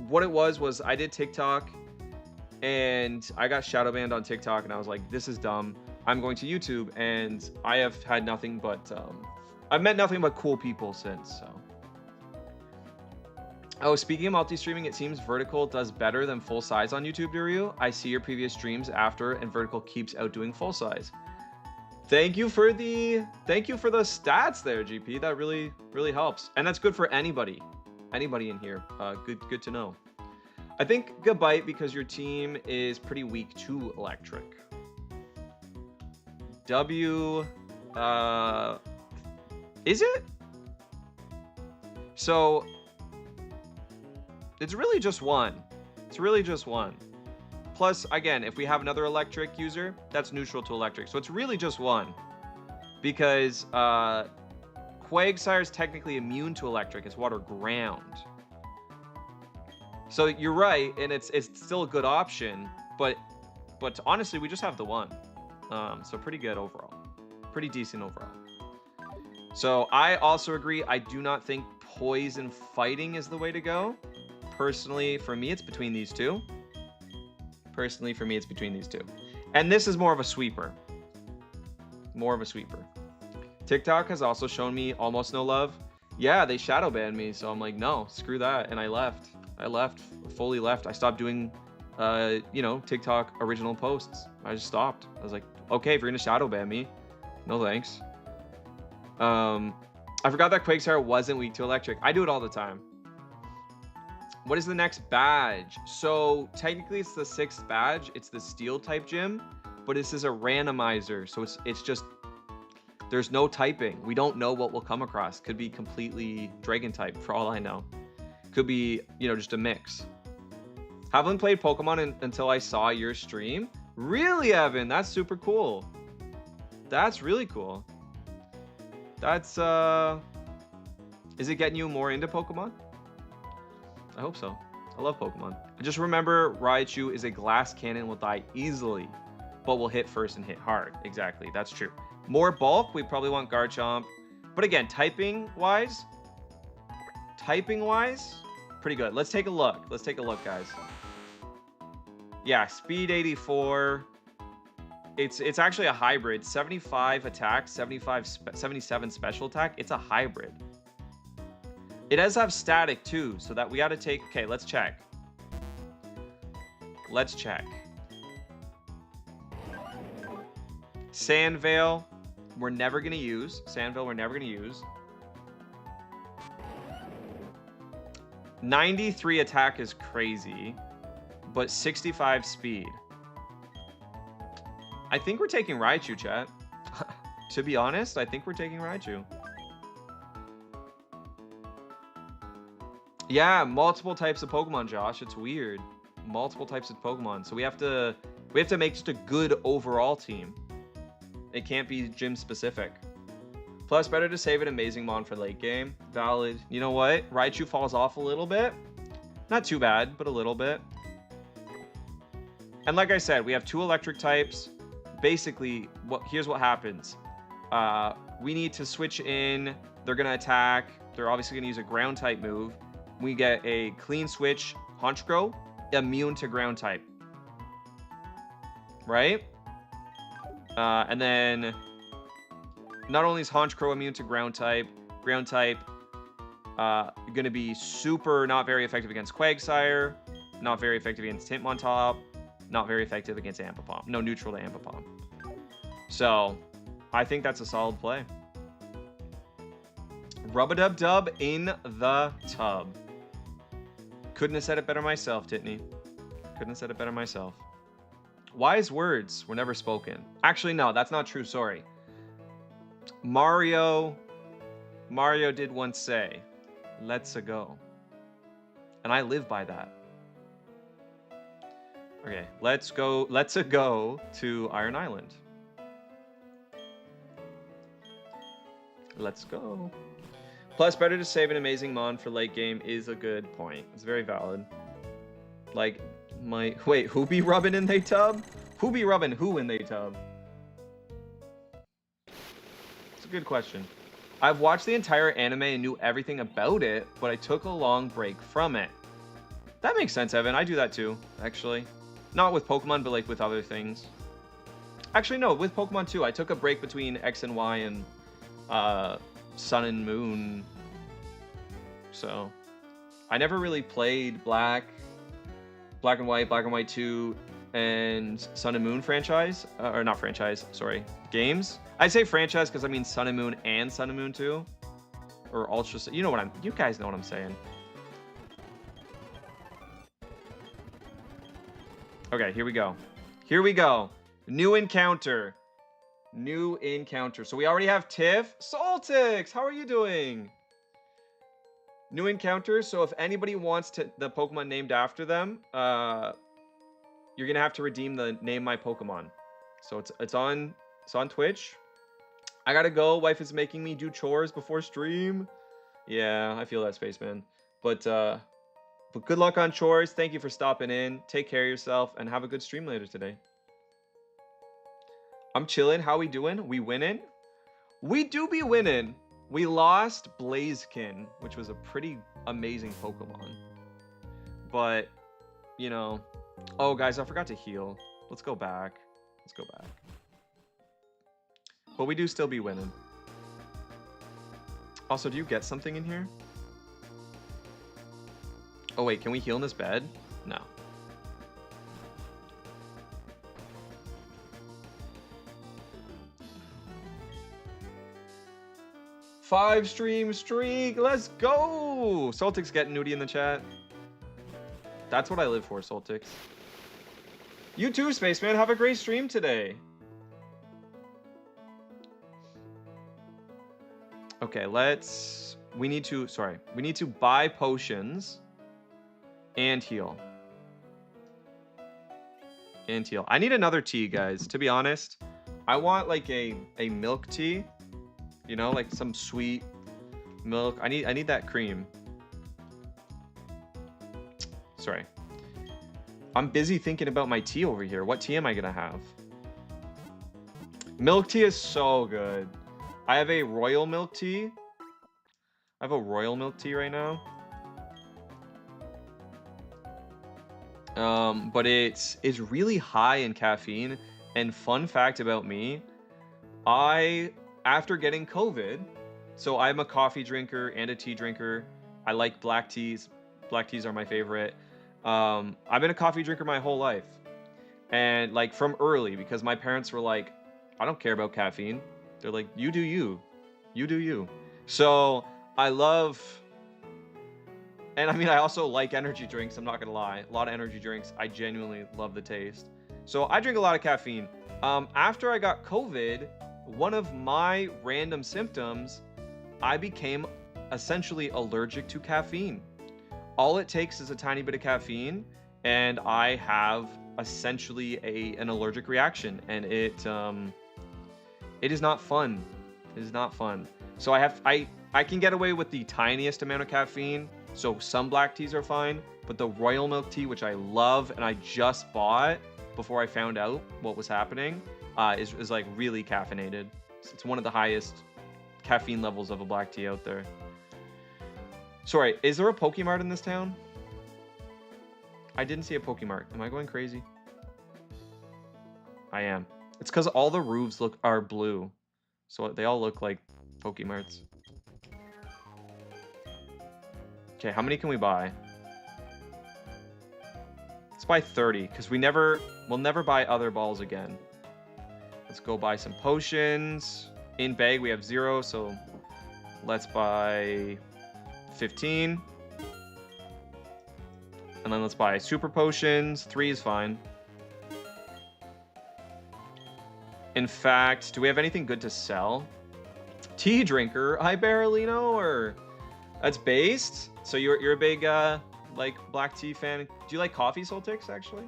what it was I did TikTok and I got shadow banned on TikTok and I was like, this is dumb. I'm going to YouTube, and I have had nothing but I've met nothing but cool people since. So oh, speaking of multi-streaming, it seems Vertical does better than full size on YouTube, Daru. I see your previous streams after, and Vertical keeps outdoing full size. Thank you for the stats there, GP. That really helps, and that's good for anybody in here. Good to know. I think Gabite, because your team is pretty weak to electric. W, is it? So it's really just one. It's really just one. Plus, again, if we have another electric user, that's neutral to electric. So it's really just one. Because Quagsire is technically immune to electric. It's water ground. So you're right, and it's still a good option. But honestly, we just have the one. So pretty good overall. Pretty decent overall. So I also agree. I do not think poison fighting is the way to go. Personally, for me, it's between these two. And this is more of a sweeper. TikTok has also shown me almost no love. Yeah, they shadow banned me, so I'm like, no, screw that, and I left. Fully left. I stopped doing, TikTok original posts. I just stopped. I was like, okay, if you're gonna shadow ban me, no thanks. I forgot that Quagsire wasn't weak to electric. I do it all the time. What is the next badge? So technically it's the 6th badge. It's the steel type gym, but this is a randomizer. So it's just, there's no typing. We don't know what we'll come across. Could be completely dragon type for all I know. Could be, just a mix. Haven't played Pokemon until I saw your stream. Really, Evan? That's super cool. That's really cool. That's, is it getting you more into Pokemon? I hope so. I love Pokemon. Just remember, Raichu is a glass cannon, will die easily, but will hit first and hit hard. Exactly, that's true. More bulk, we probably want Garchomp. But again, typing-wise, pretty good. Let's take a look. Guys. Yeah, speed 84. It's actually a hybrid. 75 attack, 77 special attack. It's a hybrid. It does have static too, so that we got to take... Okay, let's check. Sandvale. we're never going to use. Sandville, we're never going to use. 93 attack is crazy, but 65 speed. I think we're taking Raichu, chat. To be honest, I think we're taking Raichu. Yeah, multiple types of Pokemon, Josh. It's weird. Multiple types of Pokemon. So we have to make just a good overall team. It can't be gym specific. Plus, better to save an Amazing Mon for late game. Valid. You know what? Raichu falls off a little bit. Not too bad, but a little bit. And like I said, we have 2 electric types. Basically, here's what happens. We need to switch in. They're going to attack. They're obviously going to use a ground type move. We get a clean switch. Honchkrow, immune to ground type. Right? And then not only is Honchkrow immune to ground type going to be super not very effective against Quagsire, not very effective against Hitmontop, not very effective against Ambipom. No, neutral to Ambipom. So, I think that's a solid play. Rub-a-dub-dub in the tub. Couldn't have said it better myself, Titney. Couldn't have said it better myself. Wise words were never spoken. Actually, no, that's not true. Sorry. Mario did once say, "Let's go," and I live by that. Okay, let's go to Iron Island. Let's go. Plus, better to save an Amazing Mon for late game is a good point. It's very valid. Like, wait, who be rubbing in they tub? Who be rubbing who in they tub? It's a good question. I've watched the entire anime and knew everything about it, but I took a long break from it. That makes sense, Evan. I do that too, actually. Not with Pokemon, but like with other things. Actually, no, with Pokemon too. I took a break between X and Y and Sun and Moon. So, I never really played Black and White 2, and Sun and Moon franchise. Or not franchise, sorry. Games. I say franchise because I mean Sun and Moon and Sun and Moon 2. Or Ultra... You guys know what I'm saying. Okay, here we go. Here we go. New encounter. New encounter. So we already have Tiff. Soltix, how are you doing? New encounter. So if anybody wants the Pokemon named after them, you're gonna have to redeem the Name My Pokemon. So it's on Twitch. I gotta go. Wife is making me do chores before stream. Yeah, I feel that, Spaceman. But good luck on chores. Thank you for stopping in. Take care of yourself and have a good stream later today. I'm chilling. How we doing? We winning? We do be winning. We lost Blaziken, which was a pretty amazing Pokemon. But, you know... Oh, guys, I forgot to heal. Let's go back. Let's go back. But we do still be winning. Also, do you get something in here? Oh, wait, can we heal in this bed? No. Five stream streak. Let's go. Soltix getting nudie in the chat. That's what I live for, Soltix. You too, Spaceman. Have a great stream today. Okay, we need to buy potions and heal. I need another tea, guys. To be honest, I want like a milk tea. You know, like some sweet milk. I need that cream. Sorry. I'm busy thinking about my tea over here. What tea am I gonna have? Milk tea is so good. I have a royal milk tea. I have a royal milk tea right now. But it's really high in caffeine. And fun fact about me, after getting COVID, so I'm a coffee drinker and a tea drinker. I like black teas. Black teas are my favorite. I've been a coffee drinker my whole life. And like from early, because my parents were like, I don't care about caffeine. They're like, you do you. You do you. So I love, and I mean, I also like energy drinks. I'm not gonna lie. A lot of energy drinks. I genuinely love the taste. So I drink a lot of caffeine. After I got COVID, one of my random symptoms, I became essentially allergic to caffeine. All it takes is a tiny bit of caffeine, and I have essentially an allergic reaction, and it is not fun. It is not fun. So I can get away with the tiniest amount of caffeine. So some black teas are fine, but the royal milk tea, which I love and I just bought before I found out what was happening, is like really caffeinated. It's one of the highest caffeine levels of a black tea out there. Sorry, is there a Pokemart in this town? I didn't see a Pokemart. Am I going crazy? I am. It's because all the roofs are blue. So they all look like Pokemarts. Okay, how many can we buy? Let's buy 30, because we'll never buy other balls again. Let's go buy some potions. In bag, we have 0, so let's buy 15. And then let's buy super potions. 3 is fine. In fact, do we have anything good to sell? Tea drinker. I barely know her. That's based. So you're a big like black tea fan. Do you like coffee, Soltix, actually?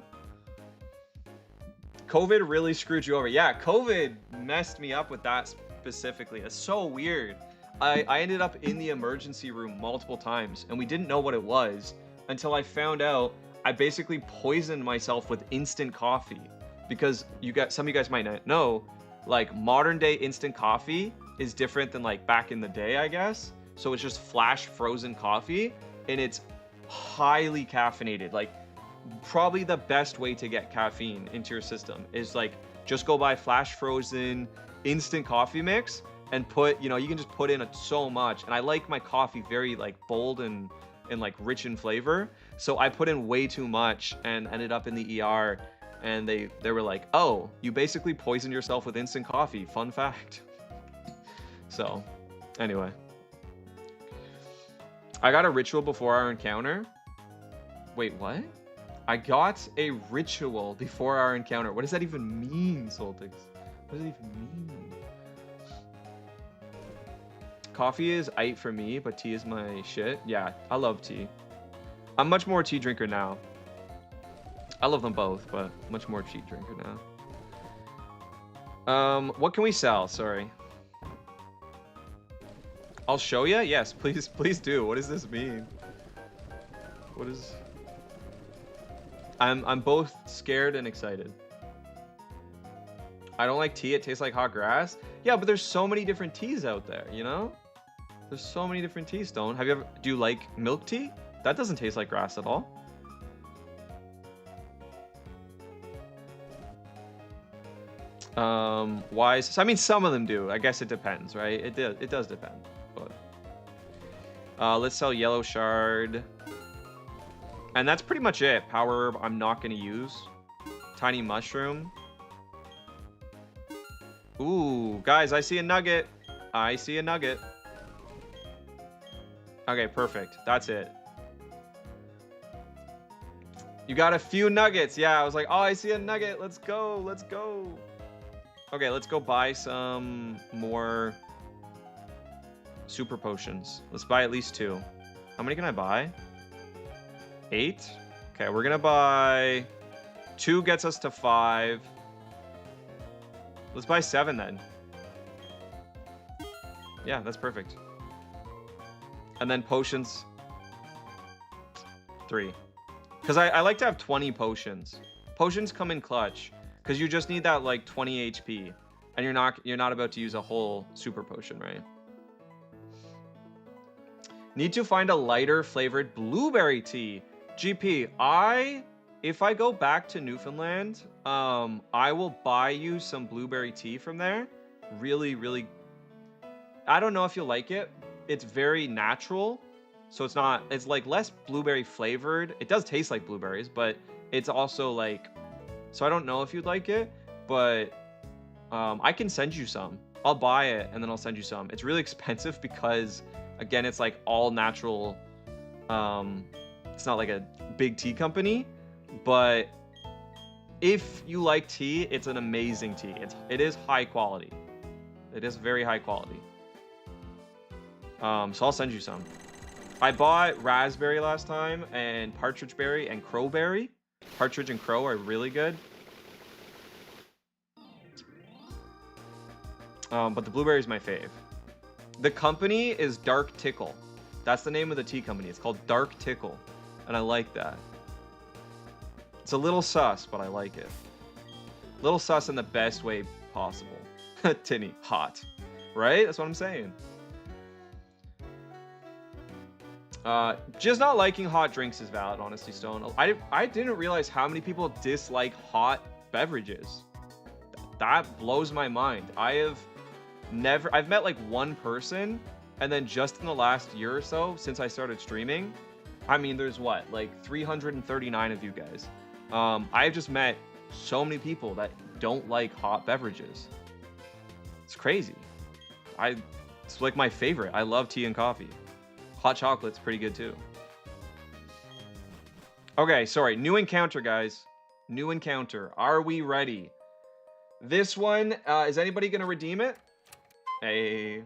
COVID really screwed you over. Yeah, COVID messed me up with that specifically. It's so weird. I ended up in the emergency room multiple times, and we didn't know what it was until I found out I basically poisoned myself with instant coffee. Because some of you guys might not know, like modern day instant coffee is different than like back in the day, I guess. So it's just flash frozen coffee, and it's highly caffeinated. Like probably the best way to get caffeine into your system is like just go buy flash frozen instant coffee mix and put, you can just put in so much. And I like my coffee very like bold and like rich in flavor. So I put in way too much and ended up in the ER. And they were like, oh, you basically poisoned yourself with instant coffee. Fun fact. So, anyway. I got a ritual before our encounter. Wait, what? I got a ritual before our encounter. What does that even mean, Soltix? What does it even mean? Coffee is aight for me, but tea is my shit. Yeah, I love tea. I'm much more a tea drinker now. I love them both, but much more tea drinker now. What can we sell? Sorry. I'll show you? Yes, please do. What does this mean? What is... I'm both scared and excited. I don't like tea. It tastes like hot grass. Yeah, but there's so many different teas out there, you know? There's so many different teas, Stone. Do you like milk tea? That doesn't taste like grass at all. Why is this? I mean, some of them do. I guess it depends, right? It does depend. But let's sell yellow shard. And that's pretty much it. Power herb I'm not going to use. Tiny mushroom. Ooh, guys, I see a nugget. I see a nugget. Okay, perfect. That's it. You got a few nuggets. Yeah, I was like, oh, I see a nugget. Let's go. Let's go. Okay, let's go buy some more super potions. Let's buy at least 2. How many can I buy? 8? Okay, we're gonna buy 2 gets us to 5. Let's buy 7 then. Yeah, that's perfect. And then potions 3. Because I like to have 20 potions. Potions come in clutch. Because you just need that like 20 HP. And you're not about to use a whole super potion, right? Need to find a lighter flavored blueberry tea. GP, if I go back to Newfoundland, I will buy you some blueberry tea from there. Really, really. I don't know if you'll like it. It's very natural. So it's like less blueberry flavored. It does taste like blueberries, but it's also like, so I don't know if you'd like it, but I can send you some. I'll buy it and then I'll send you some. It's really expensive because, again, it's like all natural. It's not like a big tea company, but if you like tea, it's an amazing tea. It is high quality. It is very high quality. So I'll send you some. I bought raspberry last time and partridge berry and crowberry. Partridge and crow are really good. But the blueberry is my fave. The company is Dark Tickle. That's the name of the tea company. It's called Dark Tickle. And I like that. It's a little sus, but I like it. Little sus in the best way possible. Tinny, hot. Right? That's what I'm saying. Just not liking hot drinks is valid, honestly, Stone. I didn't realize how many people dislike hot beverages. That blows my mind. I've met like one person, and then just in the last year or so, since I started streaming, I mean, there's what, like 339 of you guys. I've just met so many people that don't like hot beverages. It's crazy. It's like my favorite. I love tea and coffee. Hot chocolate's pretty good too. Okay, sorry. New encounter, guys. New encounter. Are we ready? This one, is anybody gonna redeem it? Hey.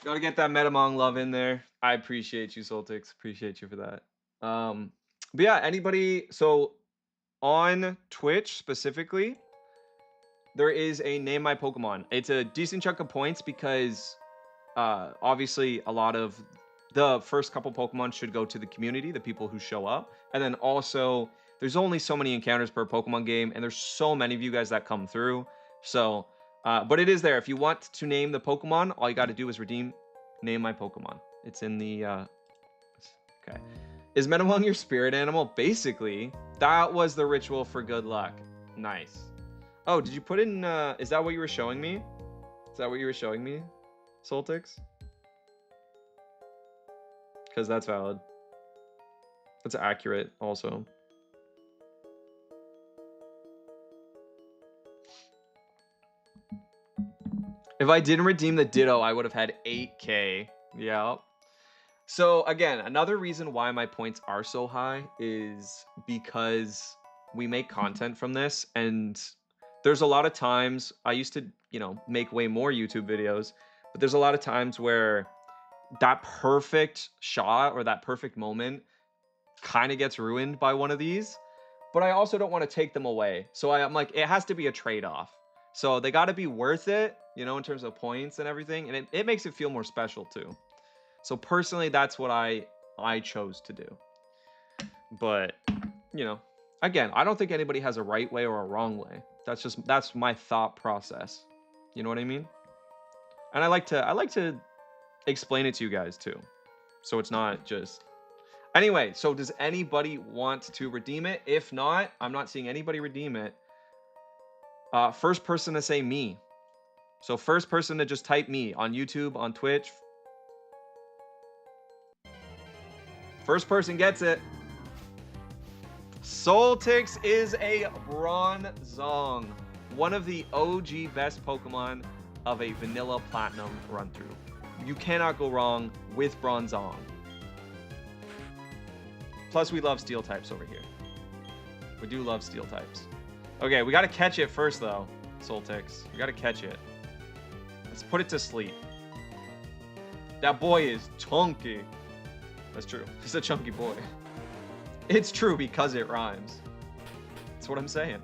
Gotta get that Metamong love in there. I appreciate you, Soltix. Appreciate you for that. But yeah, anybody, so on Twitch specifically, there is a Name My Pokemon. It's a decent chunk of points because obviously a lot of the first couple Pokemon should go to the community, the people who show up. And then also, there's only so many encounters per Pokemon game, and there's so many of you guys that come through. So, but it is there. If you want to name the Pokemon, all you got to do is redeem Name My Pokemon. It's in the, okay. Is Metamong your spirit animal? Basically, that was the ritual for good luck. Nice. Oh, did you put in, is that what you were showing me? Is that what you were showing me, Soltix? Because that's valid. That's accurate also. If I didn't redeem the Ditto, I would have had 8K. Yeah. So again, another reason why my points are so high is because we make content from this, and there's a lot of times I used to, you know, make way more YouTube videos, but there's a lot of times where that perfect shot or that perfect moment kind of gets ruined by one of these, but I also don't want to take them away. So I'm like, it has to be a trade-off. So they got to be worth it, you know, in terms of points and everything. And it makes it feel more special too. So personally, that's what I chose to do. But, you know, again, I don't think anybody has a right way or a wrong way. That's my thought process. You know what I mean? And I like to explain it to you guys too. So it's not just... Anyway, so does anybody want to redeem it? If not, I'm not seeing anybody redeem it. First person to say me. So first person to just type me on YouTube, on Twitch. First person gets it. Soltix is a Bronzong. One of the OG best Pokemon of a vanilla platinum run through. You cannot go wrong with Bronzong. Plus we love steel types over here. We do love steel types. Okay, we gotta catch it first though, Soltix. We gotta catch it. Let's put it to sleep. That boy is chunky. That's true. He's a chunky boy. It's true because it rhymes. That's what I'm saying.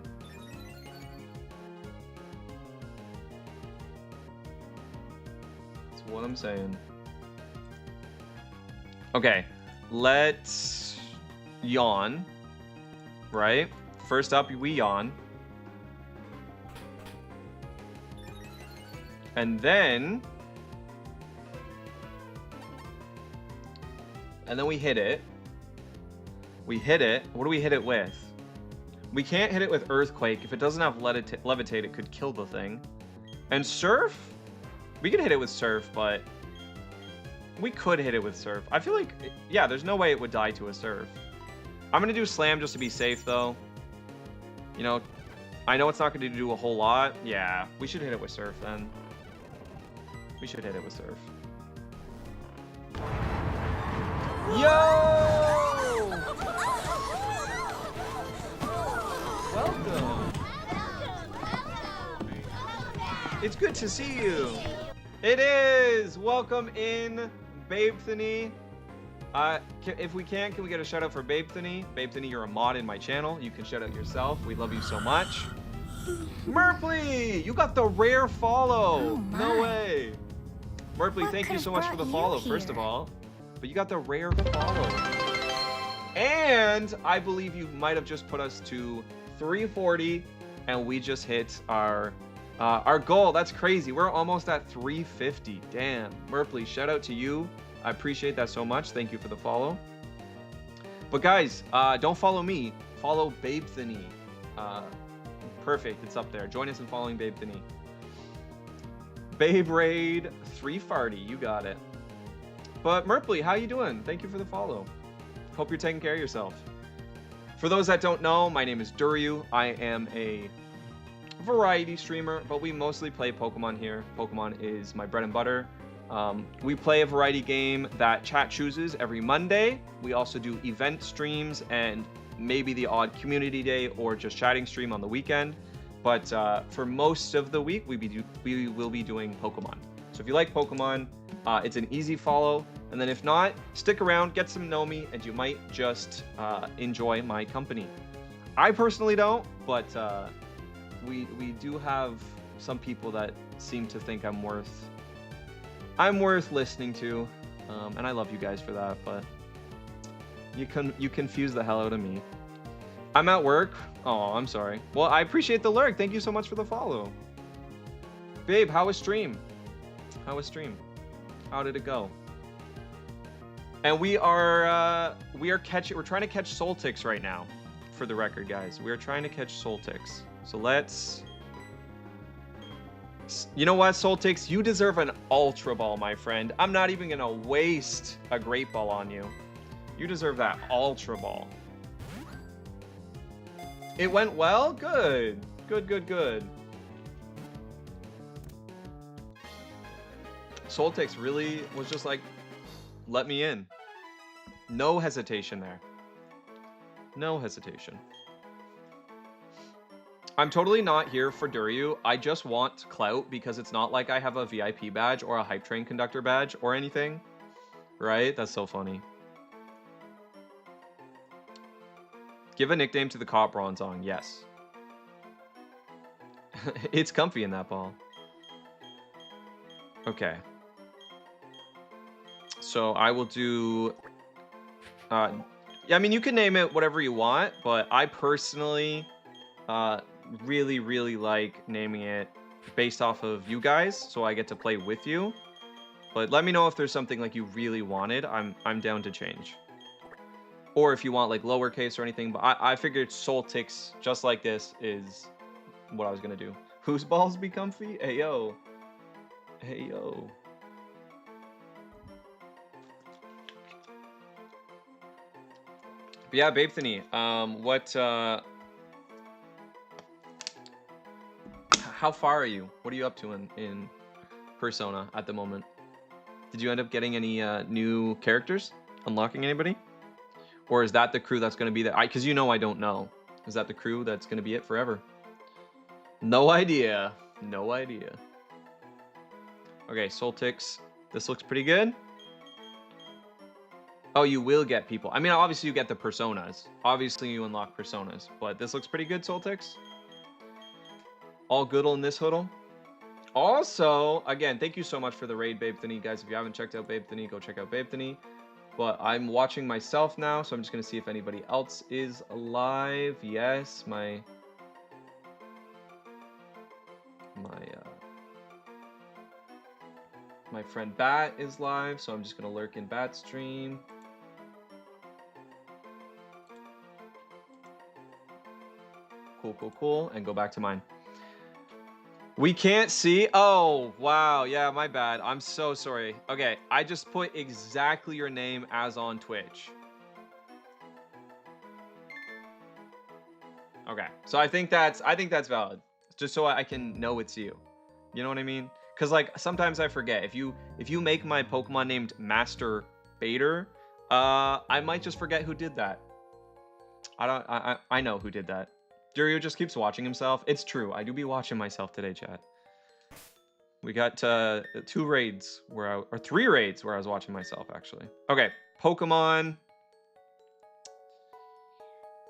That's what I'm saying. Okay, let's yawn. Right? First up, we yawn. And then we hit it. We hit it. What do we hit it with? We can't hit it with Earthquake. If it doesn't have Levitate, it could kill the thing. And Surf? We could hit it with Surf, but we could hit it with Surf. I feel like, yeah, there's no way it would die to a Surf. I'm going to do Slam just to be safe, though. You know, I know it's not going to do a whole lot. Yeah, we should hit it with Surf, then. We should hit it with Surf. Yo! Welcome. It's good to see you. It is. Welcome in, Babethany. If we can we get a shout out for Babethany? Babethany, you're a mod in my channel. You can shout out yourself. We love you so much. Merpley, you got the rare follow. Oh, No way. Merpley, What thank you could've so much for brought the you follow, first of here? all. But you got the rare follow. And I believe you might have just put us to 340, and we just hit our goal. That's crazy. We're almost at 350. Damn. Merpley, shout out to you. I appreciate that so much. Thank you for the follow. But guys, don't follow me. Follow Babethany. Perfect. It's up there. Join us in following Babethany. Babe Raid 340. You got it. But Merpley, how you doing? Thank you for the follow. Hope you're taking care of yourself. For those that don't know, my name is Duryu. I am a variety streamer, but we mostly play Pokemon here. Pokemon is my bread and butter. We play a variety game that chat chooses every Monday. We also do event streams and maybe the odd community day or just chatting stream on the weekend. But for most of the week, we will be doing Pokemon. So if you like Pokemon, it's an easy follow. And then if not, stick around, get to know me, and you might just enjoy my company. I personally don't, but we do have some people that seem to think I'm worth listening to, and I love you guys for that. But you confuse the hell out of me. I'm at work. Oh, I'm sorry. Well, I appreciate the lurk. Thank you so much for the follow. Babe, how was stream? How did it go? And we're trying to catch Soltix right now, for the record, guys. We're trying to catch Soltix. So let's... You know what, Soltix? You deserve an Ultra Ball, my friend. I'm not even gonna waste a Great Ball on you. You deserve that Ultra Ball. It went well? Good. Good. Soltix really was just like, let me in. No hesitation there. No hesitation. I'm totally not here for Duryu. I just want clout because it's not like I have a VIP badge or a Hype Train Conductor badge or anything. Right? That's so funny. Give a nickname to the Cop Bronzong. Yes. It's comfy in that ball. Okay. So I will do... yeah, I mean, you can name it whatever you want, but I personally really like naming it based off of you guys, so I get to play with you. But let me know if there's something like you really wanted. I'm down to change. Or if you want like lowercase or anything, but I figured Soltix just like this is what I was gonna do. Whose balls be comfy? Hey yo. Hey yo. But yeah, Babethany, how far are you? What are you up to in Persona at the moment? Did you end up getting any new characters? Unlocking anybody? Or is that the crew that's going to be there? Because you know I don't know. Is that the crew that's going to be it forever? No idea. No idea. Okay, Soltix. This looks pretty good. Oh, you will get people. I mean, obviously you get the personas. Obviously you unlock personas. But this looks pretty good, Soltix. All good on this huddle. Also, again, thank you so much for the raid, Babethany. Guys, if you haven't checked out Babethany, go check out Babethany. but I'm watching myself now, so I'm just gonna see if anybody else is alive. Yes, my friend Bat is live, so I'm just gonna lurk in Bat's stream. Cool, and go back to mine. We can't see. Oh, wow. Yeah, my bad. I'm so sorry. Okay, I just put exactly your name as on Twitch. Okay, so I think that's valid. Just so I can know it's you. You know what I mean? Because like sometimes I forget. If you make my Pokemon named Master Bader, I might just forget who did that. I know who did that. Dario just keeps watching himself. It's true. I do be watching myself today, chat. We got 2 raids or 3 raids where I was watching myself, actually. Okay, Pokemon.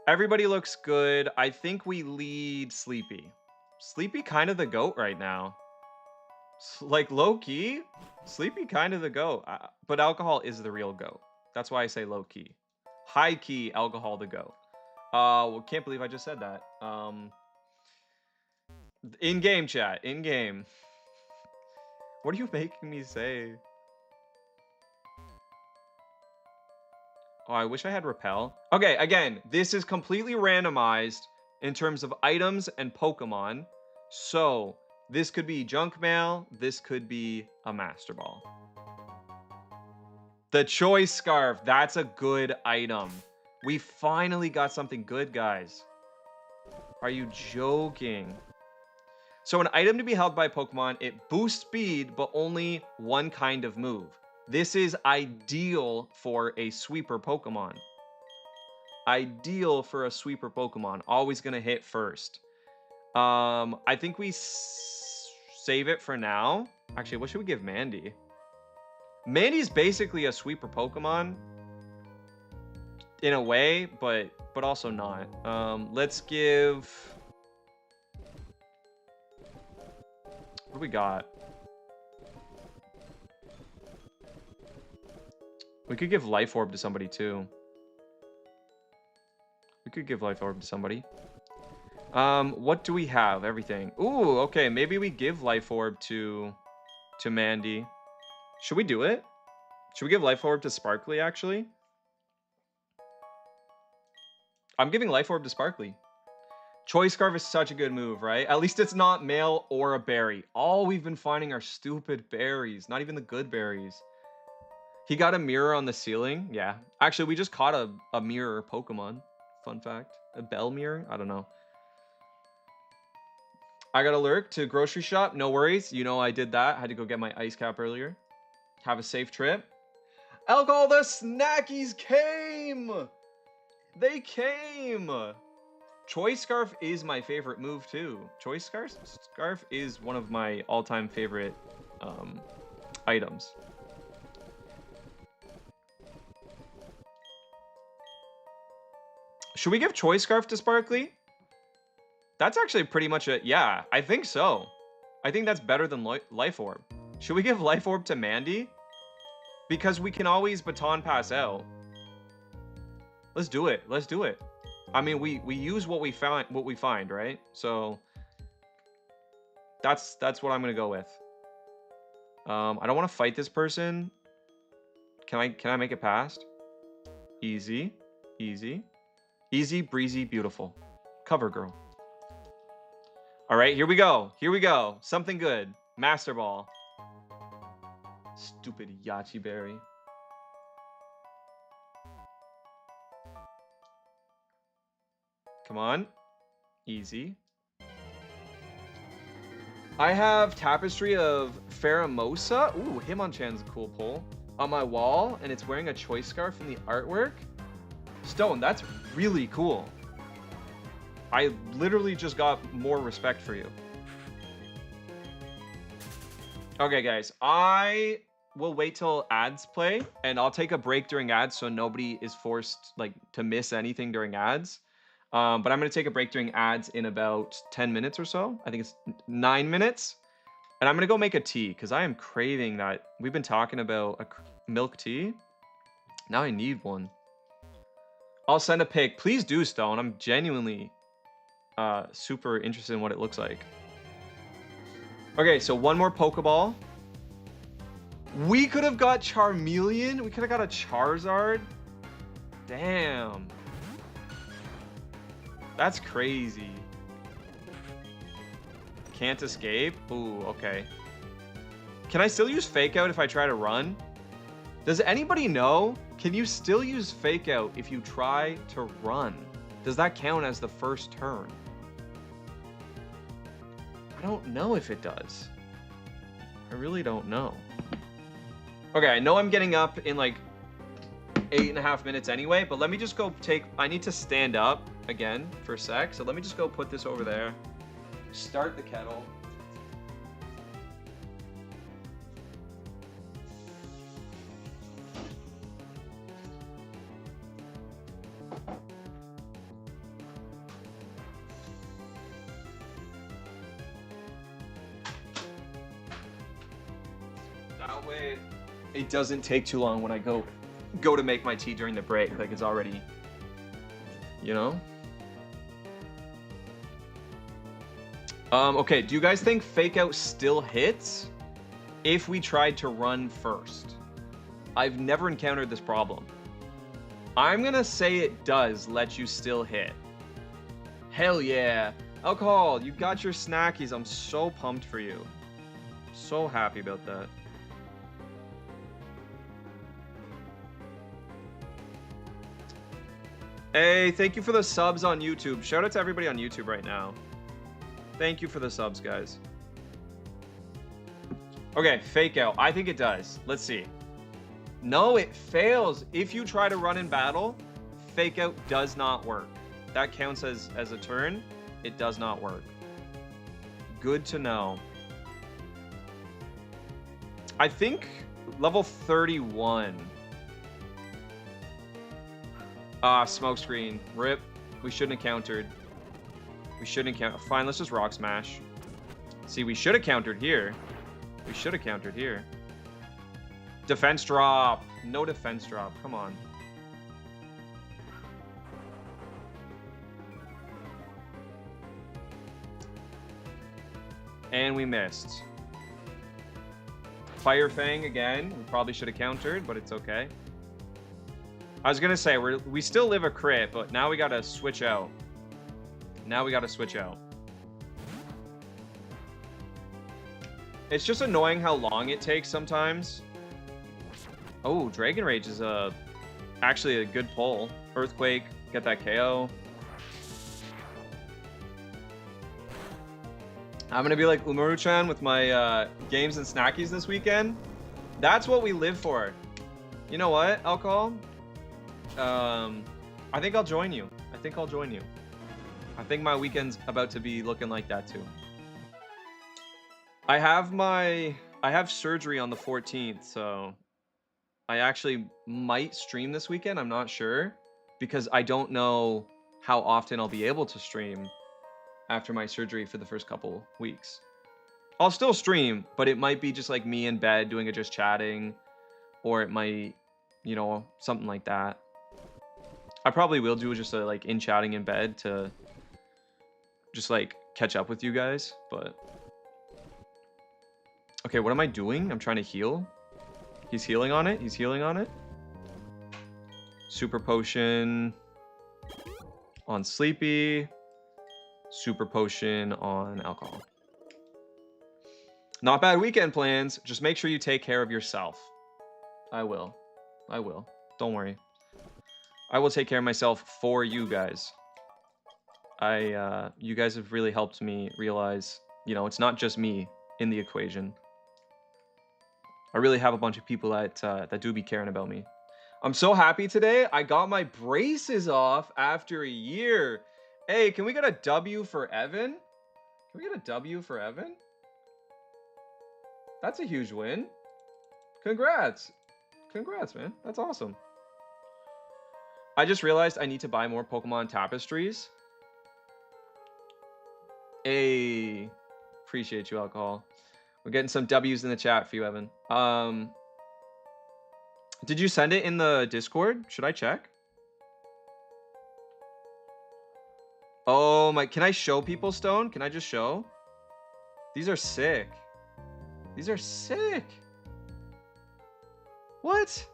Everybody looks good. I think we lead Sleepy. Sleepy kind of the GOAT right now. Like, low-key, Sleepy kind of the GOAT. But Alcohol is the real GOAT. That's why I say low-key. High-key, Alcohol the GOAT. Well, can't believe I just said that. In-game chat, in-game. What are you making me say? Oh, I wish I had Repel. Okay, again, this is completely randomized in terms of items and Pokemon. So, this could be junk mail. This could be a Master Ball. The Choice Scarf, that's a good item. We finally got something good, guys. Are you joking? So an item to be held by Pokemon, it boosts speed, but only one kind of move. This is ideal for a sweeper Pokemon. Ideal for a sweeper Pokemon. Always gonna hit first. I think we save it for now. Actually, what should we give Mandy? Mandy's basically a sweeper Pokemon. In a way, but also not. Let's give... What do we got? We could give Life Orb to somebody too. We could give Life Orb to somebody. What do we have? Everything. Ooh, okay. Maybe we give Life Orb to Mandy. Should we do it? Should we give Life Orb to Sparkly, actually? I'm giving Life Orb to Sparkly. Choice Scarf is such a good move, right? At least it's not male or a berry. All we've been finding are stupid berries. Not even the good berries. He got a mirror on the ceiling. Yeah. Actually, we just caught a mirror Pokemon. Fun fact. A bell mirror? I don't know. I got a lurk to grocery shop. No worries. You know I did that. I had to go get my ice cap earlier. Have a safe trip. Alcohol, the snackies came! They came! Choice Scarf is my favorite move too. Choice Scarf is one of my all-time favorite items. Should we give Choice Scarf to Sparkly? That's actually pretty much a... Yeah, I think so. I think that's better than Life Orb. Should we give Life Orb to Mandy? Because we can always baton pass out. Let's do it. Let's do it. I mean, we use what we find, right? So that's what I'm gonna go with. I don't want to fight this person. Can I make it past? Easy, easy, easy, breezy, beautiful. Cover girl. All right, here we go. Here we go. Something good. Master Ball. Stupid Yachi Berry. Come on. Easy. I have Tapestry of Pheromosa. Ooh, Hitmonchan's a cool pull. On my wall, and it's wearing a Choice Scarf from the artwork. Stone, that's really cool. I literally just got more respect for you. Okay, guys. I will wait till ads play, and I'll take a break during ads so nobody is forced to miss anything during ads. But I'm going to take a break during ads in about 10 minutes or so. I think it's 9 minutes. And I'm going to go make a tea because I am craving that. We've been talking about a milk tea. Now I need one. I'll send a pic. Please do, Stone. I'm genuinely super interested in what it looks like. Okay, so one more Pokeball. We could have got Charmeleon. We could have got a Charizard. Damn. That's crazy. Can't escape. Ooh, okay. Can I still use Fake Out if I try to run? Does anybody know? Can you still use Fake Out if you try to run? Does that count as the first turn? I don't know if it does. I really don't know. Okay, I know I'm getting up in like 8.5 minutes anyway, but let me just go take... I need to stand up again for a sec, so let me just go put this over there. Start the kettle. That way it doesn't take too long when I go to make my tea during the break. Like it's already, you know? Okay, do you guys think Fake Out still hits if we tried to run first? I've never encountered this problem. I'm gonna say it does let you still hit. Hell yeah. Alcohol, you got your snackies. I'm so pumped for you. So happy about that. Hey, thank you for the subs on YouTube. Shout out to everybody on YouTube right now. Thank you for the subs, guys. Okay, Fake Out. I think it does. Let's see. No, it fails. If you try to run in battle, Fake Out does not work. That counts as a turn. It does not work. Good to know. I think level 31. Ah, smokescreen. Rip. We shouldn't have countered. We shouldn't count. Fine, let's just rock smash. See, we should have countered here. We should have countered here. Defense drop. No defense drop. Come on. And we missed. Fire Fang again. We probably should have countered, but it's okay. I was gonna say we still live a crit, but now we gotta switch out. Now we gotta switch out. It's just annoying how long it takes sometimes. Oh, Dragon Rage is actually a good pull. Earthquake, get that KO. I'm gonna be like Umaru-chan with my games and snackies this weekend. That's what we live for. You know what, Alcohol? I think I'll join you. I think I'll join you. I think my weekend's about to be looking like that too. I have surgery on the 14th, so I actually might stream this weekend. I'm not sure because I don't know how often I'll be able to stream after my surgery for the first couple weeks. I'll still stream, but it might be just like me in bed doing it, just chatting, or it might, you know, something like that. I probably will do just a like in chatting in bed to just like catch up with you guys, but okay, what am I doing? I'm trying to heal. He's healing on it. He's healing on it. Super potion on Sleepy. Super potion on Alcohol. Not bad weekend plans. Just make sure you take care of yourself. I will. I will. Don't worry. I will take care of myself for you guys. You guys have really helped me realize, you know, it's not just me in the equation. I really have a bunch of people that do be caring about me. I'm so happy today. I got my braces off after a year. Hey, can we get a W for Evan? Can we get a W for Evan? That's a huge win. Congrats. Congrats, man. That's awesome. I just realized I need to buy more Pokemon tapestries. Hey, appreciate you, Alcohol. We're getting some W's in the chat for you, Evan. Did you send it in the Discord? Should I check? Oh my, can I show people, Stone? Can I just show? These are sick. These are sick. What?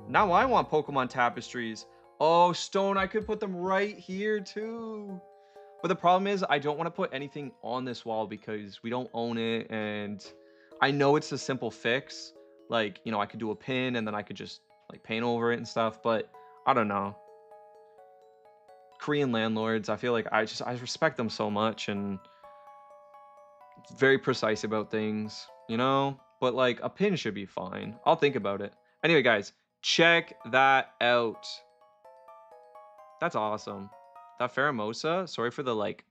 Now I want Pokemon tapestries. Oh, Stone, I could put them right here too. But the problem is I don't want to put anything on this wall because we don't own it. And I know it's a simple fix. Like, you know, I could do a pin and then I could just like paint over it and stuff. But I don't know. Korean landlords, I feel like I respect them so much and very precise about things, you know? But like a pin should be fine. I'll think about it. Anyway, guys, check that out. That's awesome. That Pheromosa, sorry for the like,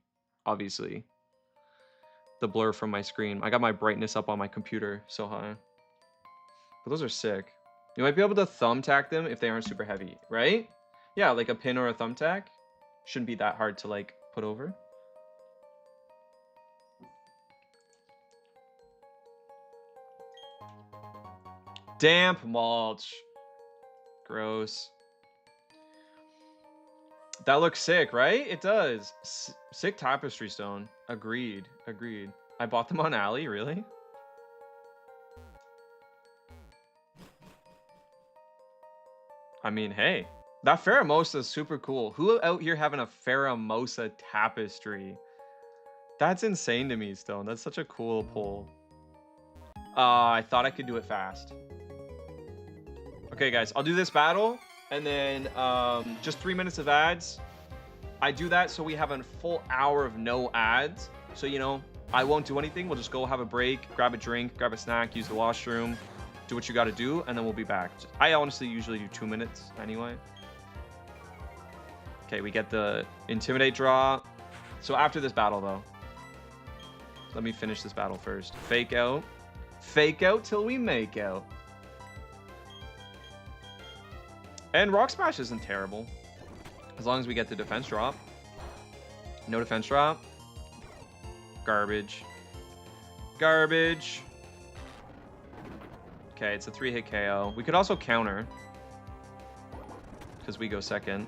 obviously, the blur from my screen. I got my brightness up on my computer so high. But those are sick. You might be able to thumbtack them if they aren't super heavy, right? Yeah, like a pin or a thumbtack. Shouldn't be that hard to like put over. Damp mulch. Gross. That looks sick, right? It does. Sick tapestry stone. Agreed. Agreed. I bought them on Ali, really? I mean, hey. That Pheromosa is super cool. Who out here having a Pheromosa tapestry? That's insane to me, Stone. That's such a cool pull. I thought I could do it fast. Okay, guys. I'll do this battle. And then just 3 minutes of ads. I do that so we have a full hour of no ads. So, you know, I won't do anything. We'll just go have a break, grab a drink, grab a snack, use the washroom, do what you got to do, and then we'll be back. I honestly usually do 2 minutes anyway. Okay, we get the Intimidate draw. So after this battle, though, let me finish this battle first. Fake out. Fake out till we make out. And Rock Smash isn't terrible. As long as we get the defense drop. No defense drop. Garbage. Garbage. Okay, it's a 3-hit KO. We could also counter. Because we go second.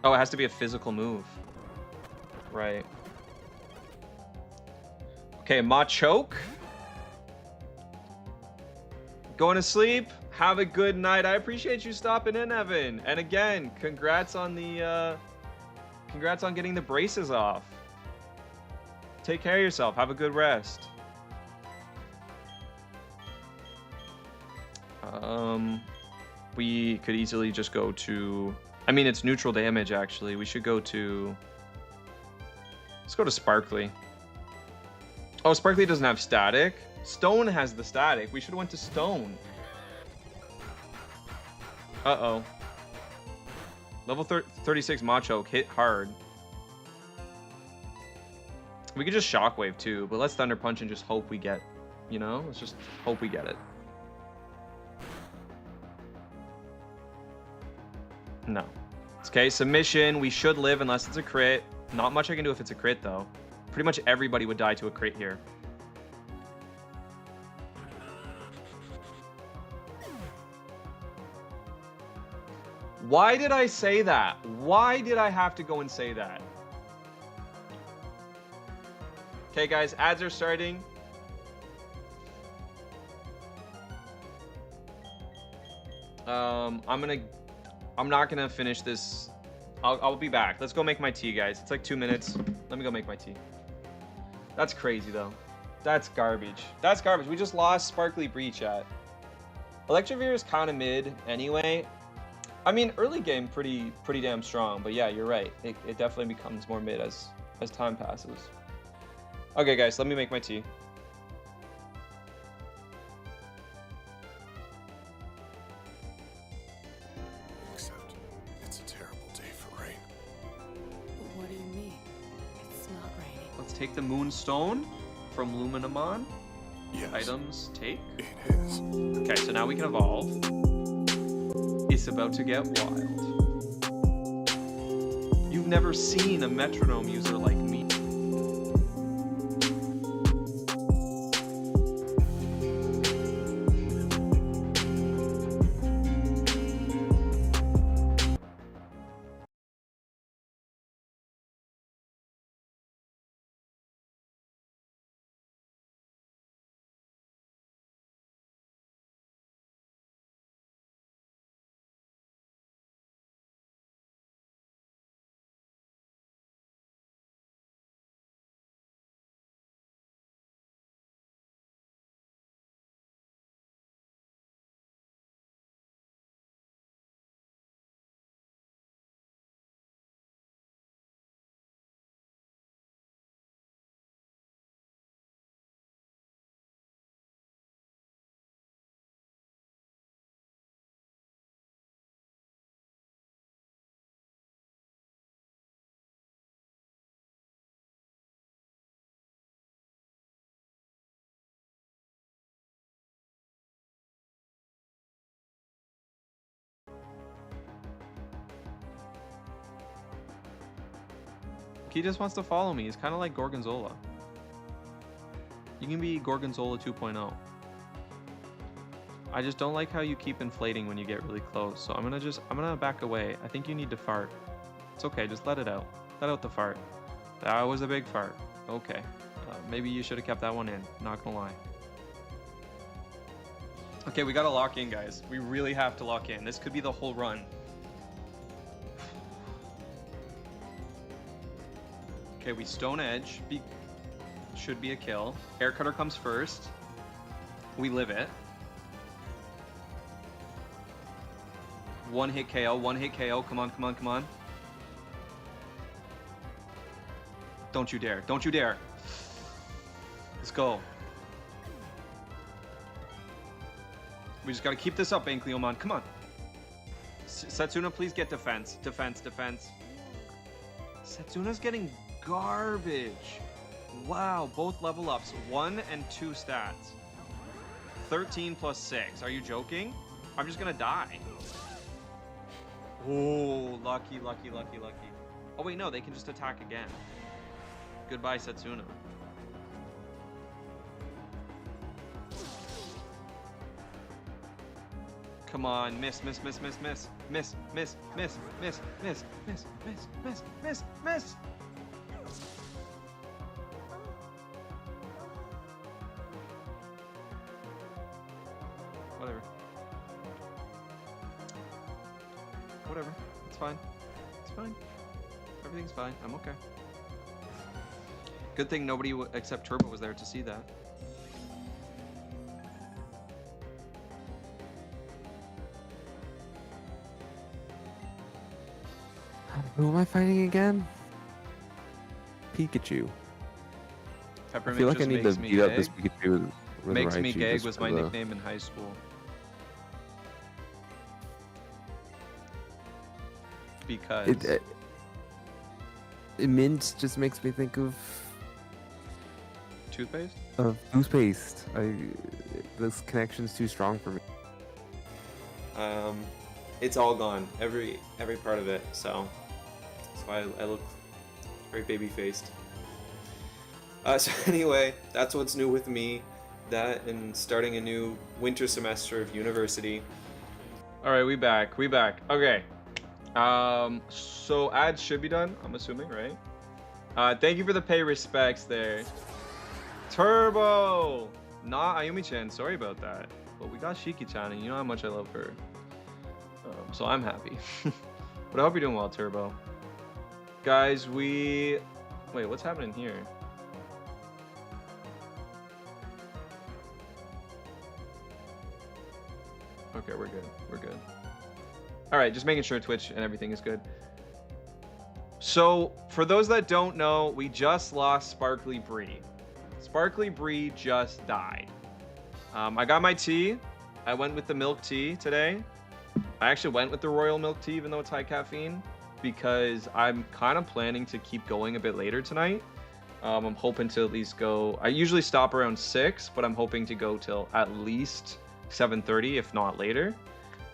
Oh, it has to be a physical move. Right. Okay, Machoke. Going to sleep. Have a good night. I appreciate you stopping in, Evan. And again, congrats on the congrats on getting the braces off. Take care of yourself. Have a good rest. We could easily just go to, I mean, it's neutral damage actually. We should go to, let's go to Sparkly. Oh, Sparkly doesn't have static. Stone has the static. We should have went to Stone. Uh-oh. Level 36 Machoke hit hard. We could just Shockwave too, but let's Thunder Punch and just hope we get, you know? Let's just hope we get it. No. Okay, submission. We should live unless it's a crit. Not much I can do if it's a crit, though. Pretty much everybody would die to a crit here. Why did I say that? Why did I have to go and say that? Okay, guys, ads are starting. I'm not gonna finish this. I'll be back. Let's go make my tea, guys. It's like 2 minutes. Let me go make my tea. That's crazy, though. That's garbage. That's garbage. We just lost Sparkly Breach at. Electivire is kind of mid anyway. I mean, early game pretty damn strong, but yeah, you're right. It definitely becomes more mid as time passes. Okay, guys, let me make my tea. Except it's a terrible day for rain. What do you mean? It's not raining. Let's take the Moonstone from Luminamon. Yes, Items take. it is. Okay, so now we can evolve. It's about to get wild. You've never seen a metronome user like me. He just wants to follow me. He's kind of like Gorgonzola. You can be Gorgonzola 2.0. I just don't like how you keep inflating when you get really close. So I'm gonna back away. I think you need to fart. It's okay, just let it out. Let out the fart. That was a big fart. Okay. Maybe you should have kept that one in. Not gonna lie. Okay, we gotta lock in, guys. We really have to lock in. This could be the whole run. Okay, we Stone Edge. Should be a kill. Air Cutter comes first. We live it. One hit KO, one hit KO. Come on, come on, come on. Don't you dare. Don't you dare. Let's go. We just gotta keep this up, Ankyomon. Come on. Setsuna, please get defense. Defense, defense. Setsuna's getting garbage. Wow, both level ups. 1 and 2 stats. 13 plus 6. Are you joking? I'm just gonna die. Oh, lucky, lucky, lucky, lucky. Oh wait, no, they can just attack again. Goodbye, Setsuna. Come on, miss, miss, miss, miss, miss, miss, miss, miss, miss, miss, miss, miss, miss, miss, miss. Whatever. Whatever. It's fine. It's fine. Everything's fine. I'm okay. Good thing nobody except Turbo was there to see that. Who am I fighting again? Pikachu. I feel like I need to beat up this Pikachu with Makes Raichu me gag just was for my the- nickname in high school. Because Mint just makes me think of toothpaste? Toothpaste. This connection's too strong for me. It's all gone. Every part of it. So that's why I look very baby faced. So anyway, that's what's new with me. That and starting a new winter semester of university. All right, we back. We back. Okay. So ads should be done. I'm assuming, right? Thank you for the pay respects there. Turbo. Not Ayumi-chan. Sorry about that. But we got Shiki-chan, and you know how much I love her. So I'm happy. But I hope you're doing well, Turbo. Guys, wait, what's happening here? Okay, we're good. We're good. All right, just making sure Twitch and everything is good. So, for those that don't know, we just lost Sparkly Bree. Sparkly Bree just died. I got my tea. I went with the milk tea today. I actually went with the royal milk tea, even though it's high caffeine, because I'm kind of planning to keep going a bit later tonight. I'm hoping to at least go. I usually stop around 6, but I'm hoping to go till at least 7:30, if not later.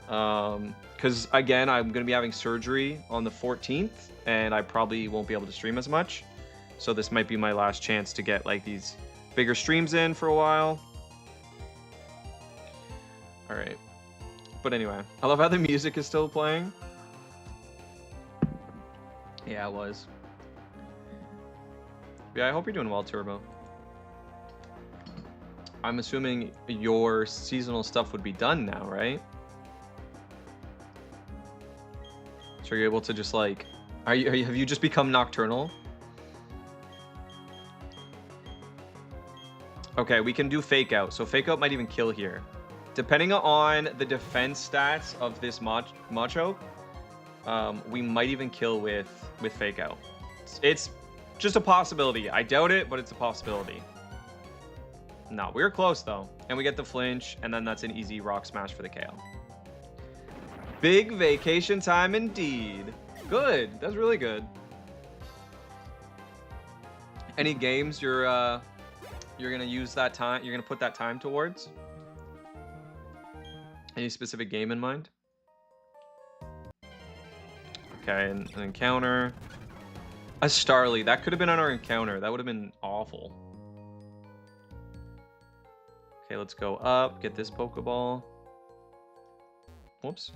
Because again, I'm going to be having surgery on the 14th, and I probably won't be able to stream as much. So this might be my last chance to get like these bigger streams in for a while. All right. But anyway, I love how the music is still playing. Yeah, it was. Yeah, I hope you're doing well, Turbo. I'm assuming your seasonal stuff would be done now, right? So you're able to just like, have you just become nocturnal? Okay, we can do fake out. So fake out might even kill here. Depending on the defense stats of this Machoke, we might even kill with fake out. It's just a possibility. I doubt it, but it's a possibility. No, we were close though. And we get the flinch, and then that's an easy rock smash for the KO. Big vacation time indeed. Good. That's really good. Any games you're gonna use that time? You're gonna put that time towards? Any specific game in mind? Okay, an encounter. A Starly. That could have been on our encounter. That would have been awful. Okay, let's go up. Get this Pokeball. Whoops.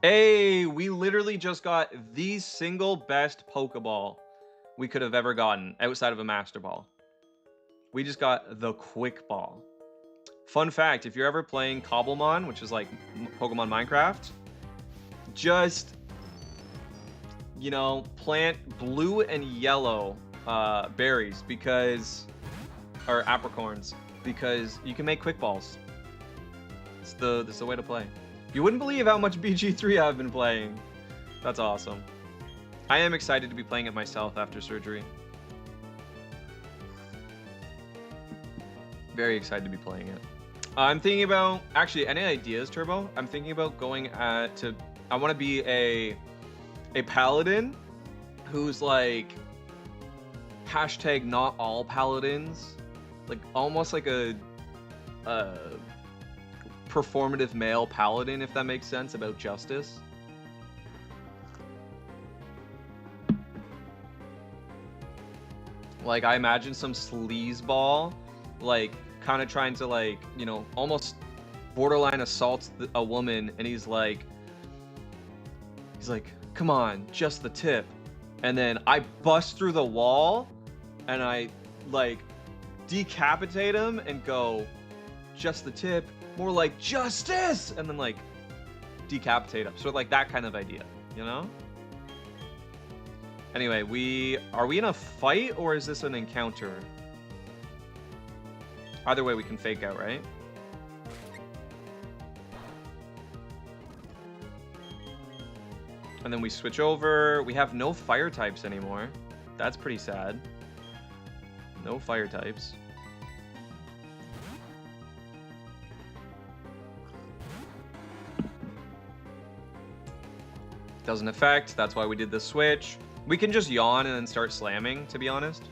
Hey, we literally just got the single best Pokeball we could have ever gotten outside of a Master Ball. We just got the Quick Ball. Fun fact, if you're ever playing Cobblemon, which is like Pokemon Minecraft, just, you know, plant blue and yellow berries because, or apricorns, because you can make Quick Balls. It's the way to play. You wouldn't believe how much BG3 I've been playing. That's awesome. I am excited to be playing it myself after surgery. Very excited to be playing it. I'm thinking about, actually, any ideas, Turbo? I'm thinking about going I want to be a paladin who's like hashtag not all paladins, like almost like a performative male paladin, if that makes sense, about justice. Like, I imagine some sleazeball, like, kind of trying to, like, you know, almost borderline assaults a woman, and he's like, come on, just the tip. And then I bust through the wall, and I, like, decapitate him and go, just the tip, more like justice, and then, like, decapitate him. So, like, that kind of idea, you know? Anyway, are we in a fight, or is this an encounter? Either way, we can fake out, right? And then we switch over. We have no fire types anymore. That's pretty sad. No fire types. Doesn't affect. That's why we did the switch. We can just yawn and then start slamming, to be honest.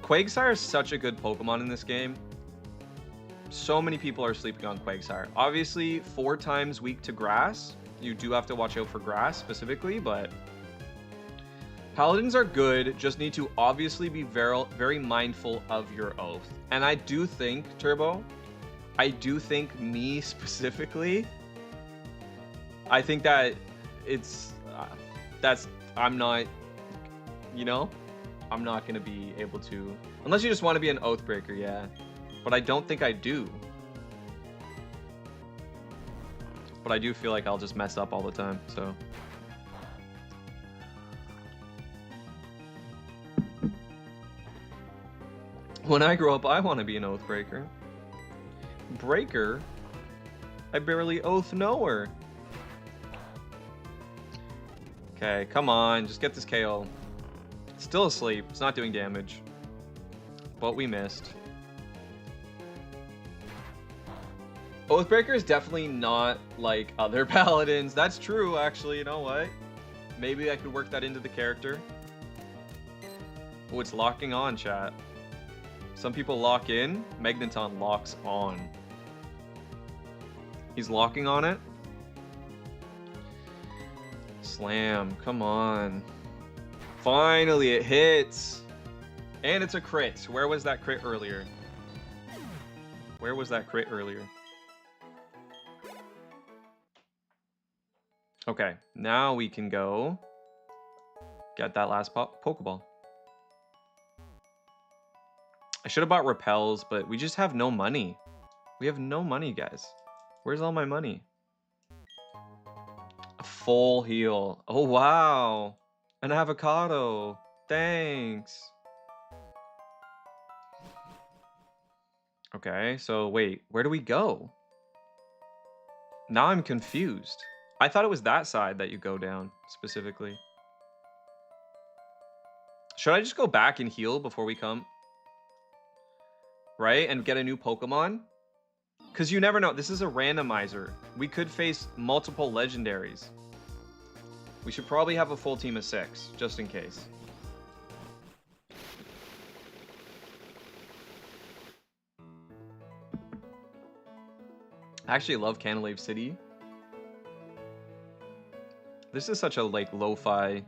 Quagsire is such a good Pokemon in this game. So many people are sleeping on Quagsire. Obviously, 4 times weak to grass. You do have to watch out for grass specifically, but Paladins are good, just need to obviously be very mindful of your oath. And I do think, Turbo, me specifically, I think that I'm not, you know, I'm not going to be able to, unless you just want to be an oath breaker, yeah. But I don't think I do. But I do feel like I'll just mess up all the time, so. When I grow up, I want to be an oath breaker. Breaker? I barely oath know her. Okay, come on, just get this KO. It's still asleep, it's not doing damage. But we missed. Oathbreaker is definitely not like other paladins. That's true, actually, you know what? Maybe I could work that into the character. Oh, it's locking on, chat. Some people lock in, Magneton locks on. He's locking on it. Slam, come on. Finally, it hits. And it's a crit. Where was that crit earlier? Where was that crit earlier? Okay, now we can go get that last Pokeball. I should have bought repels, but we just have no money. We have no money, guys. Where's all my money? A full heal. Oh, wow. An avocado. Thanks. Okay, so wait, where do we go? Now I'm confused. I thought it was that side that you go down, specifically. Should I just go back and heal before we come? Right? And get a new Pokemon? Because you never know. This is a randomizer. We could face multiple legendaries. We should probably have a full team of 6, just in case. I actually love Canalave City. This is such a like lo-fi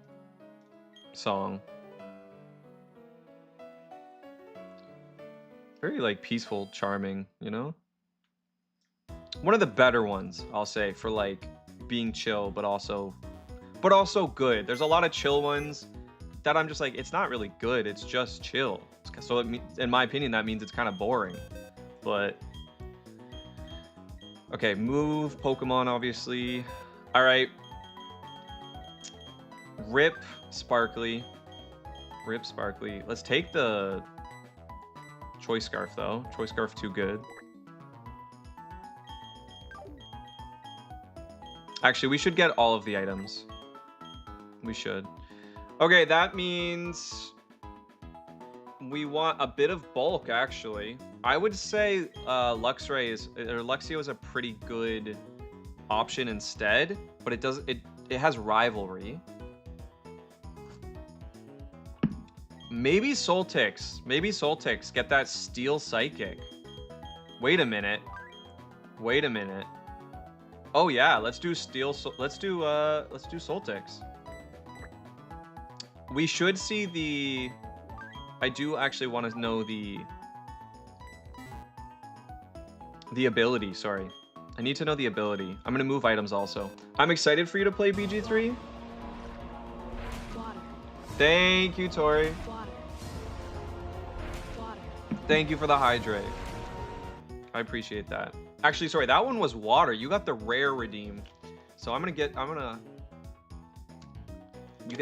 song. Very like peaceful, charming, you know? One of the better ones, I'll say, for like being chill, but also good. There's a lot of chill ones that I'm just like, it's not really good. It's just chill. So in my opinion, that means it's kind of boring. But okay, move Pokemon, obviously. All right. Rip Sparkly. Rip Sparkly. Let's take the Choice Scarf though. Choice Scarf too good. Actually, we should get all of the items. We should. Okay, that means we want a bit of bulk, actually. I would say Luxray or Luxio is a pretty good option instead, but it has rivalry. Maybe Soltix. Maybe Soltix. Get that Steel Psychic. Wait a minute. Wait a minute. Oh yeah, let's do let's do Soltix. We should see the I do actually want to know the ability, sorry. I need to know the ability. I'm going to move items also. I'm excited for you to play BG3. Water. Thank you, Tori. Water. Water. Thank you for the hydrate. I appreciate that. Actually, sorry, that one was water. You got the rare redeemed. So you get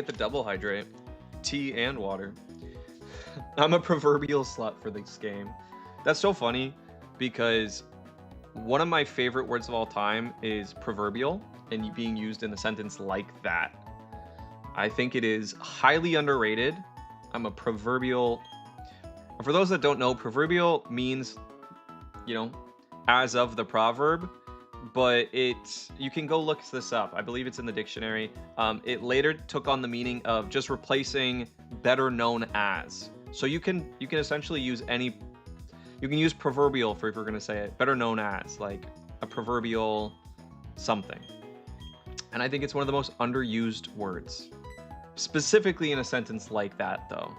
the double hydrate. Tea and water. I'm a proverbial slut for this game. That's so funny because one of my favorite words of all time is proverbial and being used in a sentence like that. I think it is highly underrated. I'm a proverbial. For those that don't know, proverbial means, you know, as of the proverb, but you can go look this up. I believe it's in the dictionary. It later took on the meaning of just replacing better known as. So you can essentially use you can use proverbial for if you're going to say it, better known as, like a proverbial something. And I think it's one of the most underused words, specifically in a sentence like that though.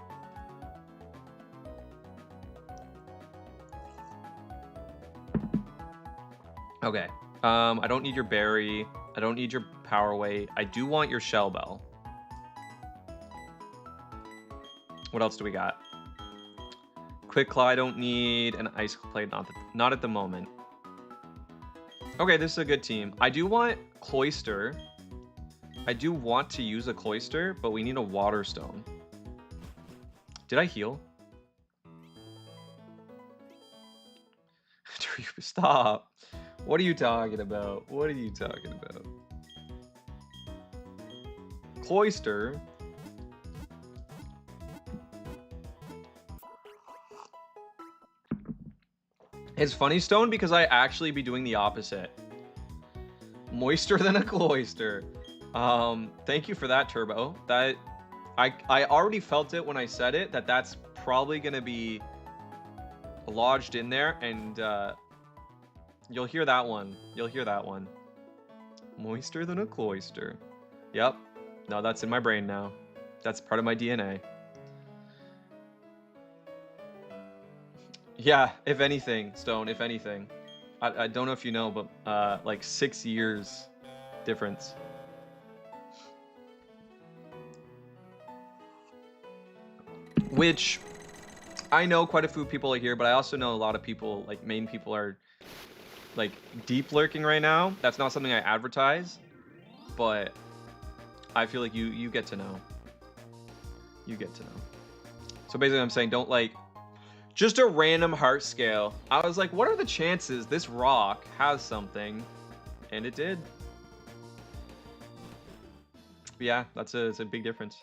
Okay, I don't need your berry. I don't need your power weight. I do want your shell bell. What else do we got? Quick Claw I don't need, and Ice Blade not at the moment. Okay, this is a good team. I do want Cloyster. I do want to use a Cloyster, but we need a Water Stone. Did I heal? Stop. What are you talking about? What are you talking about? Cloyster. It's funny, Stone, because I actually be doing the opposite. Moister than a Cloyster. Thank you for that, Turbo. That I already felt it when I said it, that's probably gonna be lodged in there, and you'll hear that one. You'll hear that one. Moister than a Cloyster. Yep. No, that's in my brain now. That's part of my DNA. Yeah, if anything, Stone, if anything. I don't know if you know, but like 6 years difference. Which I know quite a few people are here, but I also know a lot of people, like main people, are like deep lurking right now. That's not something I advertise, but I feel like you get to know. You get to know. So basically I'm saying don't like just a random heart scale. I was like, what are the chances this rock has something? And it did. But yeah, it's a big difference.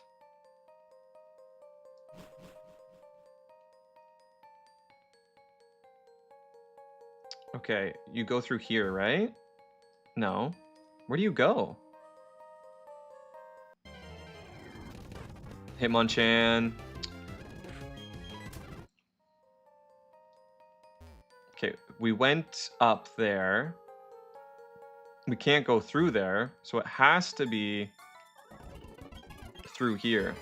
Okay, you go through here, right? No. Where do you go? Hitmonchan. Okay, we went up there. We can't go through there, so it has to be through here.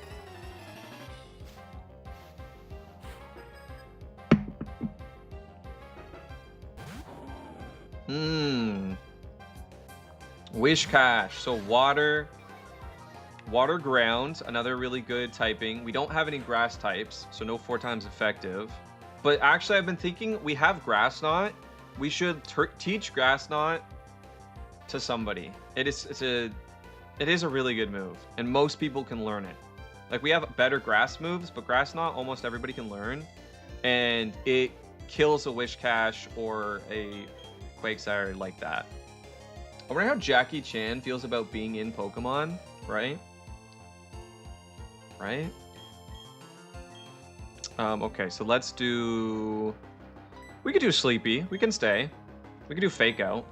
Wish Cache. So water ground, another really good typing. We don't have any grass types, so no 4 times effective. But actually, I've been thinking we have Grass Knot. We should teach Grass Knot to somebody. It is a really good move, and most people can learn it. Like, we have better grass moves, but Grass Knot almost everybody can learn, and it kills a Wish Cache or a Quagsire like that. I wonder how Jackie Chan feels about being in Pokemon, right? Right? Okay, so let's do... We could do Sleepy. We can stay. We could do Fake Out.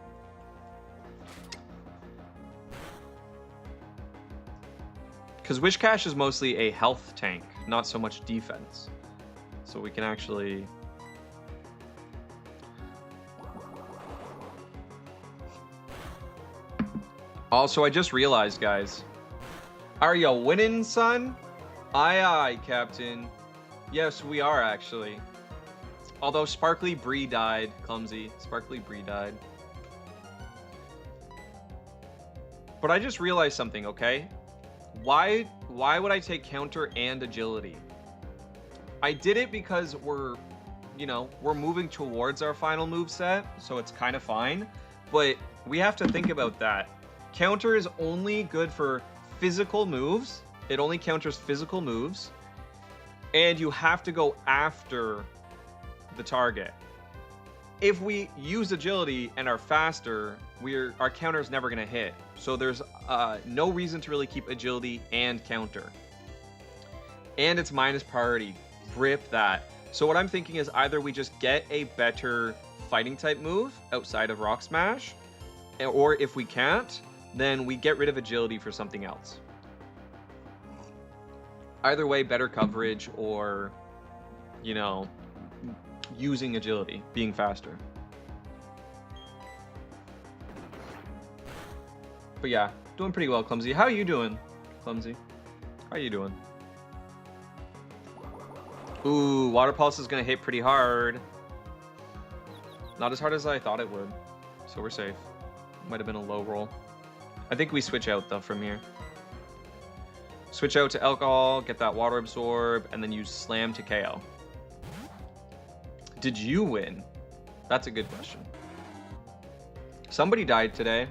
Because Wish Cache is mostly a health tank, not so much defense. So we can actually... Also, I just realized, guys. Are you winning, son? Aye, aye, Captain. Yes, we are, actually. Although Sparkly Bree died. Clumsy. Sparkly Bree died. But I just realized something, okay? Why would I take counter and agility? I did it because we're moving towards our final move set, so it's kind of fine. But we have to think about that. Counter is only good for physical moves. It only counters physical moves. And you have to go after the target. If we use agility and are faster, our counter is never going to hit. So there's no reason to really keep agility and counter. And it's minus priority. Rip that. So what I'm thinking is either we just get a better fighting type move outside of Rock Smash, or if we can't, then we get rid of agility for something else. Either way, better coverage or, using agility, being faster. But yeah, doing pretty well, Clumsy. How are you doing, Clumsy? How are you doing? Ooh, Water Pulse is going to hit pretty hard. Not as hard as I thought it would. So we're safe. Might have been a low roll. I think we switch out, though, from here. Switch out to Alcohol, get that Water Absorb, and then use Slam to KO. Did you win? That's a good question. Somebody died today.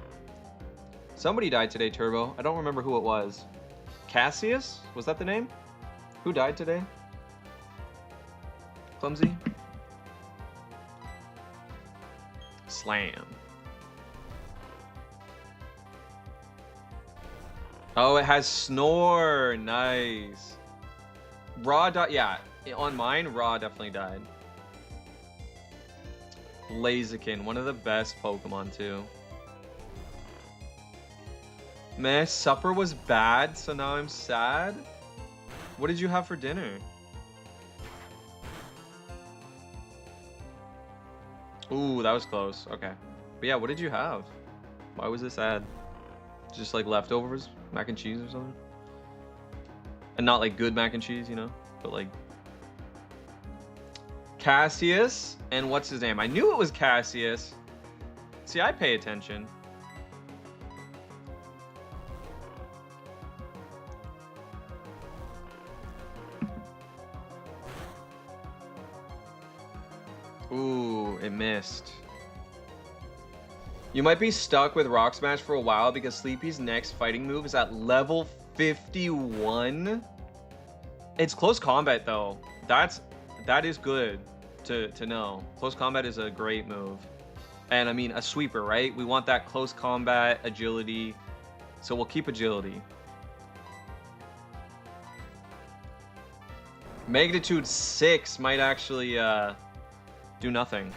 Somebody died today, Turbo. I don't remember who it was. Cassius? Was that the name? Who died today? Clumsy? Slam. Oh, it has Snore. Nice. Raw died. Yeah, on mine, Raw definitely died. Blaziken, one of the best Pokemon, too. Meh, supper was bad, so now I'm sad? What did you have for dinner? Ooh, that was close. Okay. But yeah, what did you have? Why was this sad? Just like leftovers? Mac and cheese or something? And not like good mac and cheese, But like... Cassius? And what's his name? I knew it was Cassius. See, I pay attention. Ooh, it missed. You might be stuck with Rock Smash for a while because Sleepy's next fighting move is at level 51. It's close combat though. That is good to know. Close combat is a great move. And I mean a sweeper, right? We want that close combat, agility. So we'll keep agility. Magnitude 6 might actually do nothing.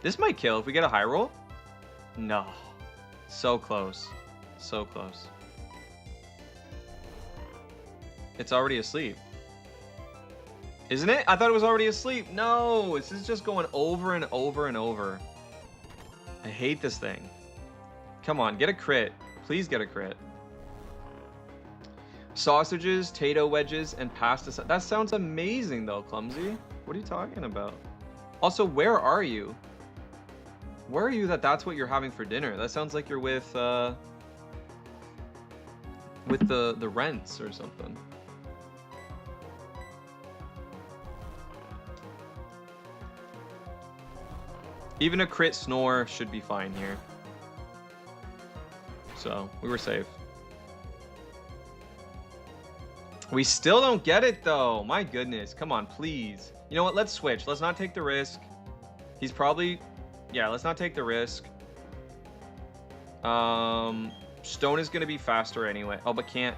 This might kill if we get a high roll. No. So close. So close. It's already asleep. Isn't it? I thought it was already asleep. No, this is just going over and over and over. I hate this thing. Come on, get a crit. Please get a crit. Sausages, Tato wedges, and pasta. That sounds amazing though, Clumsy. What are you talking about? Also, where are you? Where are you that's what you're having for dinner? That sounds like you're with the rents or something. Even a crit snore should be fine here. So, we were safe. We still don't get it though. My goodness. Come on, please. You know what? Let's switch. Let's not take the risk. He's probably... Yeah, let's not take the risk. Stone is going to be faster anyway. Oh, but can't...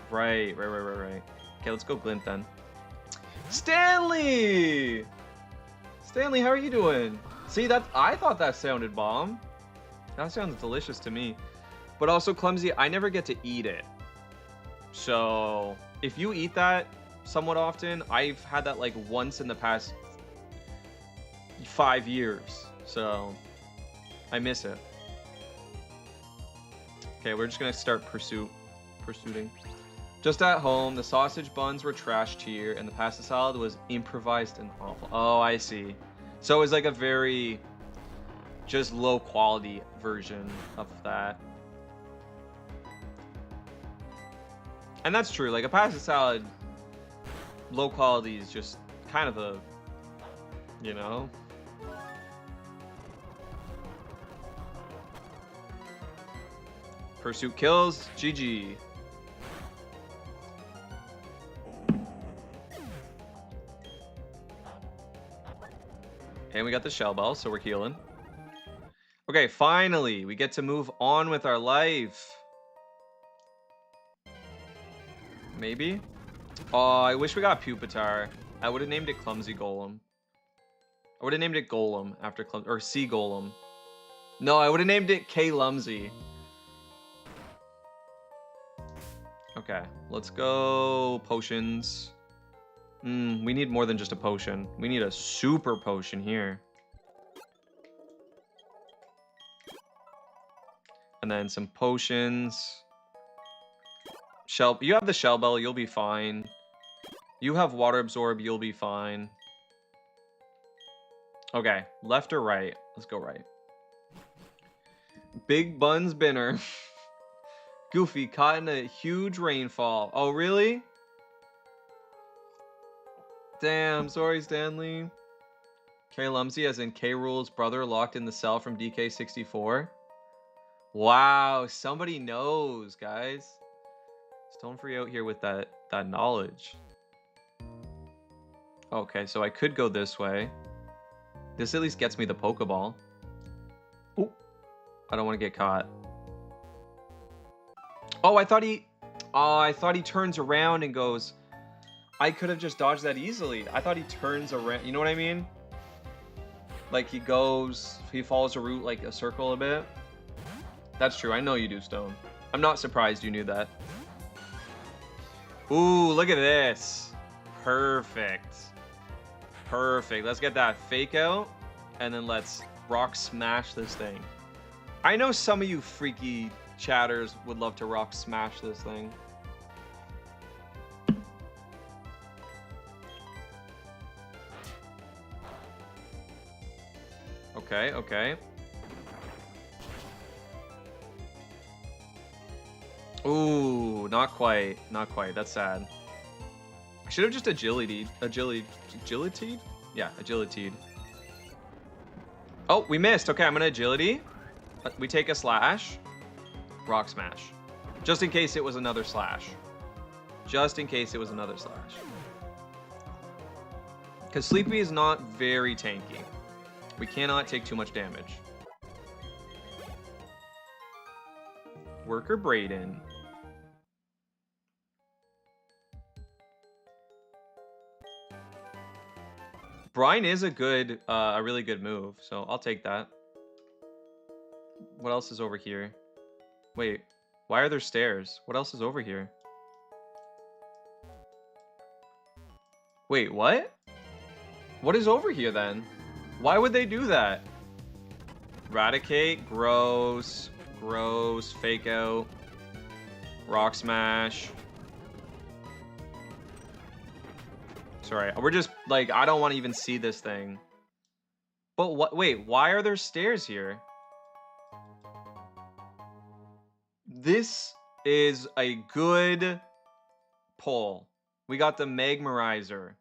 Right. Okay, let's go Glint then. Stanley! Stanley, how are you doing? See, I thought that sounded bomb. That sounds delicious to me. But also, Clumsy, I never get to eat it. So, if you eat that somewhat often, I've had that like once in the past 5 years. So, I miss it. Okay, we're just gonna start pursuing. Just at home, the sausage buns were trashed here, and the pasta salad was improvised and awful. Oh, I see. So it was like a very just low quality version of that. And that's true, like a pasta salad, low quality is just kind of a, you know? Pursuit kills, GG. And we got the shell bell, so we're healing. Okay, finally, we get to move on with our life. Maybe? Oh, I wish we got Pupitar. I would have named it Clumsy Golem. I would have named it Golem after Clumsy, or Sea Golem. No, I would have named it K-Lumsy. Okay, let's go potions. We need more than just a potion. We need a super potion here. And then some potions. You have the shell bell, you'll be fine. You have water absorb, you'll be fine. Okay, left or right? Let's go right. Big Buns Binner. Goofy caught in a huge rainfall. Oh, really? Damn, sorry, Stanley. K-Lumsy, as in K-Rool's brother, locked in the cell from DK64. Wow, somebody knows, guys. Stone Free out here with that knowledge. Okay, so I could go this way. This at least gets me the Pokeball. Oh, I don't want to get caught. Oh, I thought he turns around and goes. I could have just dodged that easily. I thought he turns around. You know what I mean? Like he follows a route like a circle a bit. That's true. I know you do, Stone. I'm not surprised you knew that. Ooh, look at this. Perfect. Perfect. Let's get that fake out. And then let's rock smash this thing. I know some of you freaky chatters would love to rock smash this thing. Okay, okay. Ooh, not quite. Not quite. That's sad. I should have just agilitied. Agilitied? Yeah, agilitied. Oh, we missed. Okay, I'm gonna agility. We take a slash. Rock smash. Just in case it was another slash. Just in case it was another slash. Because Sleepy is not very tanky. We cannot take too much damage. Worker Brayden. Brine is a really good move, so I'll take that. What else is over here? Wait, why are there stairs? What else is over here? Wait, what? What is over here then? Why would they do that? Eradicate, gross, fake out, rock smash. Sorry, we're just like, I don't want to even see this thing. But what? Wait, why are there stairs here? This is a good pull. We got the Megmarizer.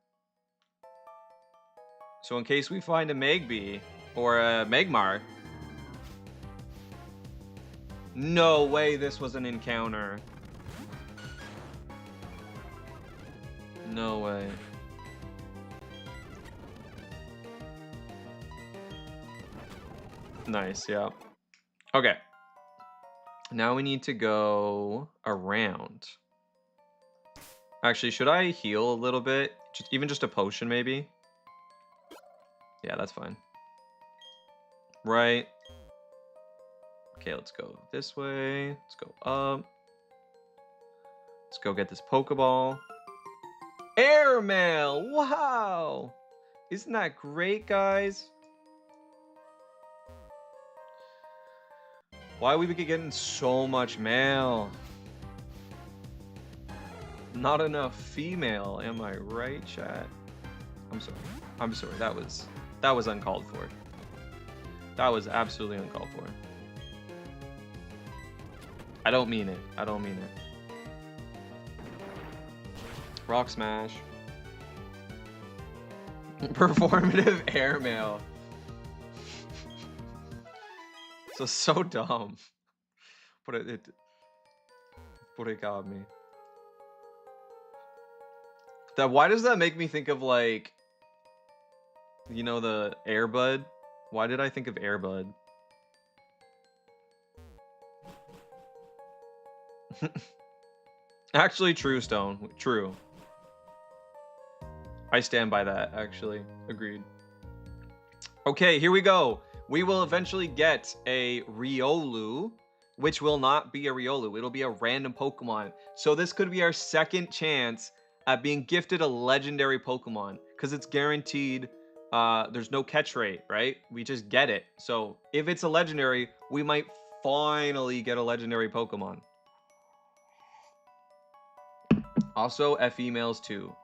So in case we find a Megby or a Megmar. No way this was an encounter. No way. Nice, yeah. Okay. Now we need to go around. Actually, should I heal a little bit? Even just a potion, maybe? Yeah, that's fine. Right. Okay, let's go this way. Let's go up. Let's go get this Pokeball. Airmail! Wow! Isn't that great, guys? Why we be getting so much mail? Not enough female, am I right, chat? I'm sorry. I'm sorry. That was uncalled for. That was absolutely uncalled for. I don't mean it. I don't mean it. Rock smash. Performative airmail. So dumb. But it got me. That, why does that make me think of, like, you know, the Air Bud? Why did I think of Air Bud? Actually, true, Stone. True. I stand by that, actually. Agreed. Okay, here we go. We will eventually get a Riolu, which will not be a Riolu. It'll be a random Pokemon. So this could be our second chance at being gifted a legendary Pokemon, because it's guaranteed. There's no catch rate, right? We just get it. So if it's a legendary, we might finally get a legendary Pokemon. Also, FE males too.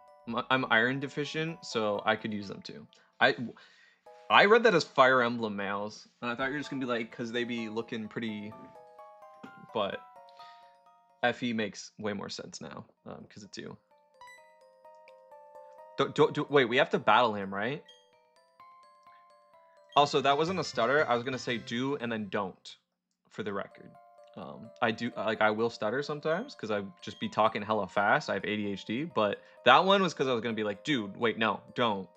I'm iron deficient, so I could use them too. I read that as Fire Emblem males, and I thought you were just gonna be like, because they be looking pretty, but FE makes way more sense now, because it's you. Wait, we have to battle him, right? Also, that wasn't a stutter. I was gonna say do and then don't, for the record. I do, like, I will stutter sometimes because I just be talking hella fast. I have ADHD, but that one was because I was gonna be like, dude, wait, no, don't.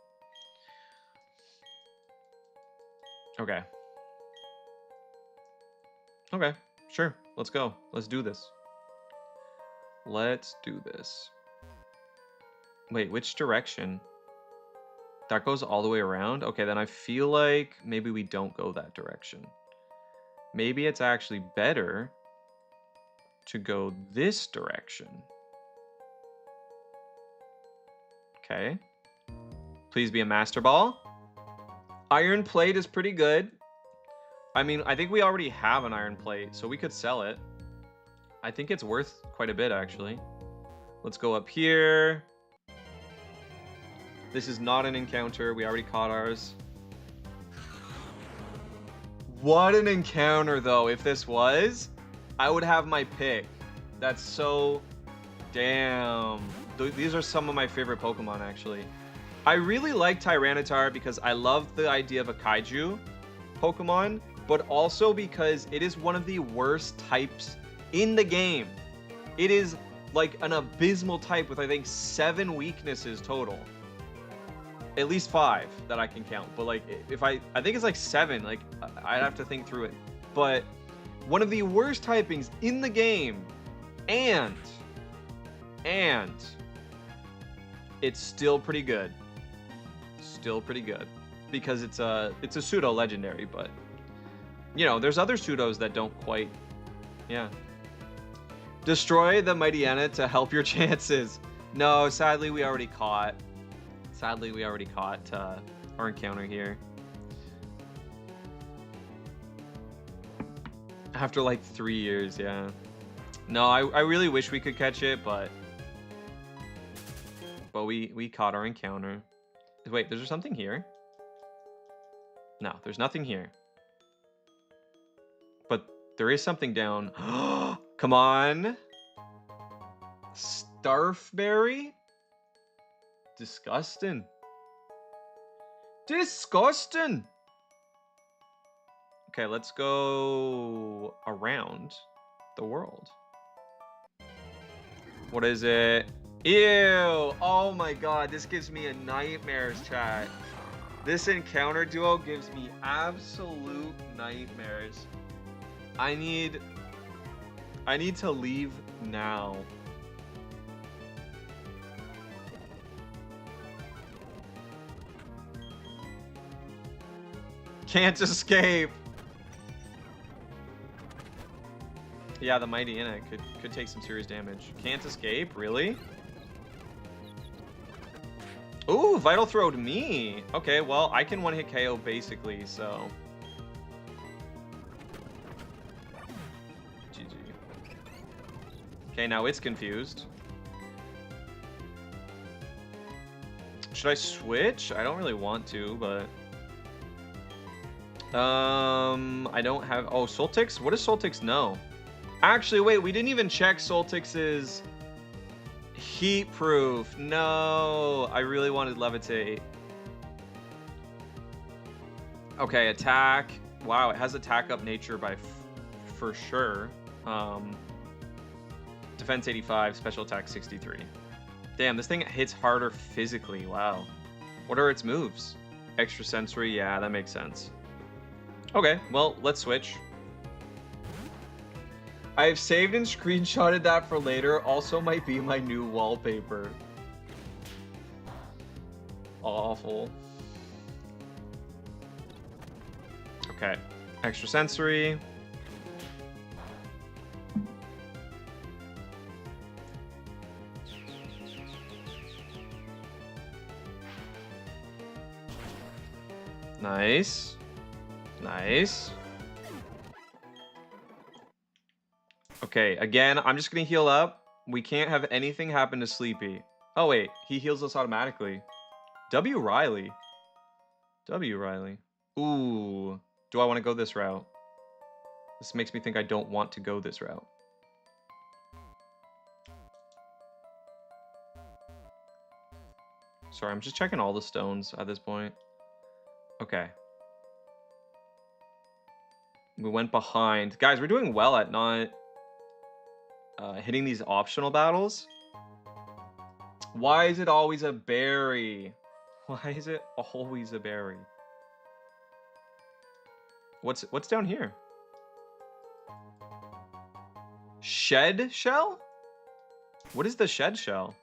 Okay. Okay, sure. Let's go. Let's do this. Let's do this. Wait, which direction? That goes all the way around? Okay, then I feel like maybe we don't go that direction. Maybe it's actually better to go this direction. Okay. Please be a Master Ball. Iron Plate is pretty good. I mean, I think we already have an Iron Plate, so we could sell it. I think it's worth quite a bit, actually. Let's go up here. This is not an encounter. We already caught ours. What an encounter, though. If this was, I would have my pick. That's so... Damn. These are some of my favorite Pokemon, actually. I really like Tyranitar because I love the idea of a Kaiju Pokemon, but also because it is one of the worst types in the game. It is like an abysmal type with, I think, 7 weaknesses total. At least 5 that I can count, but like if I think it's like 7, like I'd have to think through it. But one of the worst typings in the game, and it's still pretty good. Still pretty good because it's a pseudo legendary, but you know, there's other pseudos that don't quite. Yeah. Destroy the Mightyena to help your chances. No, sadly we already caught. Our encounter here. After like 3 years, yeah. No, I really wish we could catch it, but but we caught our encounter. Wait, there's something here? No, there's nothing here. But there is something down. Come on. Starfberry? Disgusting. Disgusting. Okay, let's go around the world. What is it? Ew! Oh my god, this gives me a nightmares, chat. This encounter duo gives me absolute nightmares. I need to leave now. Can't escape. Yeah, the mighty in it could take some serious damage. Can't escape, really? Ooh, Vital Throwed me. Okay, well, I can one-hit KO basically, so. GG. Okay, now it's confused. Should I switch? I don't really want to, but. I don't have. Oh, Soltix? What does Soltix know? Actually, wait, we didn't even check Soltix's heat proof. No, I really wanted Levitate. Okay, attack. Wow, it has attack up nature by for sure. Defense 85, special attack 63. Damn, this thing hits harder physically. Wow. What are its moves? Extrasensory, yeah, that makes sense. Okay, well, let's switch. I've saved and screenshotted that for later. Also might be my new wallpaper. Awful. Okay, extrasensory. Nice. Nice. Okay, again, I'm just gonna heal up. We can't have anything happen to Sleepy. Oh wait, he heals us automatically. W. Riley. W. Riley. Ooh. Do I want to go this route? This makes me think I don't want to go this route. Sorry, I'm just checking all the stones at this point. Okay. We went behind. Guys, we're doing well at not hitting these optional battles. Why is it always a berry? Why is it always a berry? What's down here? Shed shell? What is the shed shell?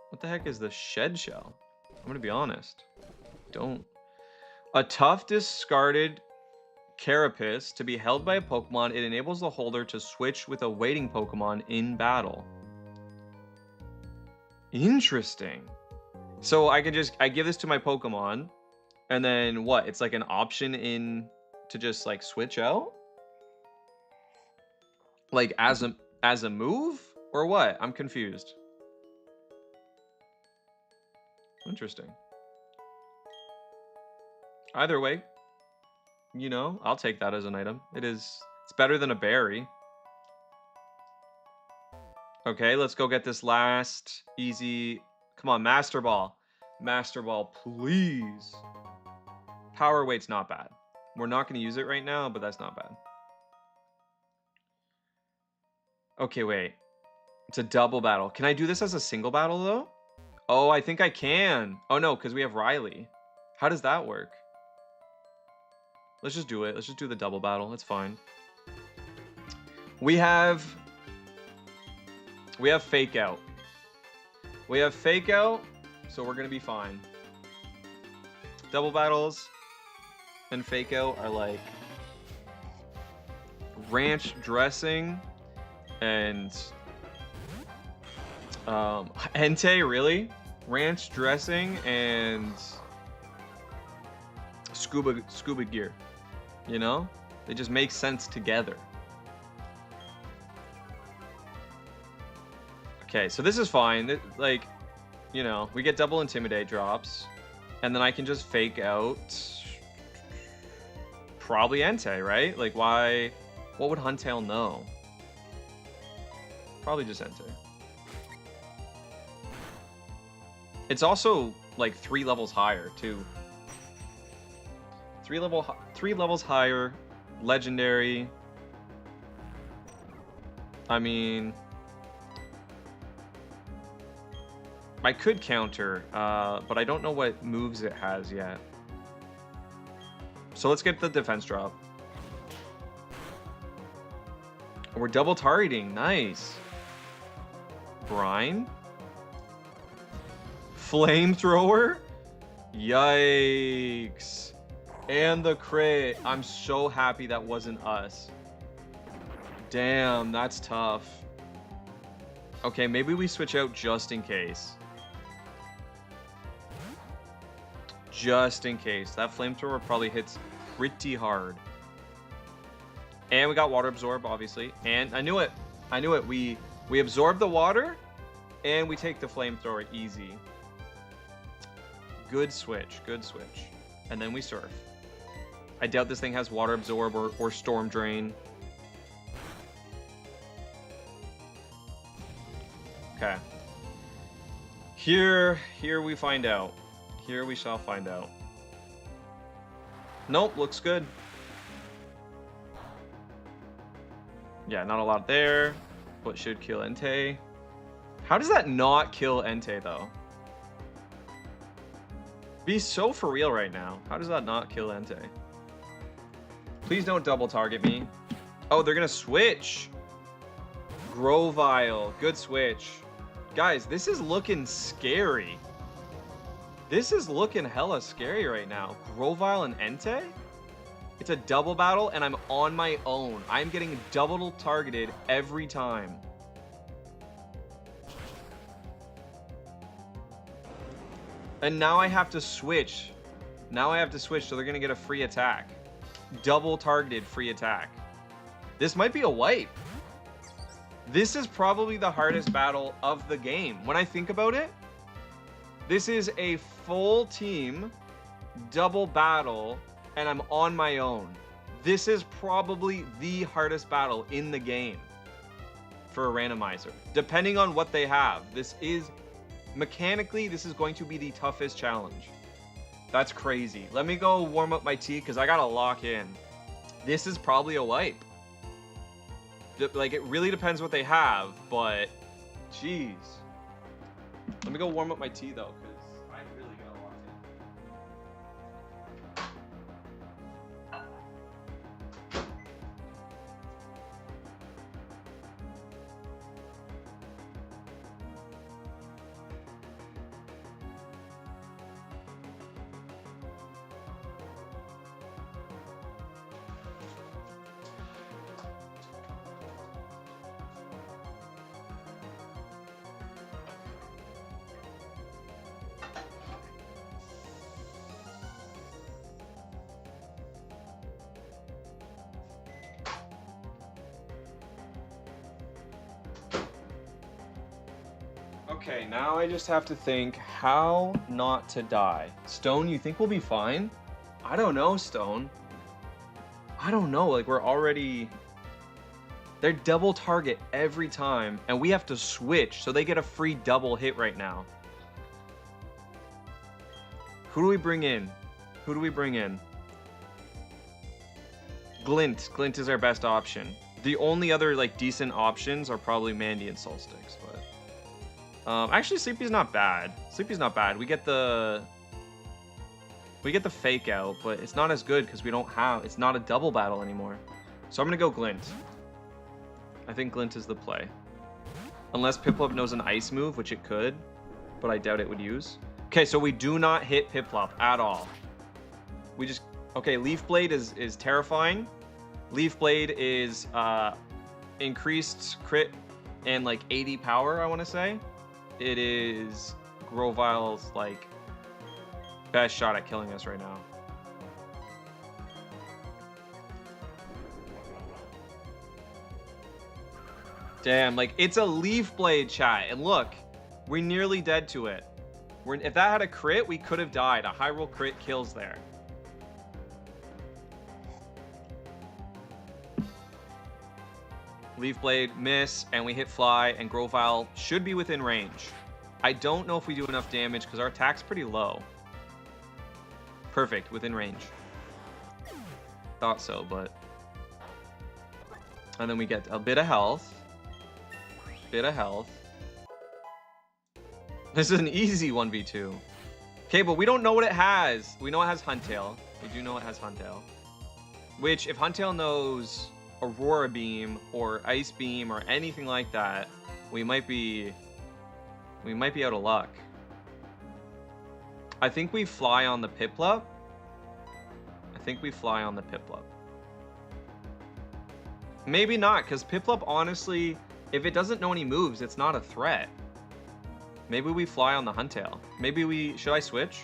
What the heck is the shed shell? I'm gonna be honest. Don't. A tough discarded carapace to be held by a Pokemon. It enables the holder to switch with a waiting Pokemon in battle. Interesting. So I give this to my Pokemon, and then what? It's like an option in to just like switch out? Like as a move? Or what? I'm confused. Interesting. Either way, you know, I'll take that as an item. It's better than a berry. Okay, let's go get this last easy. Come on, Master Ball. Master Ball, please. Power Weight's not bad. We're not going to use it right now, but that's not bad. Okay, wait. It's a double battle. Can I do this as a single battle, though? Oh, I think I can. Oh, no, because we have Riley. How does that work? Let's just do it. Let's just do the double battle. It's fine. We have Fake Out. We have Fake Out, so we're going to be fine. Double battles and Fake Out are like ranch dressing and Entei, really? Ranch dressing and scuba gear. You know? They just make sense together. Okay, so this is fine. Like, you know, we get double Intimidate drops. And then I can just fake out... probably Entei, right? Like, why... What would Huntail know? Probably just Entei. It's also, like, 3 levels higher, too. 3 levels higher. Legendary. I mean... I could counter, but I don't know what moves it has yet. So let's get the defense drop. We're double targeting. Nice. Brine? Flamethrower? Yikes. And the crit. I'm so happy that wasn't us. Damn, that's tough. Okay, maybe we switch out just in case. Just in case. That flamethrower probably hits pretty hard. And we got water absorb, obviously. And I knew it. I knew it. We absorb the water and we take the flamethrower easy. Good switch. Good switch. And then we surf. I doubt this thing has water absorb or storm drain. Okay. Here we find out. Here we shall find out. Nope, looks good. Yeah, not a lot there, but should kill Entei. How does that not kill Entei, though? Be so for real right now. How does that not kill Entei? Please don't double target me. Oh, they're gonna switch. Grovyle, good switch. Guys, this is looking scary. This is looking hella scary right now. Grovyle and Entei? It's a double battle, and I'm on my own. I'm getting double targeted every time. And now I have to switch. Now I have to switch, so they're going to get a free attack. Double targeted free attack. This might be a wipe. This is probably the hardest battle of the game. When I think about it, this is a full team double battle, and I'm on my own. This is probably the hardest battle in the game for a randomizer. Depending on what they have, this is mechanically, this is going to be the toughest challenge. That's crazy. Let me go warm up my tea because I gotta lock in. This is probably a wipe. Like, it really depends what they have, but jeez. Let me go warm up my tea though, because I really gotta lock in. Okay, now I just have to think how not to die. Stone, you think we'll be fine? I don't know, Stone. I don't know, like we're already... They're double target every time, and we have to switch, so they get a free double hit right now. Who do we bring in? Who do we bring in? Glint. Glint is our best option. The only other like decent options are probably Mandy and Solstix, but... actually, Sleepy's not bad. Sleepy's not bad. We get the fake out, but it's not as good because we don't have. It's not a double battle anymore. So I'm gonna go Glint. I think Glint is the play, unless Piplup knows an ice move, which it could, but I doubt it would use. Okay, so we do not hit Piplup at all. We just okay. Leaf Blade is terrifying. Leaf Blade is increased crit and like 80 power. I want to say. It is Grovyle's like best shot at killing us right now. Damn, like, it's a Leaf Blade, chat. And look, we're nearly dead to it. If that had a crit, we could have died. A Hyrule crit kills there. Leaf Blade, miss, and we hit Fly, and Grovyle should be within range. I don't know if we do enough damage because our attack's pretty low. Perfect, within range. Thought so, but... And then we get a bit of health. Bit of health. This is an easy 1v2. Okay, but we don't know what it has. We know it has Huntail. We do know it has Huntail. Which, if Huntail knows Aurora Beam or Ice Beam or anything like that, we might be out of luck. I think we fly on the Piplup. Maybe not, because Piplup, honestly, if it doesn't know any moves, it's not a threat. Maybe we fly on the Huntail. Maybe we... Should I switch?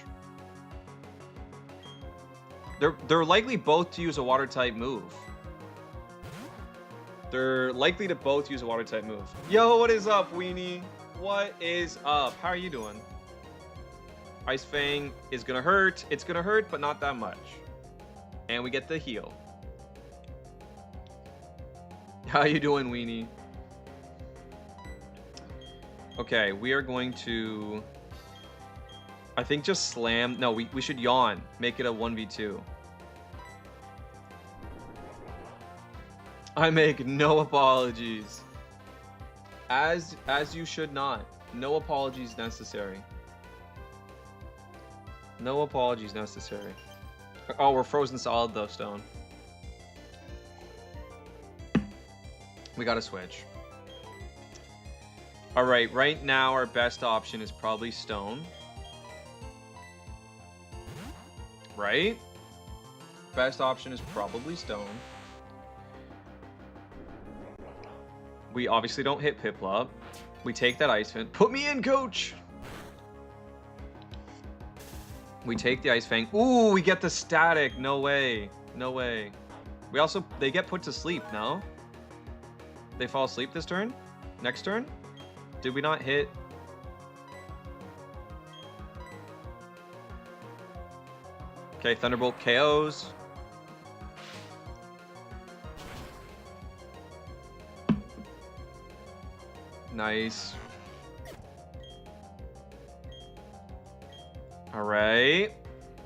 They're likely both to use a Water-type move. They're likely to both use a Water-type move. Yo, what is up, Weenie? What is up? How are you doing? Ice Fang is gonna hurt. It's gonna hurt, but not that much. And we get the heal. How you doing, Weenie? Okay, we are going to... I think just slam... No, we should yawn. Make it a 1v2. I make no apologies. As you should not. No apologies necessary. No apologies necessary. Oh, we're frozen solid though, Stone. We gotta switch. Alright, right now our best option is probably Stone. Right? Best option is probably Stone. We obviously don't hit Piplup. We take that Ice Fang. Put me in, coach! We take the Ice Fang. Ooh, we get the static. No way. No way. We also... They get put to sleep, no? They fall asleep this turn? Next turn? Did we not hit... Okay, Thunderbolt KOs. Nice. All right.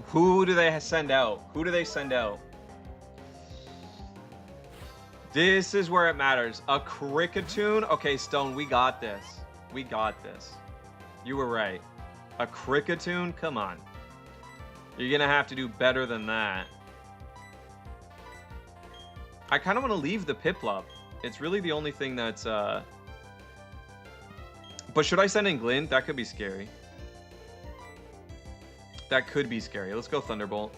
Who do they send out? Who do they send out? This is where it matters. A Kricketune? Okay, Stone, we got this. We got this. You were right. A Kricketune? Come on. You're going to have to do better than that. I kind of want to leave the Piplup. It's really the only thing that's... But should I send in Glint? That could be scary. That could be scary. Let's go Thunderbolt.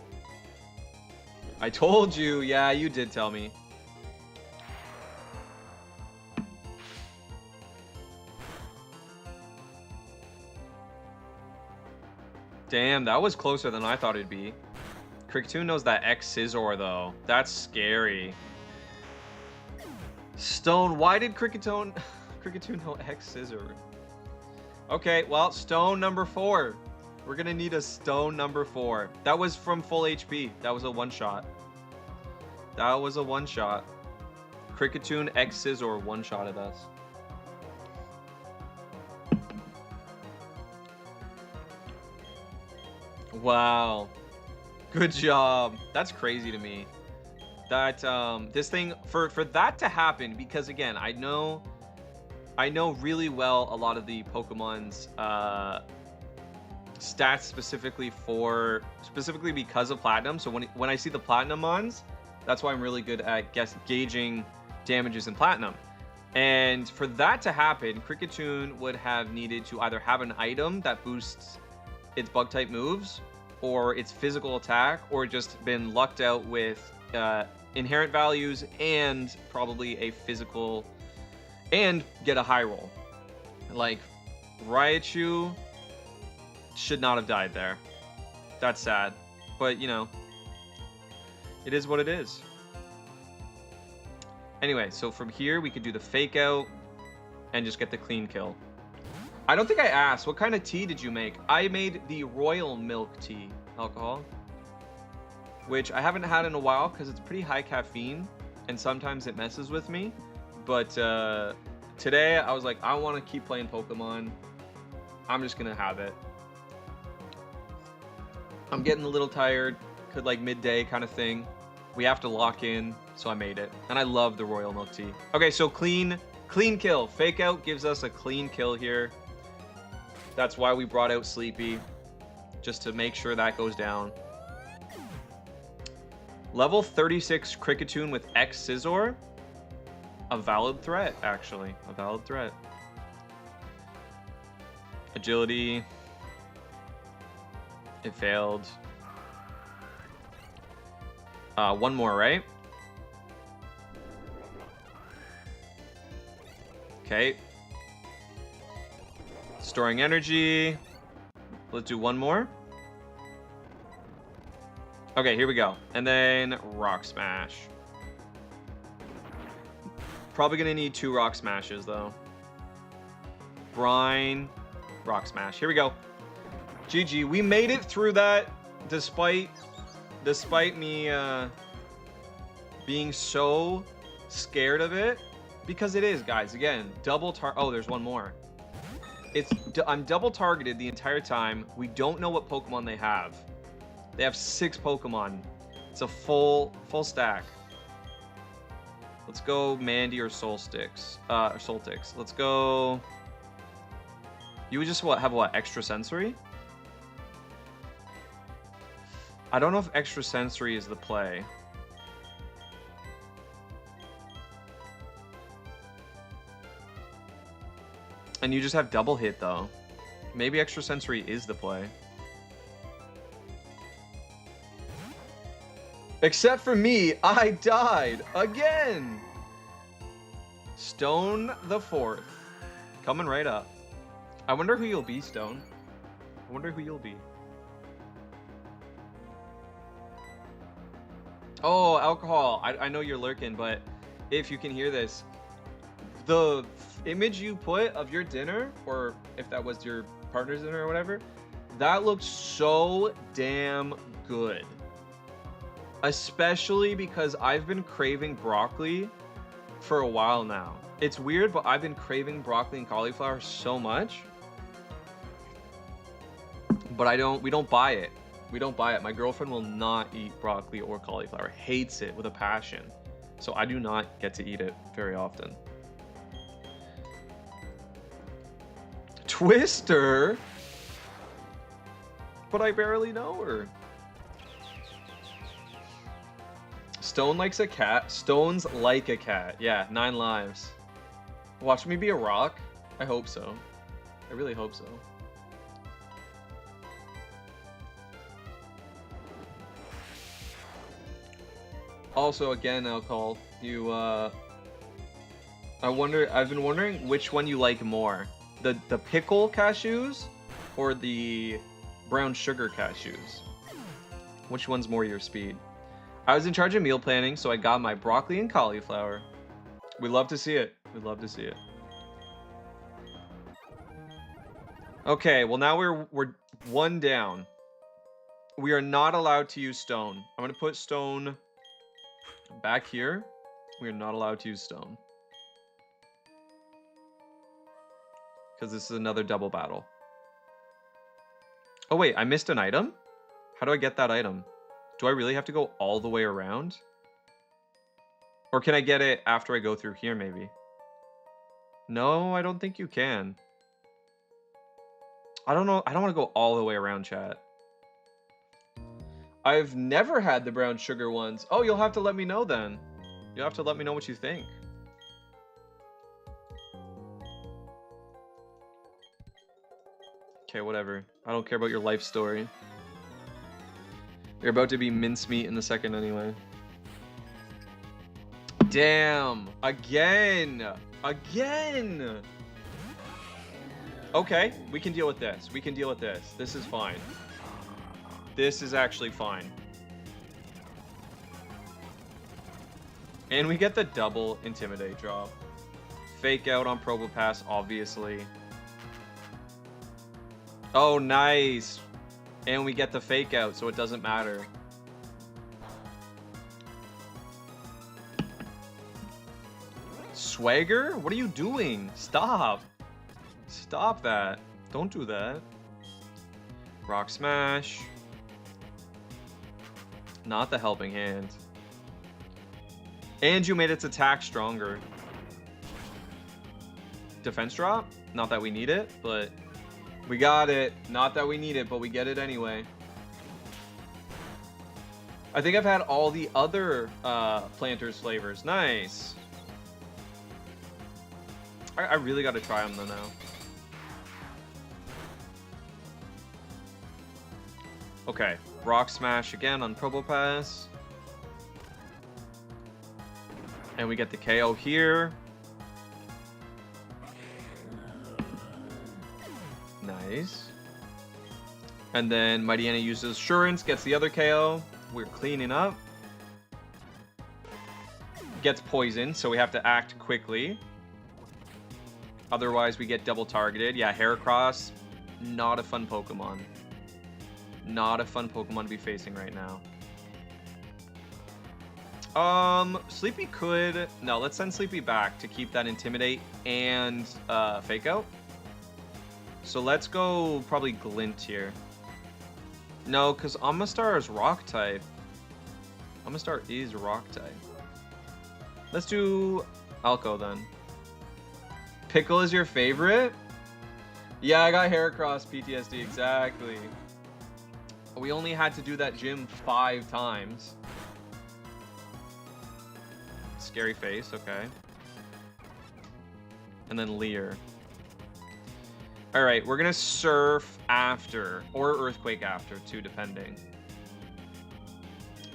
I told you. Yeah, you did tell me. Damn, that was closer than I thought it'd be. Kricketune knows that X Scizor, though. That's scary. Stone, why did Kricketune know X Scizor? Okay, well, Stone number 4. We're gonna need a Stone number 4. That was from full HP. That was a one-shot. That was a one-shot. Kricketune X Scizor one-shotted us. Wow. Good job. That's crazy to me. That this thing for that to happen, because again, I know really well a lot of the Pokemon's stats specifically because of Platinum. So when I see the Platinum mons, that's why I'm really good at gauging damages in Platinum. And for that to happen, Kricketune would have needed to either have an item that boosts its bug type moves, or its physical attack, or just been lucked out with inherent values and probably a physical, and get a high roll. Like, Raichu should not have died there. That's sad. But, you know, it is what it is. Anyway, so from here, we could do the Fake Out. and just get the clean kill. I don't think I asked, what kind of tea did you make? I made the royal milk tea alcohol, which I haven't had in a while because it's pretty high caffeine and sometimes it messes with me. But today I was like, I want to keep playing Pokemon. I'm just gonna have it. I'm getting a little tired, could like midday kind of thing. We have to lock in, so I made it. And I love the royal milk tea. Okay, so clean kill. Fake out gives us a clean kill here. That's why we brought out Sleepy, just to make sure that goes down. Level 36 Kricketune with X Scizor. A valid threat, actually. A valid threat. Agility. It failed. One more, right? Okay. Storing energy. Let's do one more. Okay, here we go. And then Rock Smash. Probably gonna need 2 Rock Smashes, though. Brine. Rock Smash. Here we go. GG. We made it through that despite me being so scared of it. Because it is, guys. Again, oh, there's one more. I'm double targeted the entire time. We don't know what Pokemon they have. They have 6 Pokemon. It's a full stack. Let's go Mandy or Solstix. Or Soltix. Let's go. You would just have what? Extra sensory? I don't know if extra sensory is the play. And you just have double hit though. Maybe extra sensory is the play. Except for me, I died again. Stone the 4th. Coming right up. I wonder who you'll be, Stone. I wonder who you'll be. Oh, alcohol. I know you're lurking, but if you can hear this, the image you put of your dinner, or if that was your partner's dinner or whatever, that looked so damn good. Especially because I've been craving broccoli for a while now. It's weird, but I've been craving broccoli and cauliflower so much. But we don't buy it. We don't buy it. My girlfriend will not eat broccoli or cauliflower. Hates it with a passion. So I do not get to eat it very often. Twister? But I barely know her. Stone likes a cat. Stones like a cat. Yeah, 9 lives. Watch me be a rock? I hope so. I really hope so. Also, again, Alcohol, you, I've been wondering which one you like more. The pickle cashews or the brown sugar cashews? Which one's more your speed? I was in charge of meal planning, so I got my broccoli and cauliflower. We love to see it. We love to see it. Okay, well now we're 1 down. We are not allowed to use stone. I'm gonna put stone back here. We are not allowed to use stone. Because this is another double battle. Oh wait, I missed an item? How do I get that item? Do I really have to go all the way around? Or can I get it after I go through here, maybe? No, I don't think you can. I don't know. I don't want to go all the way around, chat. I've never had the brown sugar ones. Oh, you'll have to let me know then. You'll have to let me know what you think. Okay, whatever. I don't care about your life story. You're about to be mincemeat in a second anyway. Damn. Again. Again. Okay, we can deal with this. We can deal with this. This is fine. This is actually fine. And we get the double Intimidate drop. fake out on Probopass, obviously. Oh, nice. And we get the fake out, so it doesn't matter. Swagger? What are you doing? Stop. Stop that. Don't do that. Rock Smash. Not the helping hand. And you made its attack stronger. Defense drop? Not that we need it, but we got it. Not that we need it, but we get it anyway. I think I've had all the other Planters flavors. Nice. I really got to try them though now. Okay, Rock Smash again on Probopass. And we get the KO here. Nice. And then Mightyena uses Assurance, gets the other KO. We're cleaning up. Gets poisoned, so we have to act quickly. Otherwise, we get double targeted. Yeah, Heracross, not a fun Pokemon. Not a fun Pokemon to be facing right now. Sleepy could... No, let's send Sleepy back to keep that Intimidate and Fake Out. So let's go probably Glint here. No, because Amistar is Rock type. Amistar is Rock type. Let's do Alco then. Pickle is your favorite? Yeah, I got Heracross PTSD, exactly. We only had to do that gym 5 times. Scary face, okay. And then Leer. Alright, we're gonna Surf after, or Earthquake after, too, depending.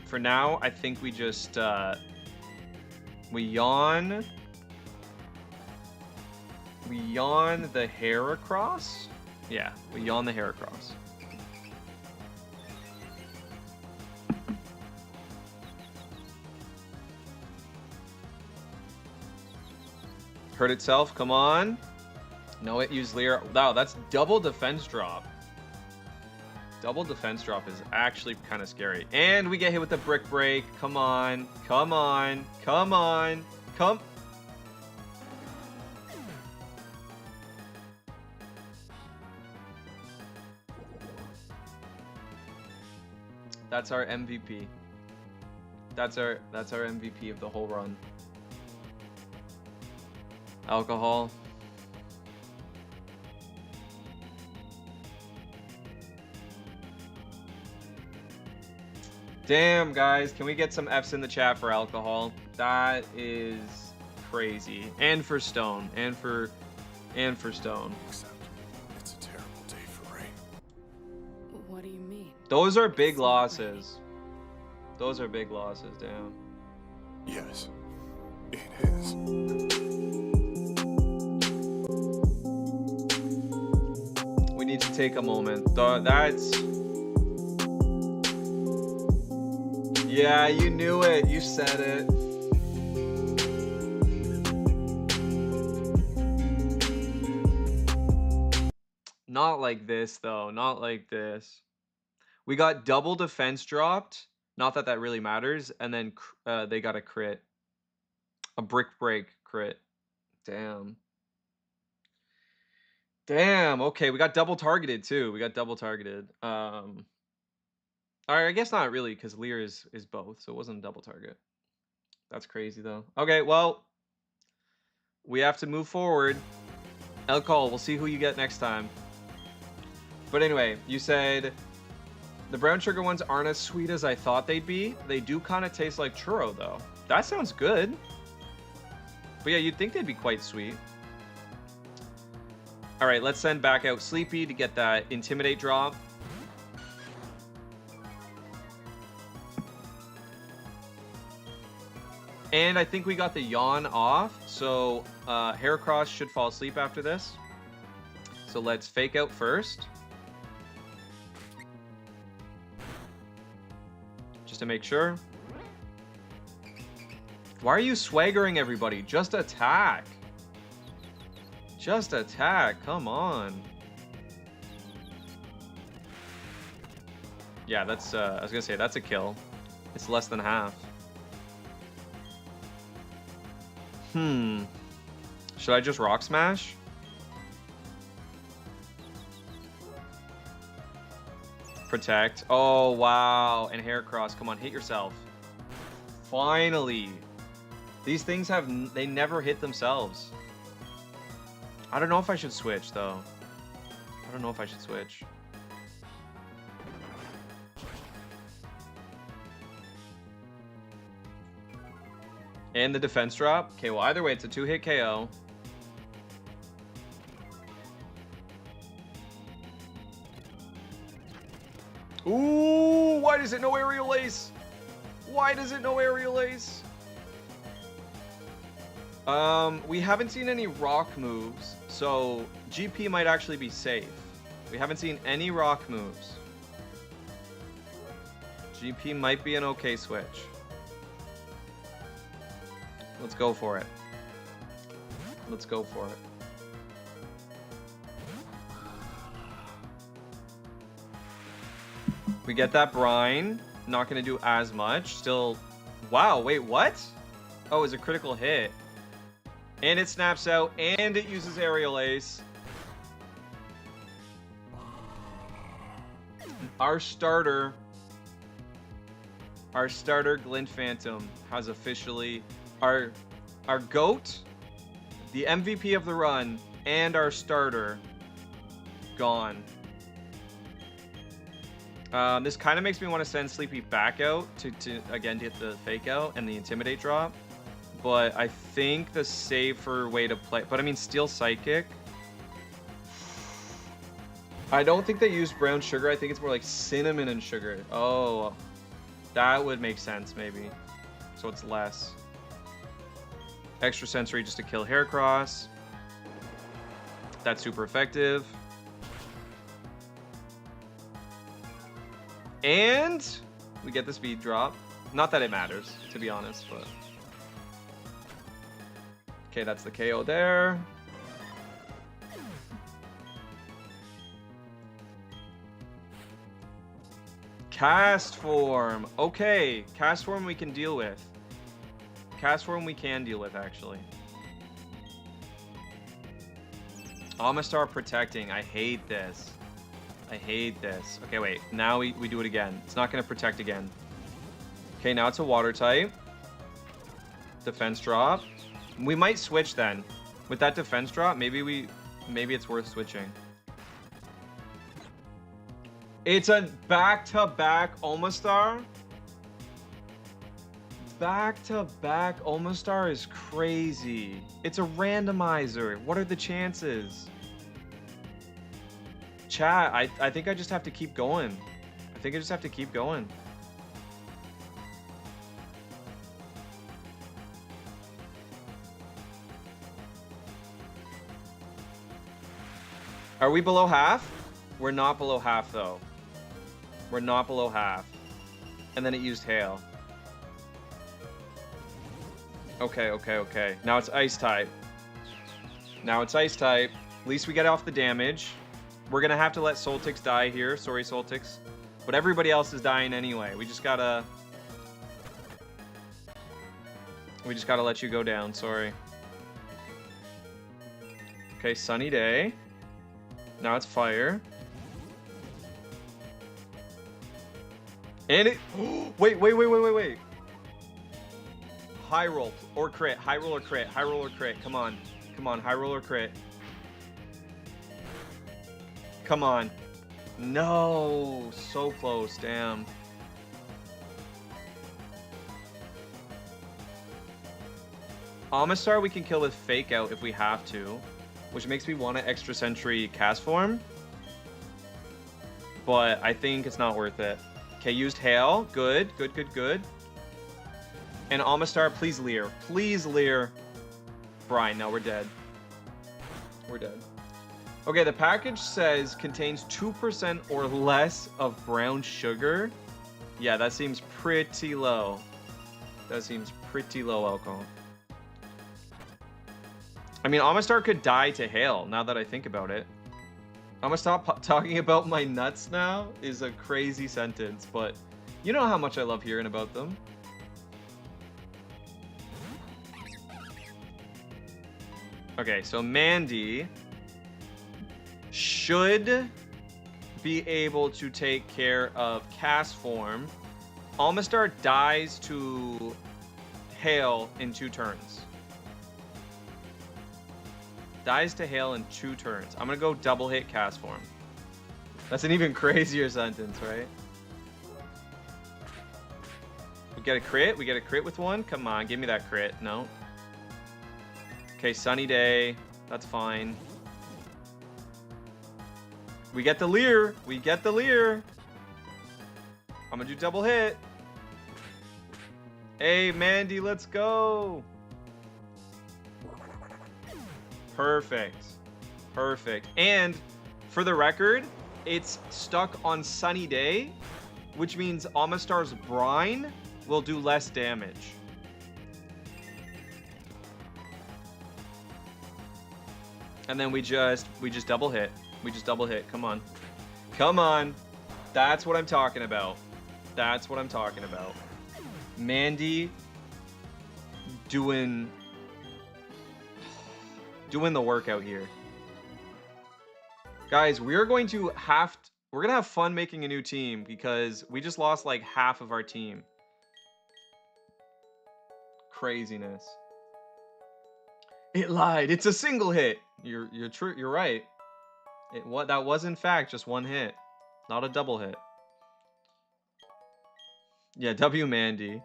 For now, I think we just, we yawn. We yawn the Heracross? Yeah, we yawn the Heracross. Hurt itself, come on. No, it used Leer. Wow, that's double defense drop. Double defense drop is actually kind of scary. And we get hit with the Brick Break. Come on, come on, come on, come. That's our MVP. That's our MVP of the whole run. Alcohol. Damn, guys, can we get some F's in the chat for Alcohol? That is crazy. And for Stone. And for Stone. Except it's a terrible day for rain. What do you mean? Those are big losses. Those are big losses, damn. Yes, it is. We need to take a moment. That's... Yeah, you knew it. You said it. Not like this, though. Not like this. We got double defense dropped. Not that that really matters. And then they got a crit. A Brick Break crit. Damn. Damn. Okay, we got double targeted, too. We got double targeted. I guess not really, because Leer is both, so it wasn't a double target. That's crazy, though. Okay, well, we have to move forward. Alcohol, we'll see who you get next time. But anyway, you said the brown sugar ones aren't as sweet as I thought they'd be. They do kind of taste like churro, though. That sounds good. But yeah, you'd think they'd be quite sweet. All right, let's send back out Sleepy to get that Intimidate drop. And I think we got the yawn off, so Heracross should fall asleep after this. So let's Fake Out first. Just to make sure. Why are you swaggering everybody? Just attack. Just attack, come on. Yeah, that's, I was gonna say, that's a kill. It's less than half. Should I just Rock Smash? Protect. Oh, wow. And Heracross, come on, hit yourself. Finally. These things have, they never hit themselves. I don't know if I should switch, though. I don't know if I should switch. And the defense drop. Okay, well, either way, it's a 2-hit KO. Ooh, why does it know Aerial Ace? Why does it know Aerial Ace? We haven't seen any rock moves, so GP might actually be safe. We haven't seen any rock moves. GP might be an okay switch. Let's go for it. Let's go for it. We get that brine. Not going to do as much. Still... Wow, wait, what? Oh, it's a critical hit. And it snaps out, and it uses Aerial Ace. Our starter, Glint Phantom, has officially... Our GOAT, the MVP of the run, and our starter, gone. This kind of makes me want to send Sleepy back out to again get the fake out and the Intimidate drop. But I think the safer way to play... But I mean, Steel Psychic. I don't think they used brown sugar. I think it's more like cinnamon and sugar. Oh, that would make sense maybe. So it's less. Extra sensory just to kill Heracross. That's super effective. And we get the speed drop. Not that it matters, to be honest, but... Okay, that's the KO there. Cast Form. Okay, Cast Form we can deal with. Cast Form we can deal with, actually. Amistar protecting. I hate this. I hate this. Okay, wait. Now we do it again. It's not going to protect again. Okay, now it's a water type. Defense drop. We might switch then. With that defense drop, maybe it's worth switching. It's a back-to-back Omastar. Back-to-back Omastar is crazy. It's a randomizer. What are the chances? Chat, I think I just have to keep going. I think I just have to keep going. Are we below half? We're not below half, though. We're not below half. And then it used Hail. Okay, okay, okay. Now it's Ice type. Now it's Ice type. At least we get off the damage. We're gonna have to let Soltix die here. Sorry, Soltix. But everybody else is dying anyway. We just gotta let you go down. Sorry. Okay, Sunny Day. Now it's Fire. And it... Wait. High roll or crit. High roll or crit. High roll or crit. Come on. Come on. High roll or crit. Come on. No. So close. Damn. Amistar we can kill with Fake Out if we have to, which makes me want to Extra Sentry Cast Form. But I think it's not worth it. Okay, used Hail. Good. And Amistar, please Leer. Please Leer. Brine, no, we're dead. We're dead. Okay, the package says contains 2% or less of brown sugar. Yeah, that seems pretty low. That seems pretty low alcohol. I mean, Amistar could die to hail, now that I think about it. I'm gonna stop talking about my nuts now is a crazy sentence, but you know how much I love hearing about them. Okay, so Mandy should be able to take care of Cast Form. Amistar dies to hail in 2 turns. Dies to hail in 2 turns. I'm gonna go double hit Cast Form. That's an even crazier sentence, right? We get a crit. We get a crit with 1. Come on, give me that crit. No. Okay, Sunny Day. That's fine. We get the Leer. We get the Leer. I'm gonna do double hit. Hey, Mandy, let's go. Perfect. Perfect. And for the record, it's stuck on Sunny Day, which means Amistar's Brine will do less damage. And then we just double hit. We just double hit. Come on. Come on. That's what I'm talking about. That's what I'm talking about. Mandy doing the workout here. Guys, we're gonna have fun making a new team because we just lost like half of our team. Craziness. It lied. It's a single hit. You're true. You're right. That was in fact just 1 hit, not a double hit. Yeah, W Mandy.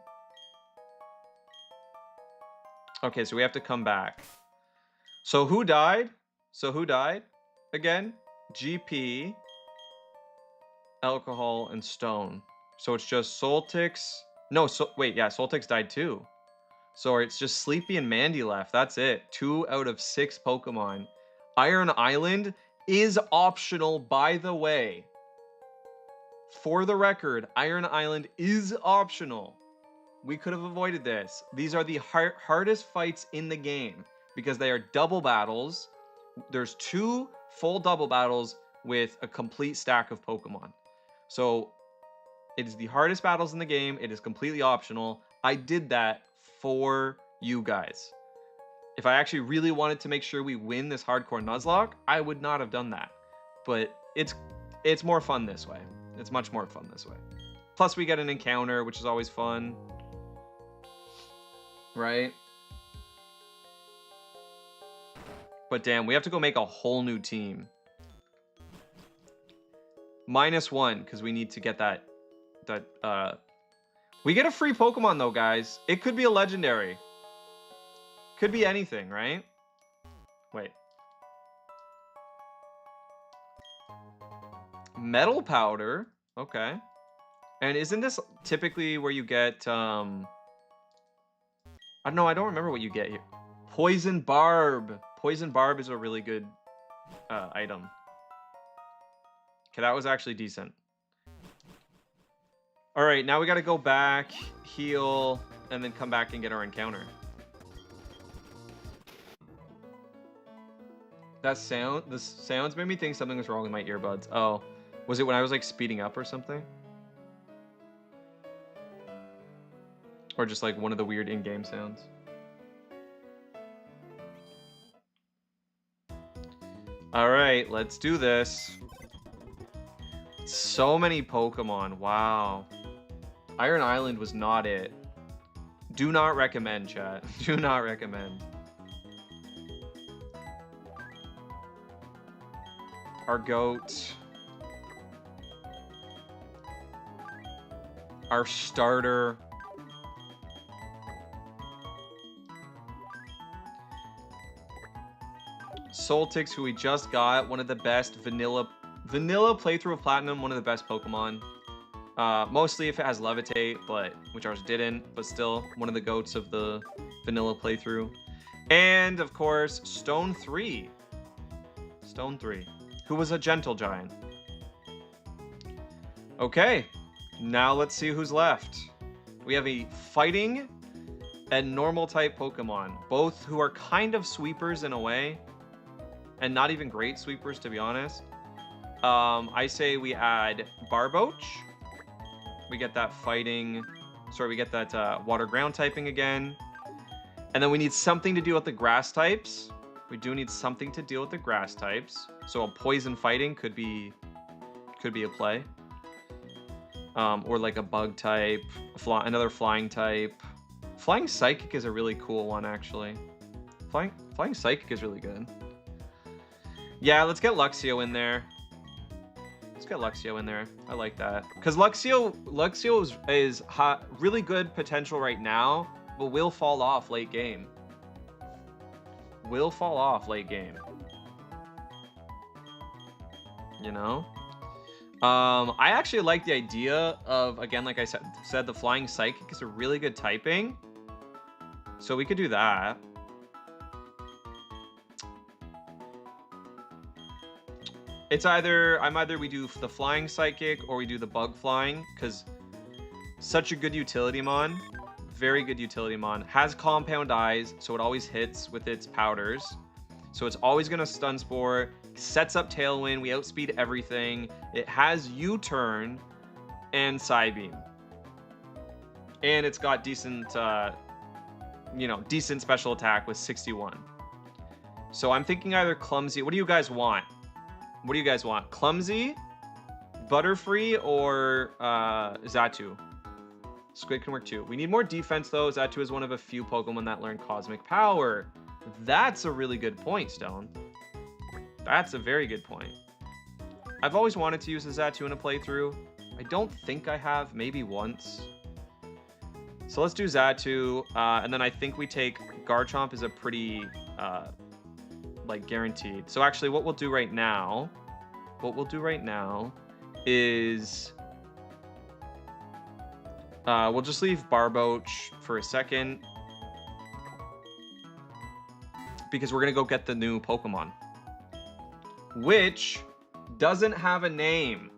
Okay, so we have to come back. So who died? Again, GP, Alcohol, and Stone. So it's just Soltix. No, wait, yeah, Soltix died too. So it's just Sleepy and Mandy left. That's it. 2 out of 6 Pokemon. Iron Island is optional, by the way. For the record, Iron Island is optional. We could have avoided this. These are the hardest fights in the game because they are double battles. There's 2 full double battles with a complete stack of Pokemon. So it is the hardest battles in the game. It is completely optional. I did that for you guys. If I actually really wanted to make sure we win this hardcore Nuzlocke, I would not have done that. But it's more fun this way. It's much more fun this way. Plus we get an encounter, which is always fun. Right? But damn, we have to go make a whole new team. -1, because we need to get that we get a free Pokemon though, guys. It could be a legendary. Could be anything, right? Wait. Metal Powder. Okay. And isn't this typically where you get I don't know, I don't remember what you get here. Poison Barb. Poison Barb is a really good item. Okay, that was actually decent. All right, now we got to go back, heal, and then come back and get our encounter. The sounds made me think something was wrong with my earbuds. Oh, was it when I was like speeding up or something? Or just like one of the weird in-game sounds? All right, let's do this. So many Pokemon, wow. Iron Island was not it. Do not recommend, chat. Do not recommend. Our goat. Our starter. Soltix, who we just got, one of the best vanilla playthrough of Platinum, one of the best Pokemon. Mostly if it has Levitate, but which ours didn't, but still one of the goats of the vanilla playthrough. And of course, Stone 3. Stone 3, who was a gentle giant. Okay, now let's see who's left. We have a fighting and normal type Pokemon, both who are kind of sweepers in a way, and not even great sweepers to be honest. I say we add Barboach. We get that fighting, sorry, we get that water ground typing again. And then we need something to deal with the grass types. We do need something to deal with the grass types. So a poison fighting could be a play. Or like a bug type, another flying type. Flying Psychic is a really cool one, actually. Flying Psychic is really good. Yeah, let's get Luxio in there. Let's get Luxio in there. I like that. Because Luxio is really good potential right now, but will fall off late game. Will fall off late game. You know? I actually like the idea of, again, like I said, the Flying Psychic is a really good typing. So we could do that. It's either we do the Flying Psychic or we do the Bug Flying, because such a good utility mon. Very good utility mon. Has Compound Eyes, so it always hits with its powders. So it's always going to Stun Spore. Sets up Tailwind. We outspeed everything. It has U-Turn and Psybeam. And it's got decent, decent special attack with 61. So I'm thinking either Clumsy. What do you guys want? What do you guys want? Clumsy, Butterfree, or Xatu? Squid can work too. We need more defense though. Xatu is one of a few Pokemon that learn Cosmic Power. That's a really good point, Stone. That's a very good point. I've always wanted to use a Xatu in a playthrough. I don't think I have, maybe once. So let's do Xatu, and then I think we take Garchomp is a pretty, like, guaranteed. So actually what we'll do right now is we'll just leave Barboach for a second because we're gonna go get the new Pokemon, which doesn't have a name.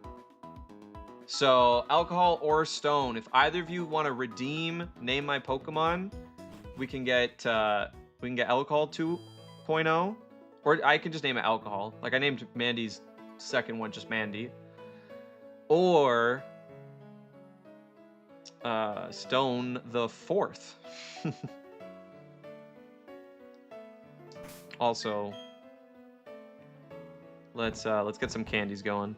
So Alcohol or Stone, if either of you want to redeem Name My Pokemon, we can get Alcohol 2.0, or I can just name it Alcohol. Like I named Mandy's second one just Mandy, or Stone the 4th. Also, let's get some candies going.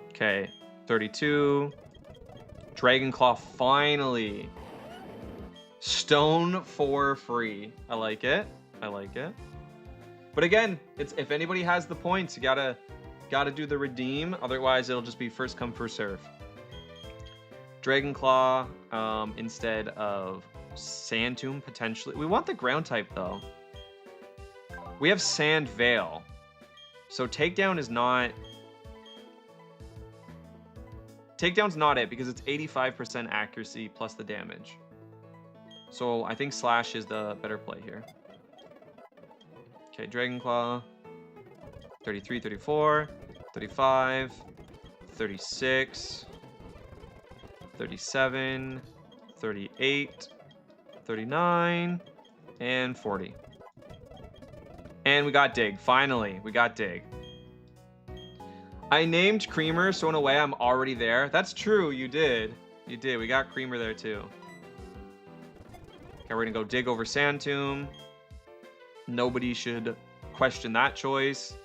Okay, 32. Dragonclaw finally. Stone for free. I like it. I like it. But again, it's if anybody has the points, you gotta do the redeem. Otherwise, it'll just be first come first serve. Dragonclaw instead of Sandtomb potentially. We want the ground type though. We have Sand Veil, so Takedown's not it because it's 85% accuracy plus the damage. So I think Slash is the better play here. Okay, Dragonclaw. 33, 34, 35, 36, 37, 38, 39, and 40. And we got Dig. Finally, we got Dig. I named Creamer, so in a way I'm already there. That's true, you did. You did. We got Creamer there too. Okay, we're gonna go Dig over Sandtomb. Nobody should question that choice.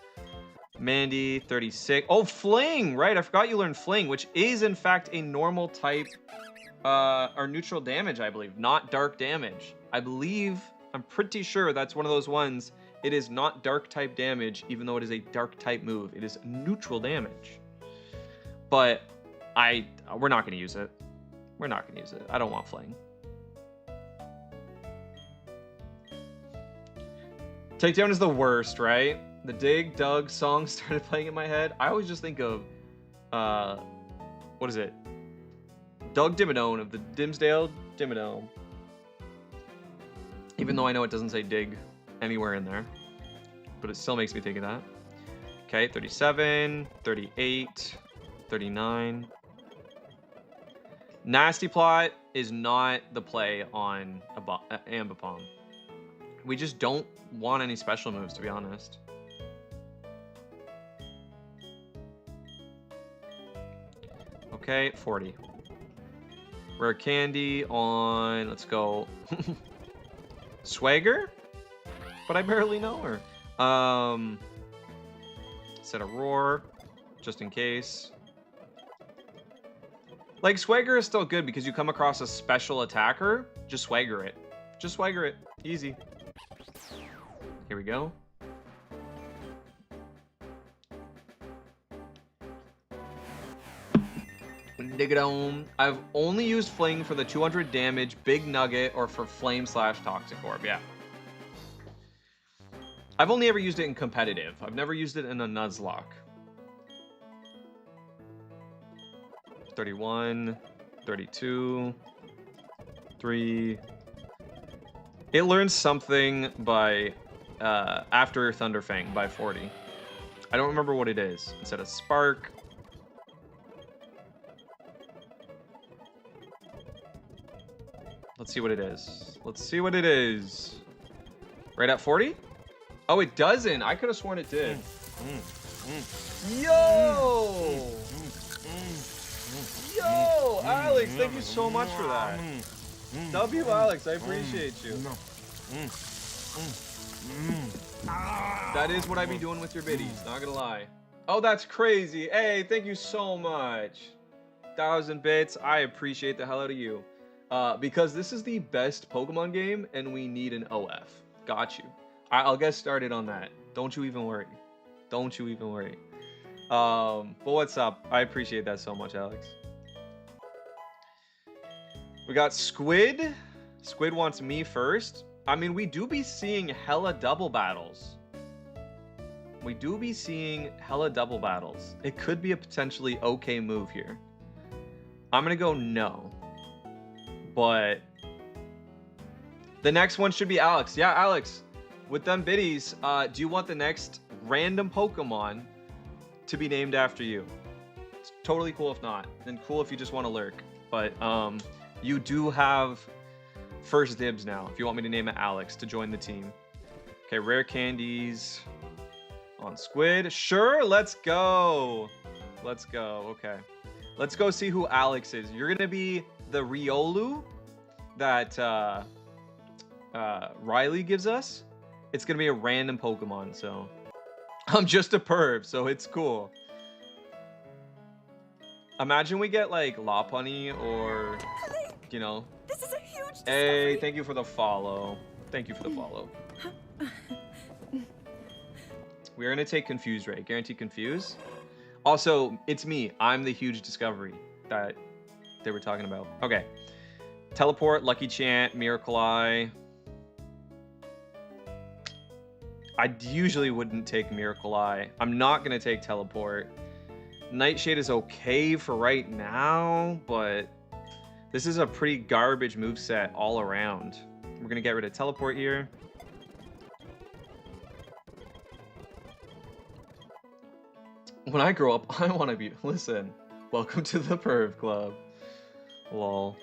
Mandy, 36. Oh, Fling! Right, I forgot you learned Fling, which is in fact a normal type, or neutral damage, I believe. Not dark damage. I'm pretty sure that's one of those ones. It is not dark type damage, even though it is a dark type move. It is neutral damage. But we're not going to use it. We're not going to use it. I don't want Fling. Takedown is the worst, right? The Dig Dug song started playing in my head. I always just think of, what is it? Doug Dimmadome of the Dimsdale Dimmadome. Even though I know it doesn't say Dig anywhere in there, but it still makes me think of that. Okay, 37, 38, 39. Nasty Plot is not the play on Ambipom. We just don't want any special moves, to be honest. Okay, 40. Rare Candy on, let's go. Swagger? But I barely know her. Set a Roar, just in case. Like, Swagger is still good because you come across a special attacker, just Swagger it. Just Swagger it. Easy. Here we go. Dig it on. I've only used Fling for the 200 damage, Big Nugget, or for Flame/Toxic Orb. Yeah. I've only ever used it in competitive. I've never used it in a Nuzlocke. 31, 32, 3. It learns something by after Thunderfang by 40. I don't remember what it is. Instead of Spark. Let's see what it is. Let's see what it is. Right at 40? Oh, it doesn't. I could have sworn it did. Yo! Yo, Alex, thank you so much for that. W, Alex, I appreciate you. That is what I be doing with your biddies, not gonna lie. Oh, that's crazy. Hey, thank you so much. 1,000 bits. I appreciate the hell out of you. Because this is the best Pokemon game, and we need an OF. Got you. I'll get started on that. Don't you even worry. Don't you even worry. But what's up? I appreciate that so much, Alex. We got Squid. Squid wants me first. I mean, we do be seeing hella double battles. We do be seeing hella double battles. It could be a potentially okay move here. I'm gonna go no. But the next one should be Alex. Yeah, Alex. With them biddies, do you want the next random Pokemon to be named after you? It's totally cool if not. And cool if you just want to lurk. But you do have first dibs now if you want me to name it Alex to join the team. Okay, rare candies on Squid. Sure, let's go. Let's go. Okay. Let's go see who Alex is. You're going to be the Riolu that Riley gives us. It's going to be a random Pokemon, so I'm just a perv, so it's cool. Imagine we get like Lopunny or, you know. This is a huge discovery. Hey, thank you for the follow. Thank you for the follow. We're going to take Confuse Ray. Guarantee Confuse. Also, it's me. I'm the huge discovery that they were talking about. Okay. Teleport, Lucky Chant, Miracle Eye. I usually wouldn't take Miracle Eye. I'm not going to take Teleport. Nightshade is okay for right now, but this is a pretty garbage moveset all around. We're going to get rid of Teleport here. When I grow up, I want to be... Listen, welcome to the Perv Club. Lol.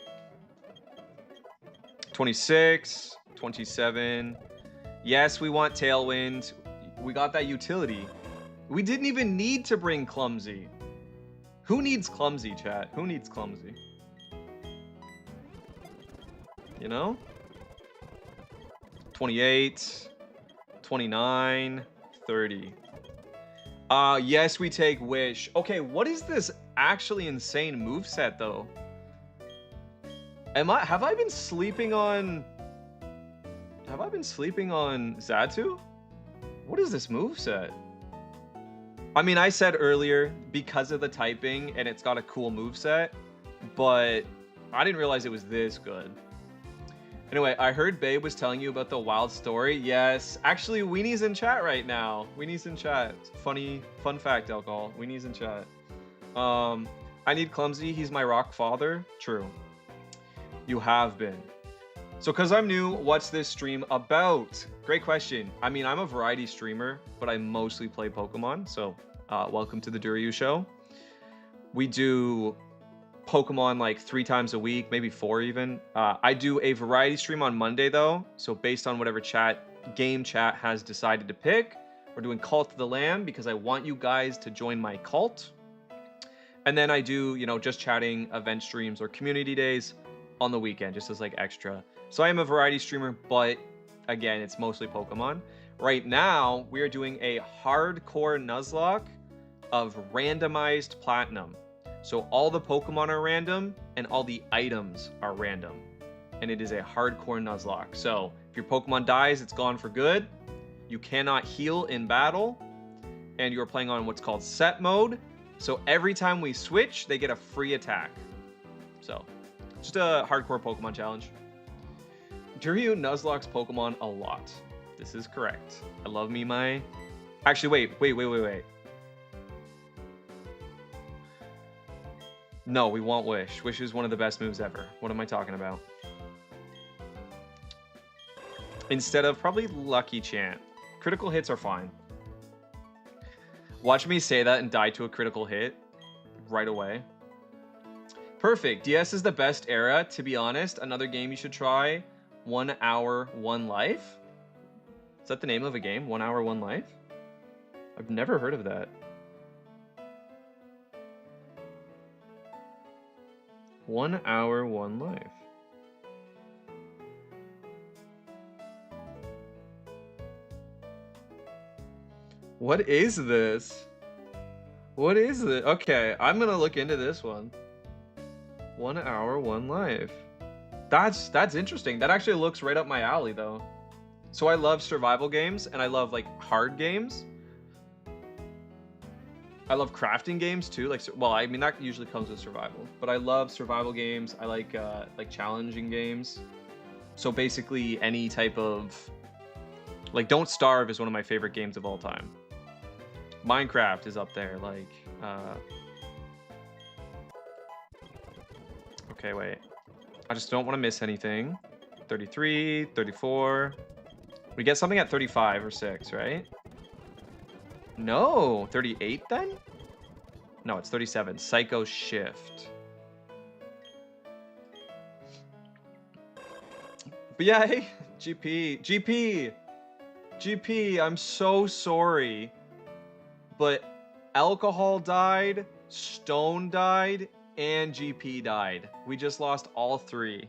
26, 27. Yes, we want Tailwind. We got that utility. We didn't even need to bring Clumsy. Who needs Clumsy, chat? Who needs Clumsy? You know? 28, 29, 30. Yes, we take Wish. Okay, what is this actually insane moveset, though? Have I been sleeping on... Have I been sleeping on Xatu? What is this moveset? I mean, I said earlier, because of the typing, and it's got a cool moveset, but I didn't realize it was this good. Anyway, I heard Babe was telling you about the wild story. Yes. Actually, Weenie's in chat right now. Weenie's in chat. Fun fact, Alcohol. Weenie's in chat. I need Clumsy. He's my rock father. True. You have been. So, because I'm new, what's this stream about? Great question. I mean, I'm a variety streamer, but I mostly play Pokemon. So, welcome to the Duryu Show. We do Pokemon like 3 times a week, maybe 4 even. I do a variety stream on Monday though. So based on whatever game chat has decided to pick, we're doing Cult of the Lamb because I want you guys to join my cult. And then I do, you know, just chatting event streams or community days on the weekend, just as like extra. So I am a variety streamer, but again, it's mostly Pokemon. Right now, we are doing a hardcore Nuzlocke of randomized platinum. So all the Pokemon are random and all the items are random. And it is a hardcore Nuzlocke. So if your Pokemon dies, it's gone for good. You cannot heal in battle. And you're playing on what's called set mode. So every time we switch, they get a free attack. So just a hardcore Pokemon challenge. Drew Nuzlocke's Pokemon a lot. This is correct. I love me my... Actually, wait. No, we want Wish. Wish is one of the best moves ever. What am I talking about? Instead of probably Lucky Chant. Critical hits are fine. Watch me say that and die to a critical hit right away. Perfect. DS is the best era. To be honest, another game you should try. 1 Hour, 1 Life? Is that the name of a game? 1 Hour, 1 Life? I've never heard of that. 1 Hour, 1 Life. What is this? What is it? Okay, I'm gonna look into this one. 1 Hour, 1 Life. That's interesting. That actually looks right up my alley, though. So I love survival games, and I love like hard games. I love crafting games too. Like, well, I mean that usually comes with survival, but I love survival games. I like challenging games. So basically, any type of like Don't Starve is one of my favorite games of all time. Minecraft is up there. Like, okay, wait. I just don't want to miss anything. 33, 34. We get something at 35 or 6, right? No, 38 then? No, it's 37. Psycho Shift. But yeah, hey, GP, I'm so sorry. But Alcohol died, Stone died, and GP died. We just lost all 3.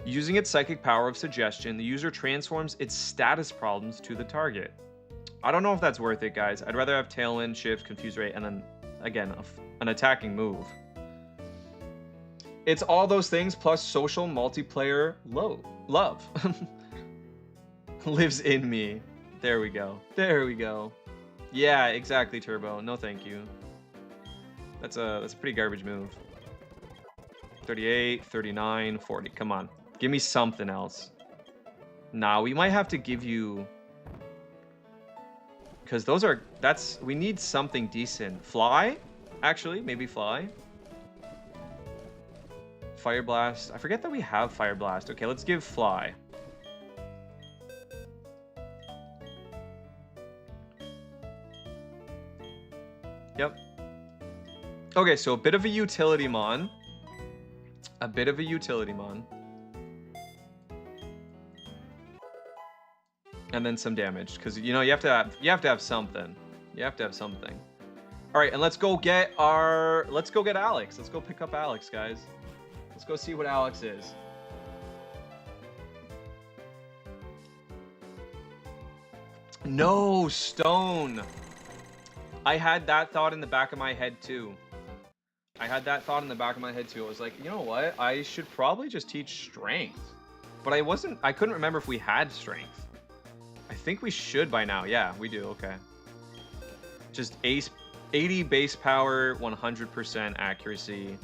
Using its psychic power of suggestion, the user transforms its status problems to the target. I don't know if that's worth it, guys. I'd rather have Tailwind, Shift, Confuse Ray, and then, again, an attacking move. It's all those things plus social multiplayer love. Lives in me. There we go. Yeah, exactly, Turbo. No, thank you. That's a pretty garbage move. 38, 39, 40. Come on. Give me something else. Nah, we might have to give you... Because we need something decent. Fly? Actually, maybe Fly. Fire Blast. I forget that we have Fire Blast. Okay, let's give Fly. Yep. Okay, so a bit of a utility mon. And then some damage, because you know you have to have something. All right, and let's go get Alex. Let's go pick up Alex, guys. Let's go see what Alex is. No, Stone. I had that thought in the back of my head too. I was like, you know what? I should probably just teach strength. But I couldn't remember if we had strength. I think we should by now. Yeah, we do. Okay. Just 80 base power, 100% accuracy.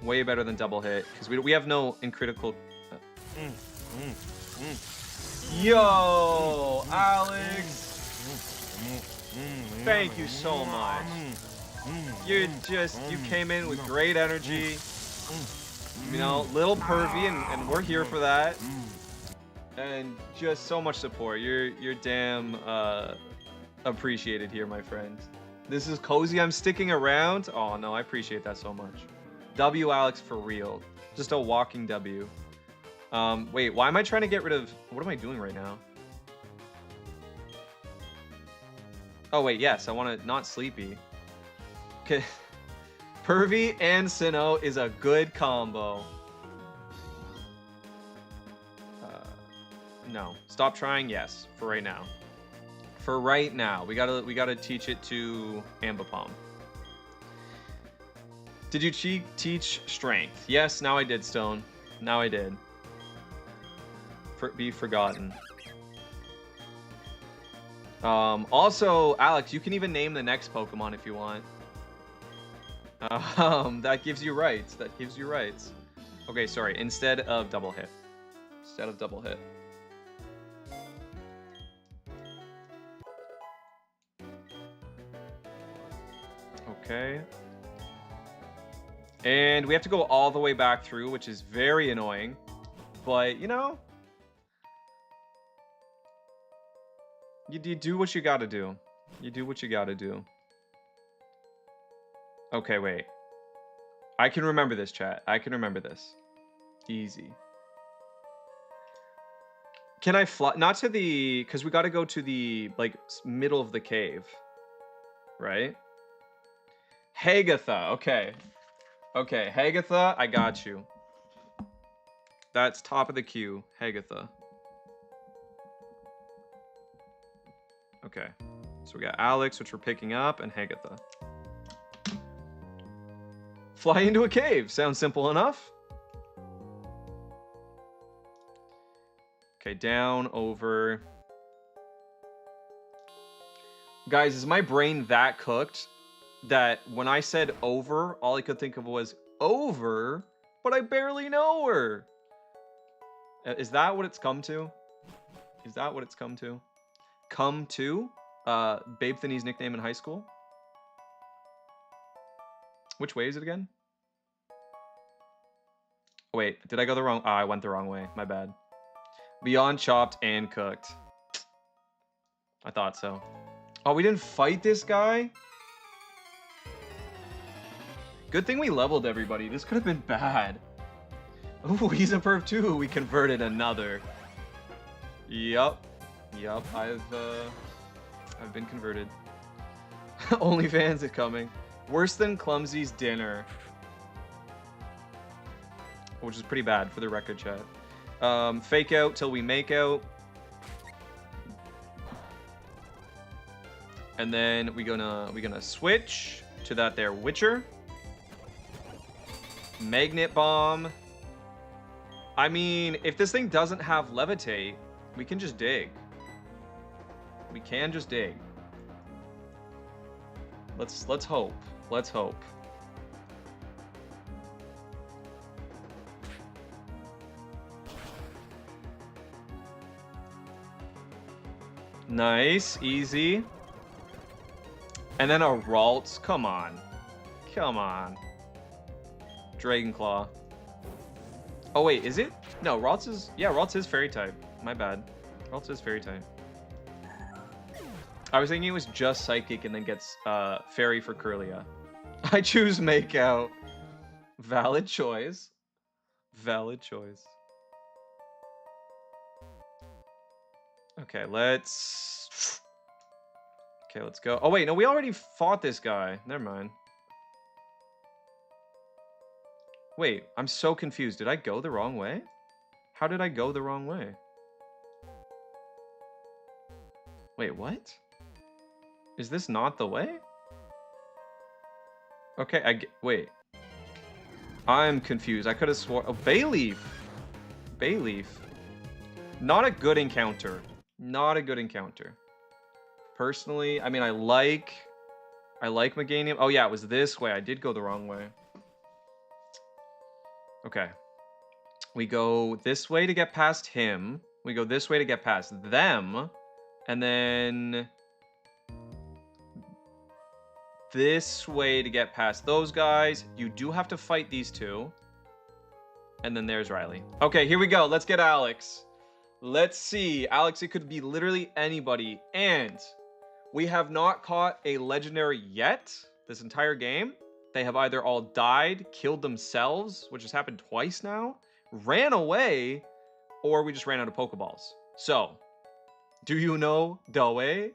Way better than double hit because we have no in critical. Yo, Alex. Thank you so much. You came in with great energy. You know, little pervy, and we're here for that. And just so much support. You're damn appreciated here, my friend. This is cozy. I'm sticking around. Oh, no, I appreciate that so much. W, Alex, for real. Just a walking W. Wait, why am I trying to get rid of... What am I doing right now? Oh, wait, yes, I want to... Not sleepy. Okay. Pervy and Sinnoh is a good combo. No. Stop trying, yes. For right now. For right now. We gotta teach it to Ambipom. Did you teach strength? Yes, now I did, Stone. Now I did. Be forgotten. Also, Alex, you can even name the next Pokemon if you want. That gives you rights. That gives you rights. Okay, sorry. Instead of double hit. Instead of double hit. Okay. And we have to go all the way back through, which is very annoying. But, you know, you do what you gotta do. You do what you gotta do. Okay, wait. I can remember this, chat. I can remember this. Easy. Can I fly? Not to the... Because we gotta go to the, like, middle of the cave. Right? Hagatha. Okay. Okay, Hagatha, I got you. That's top of the queue. Hagatha. Okay. So we got Alex, which we're picking up, and Hagatha. Fly into a cave. Sounds simple enough. Okay, down, over. Guys, is my brain that cooked that when I said over, all I could think of was over, but I barely know her? Is that what it's come to? Is that what it's come to? Come to? Babe Thinny's nickname in high school? Which way is it again? Oh, wait, did I go the wrong... I went the wrong way. My bad. Beyond chopped and cooked. I thought so. Oh, we didn't fight this guy? Good thing we leveled everybody. This could have been bad. Ooh, he's a perv too. We converted another. Yup. Yup, I've been converted. OnlyFans is coming. Worse than Clumsy's dinner. Which is pretty bad for the record, chat. Fake out till we make out. And then we're gonna switch to that there Witcher. Magnet Bomb. I mean, if this thing doesn't have Levitate, we can just dig. We can just dig. Let's hope. Let's hope. Nice, easy. And then a Ralts. Come on. Come on. Dragonclaw. Oh wait, is it? No, Ralts is... Yeah, Ralts is fairy type. My bad. Ralts is fairy type. I was thinking it was just psychic and then gets fairy for Kirlia. I choose Makeout. Valid choice. Valid choice. Okay, let's... Okay, let's go. Oh wait, no, we already fought this guy. Never mind. Wait, I'm so confused. Did I go the wrong way? How did I go the wrong way? Wait, what? Is this not the way? Okay, wait. I'm confused. I could have sworn... Oh, Bayleaf. Bayleaf. Not a good encounter. Not a good encounter. Personally, I mean, I like Meganium. Oh yeah, it was this way. I did go the wrong way. Okay. We go this way to get past him. We go this way to get past them. And then this way to get past those guys. You do have to fight these two. And then there's Riley. Okay, here we go. Let's get Alex. Let's see. Alex, it could be literally anybody. And We have not caught a legendary yet this entire game. They have either all died, killed themselves, which has happened twice now, ran away, or we just ran out of Pokeballs. So, do you know the way?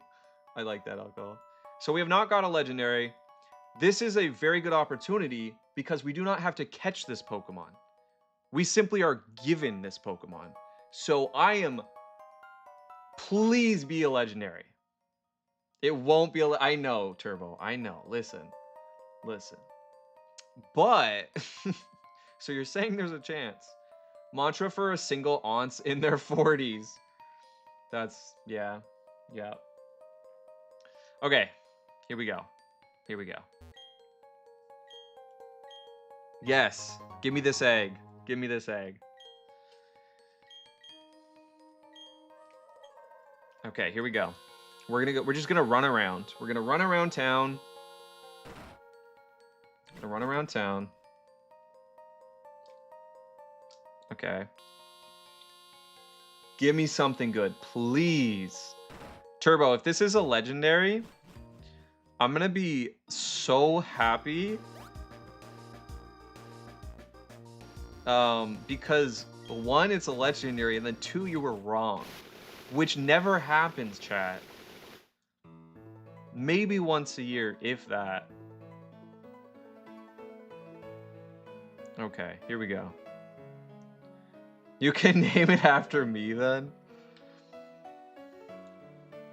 I like that alcohol. So we have not got a legendary. This is a very good opportunity because we do not have to catch this Pokemon. We simply are given this Pokemon. So I am, please be a legendary. It won't be I know, Turbo, I know, listen. But, so you're saying there's a chance. Mantra for a single aunts in their 40s. That's, yeah. Okay, here we go. Yes, give me this egg. Okay, here we go. We're just gonna run around. We're gonna run around town. Okay. Give me something good, please. Turbo, if this is a legendary, I'm gonna be so happy. Because one, it's a legendary, and then two, you were wrong. Which never happens, chat. Maybe once a year, if that. Okay, here we go. You can name it after me, then?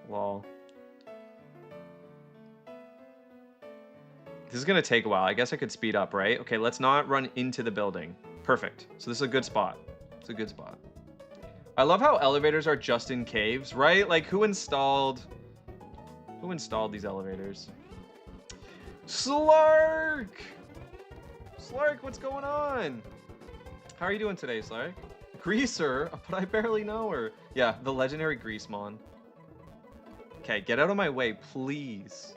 Lol. This is gonna take a while. I guess I could speed up, right? Okay, let's not run into the building. Perfect. So this is a good spot. It's a good spot. I love how elevators are just in caves, right? Like, who installed these elevators? Slark! Slark, what's going on? How are you doing today, Slark? Greaser? But I barely know her. Yeah, the legendary Greasemon. Okay, get out of my way, please.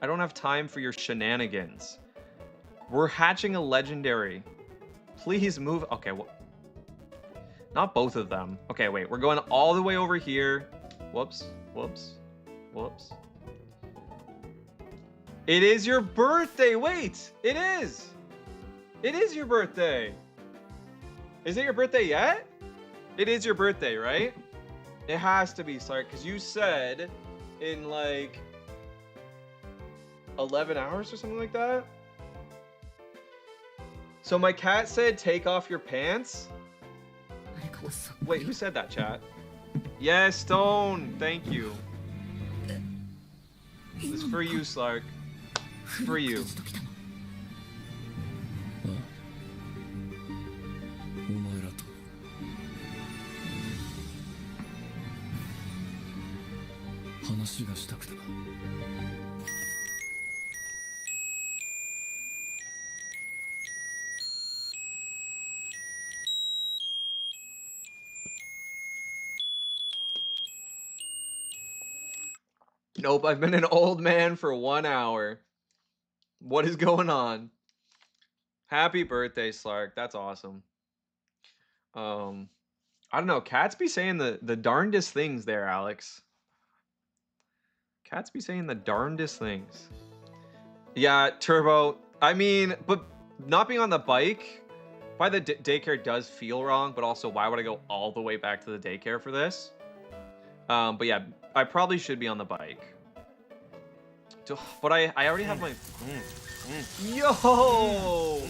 I don't have time for your shenanigans. We're hatching a legendary. Please move. Okay, well, not both of them. Okay, wait. We're going all the way over here. Whoops. It is your birthday. Wait, it is. It is your birthday. Is it your birthday yet? It is your birthday, right? It has to be, sorry, because you said in like 11 hours or something like that. So my cat said, take off your pants. Wait, who said that, chat? Yes, Stone. Thank you. This is for you, Slark. For you. Nope, I've been an old man for 1 hour. What is going on? Happy birthday, Slark. That's awesome. I don't know. Cats be saying the darndest things there, Alex. Cats be saying the darndest things. Yeah, Turbo. I mean, but not being on the bike by the daycare does feel wrong, but also why would I go all the way back to the daycare for this? But yeah, I probably should be on the bike. But I already have my... Yo!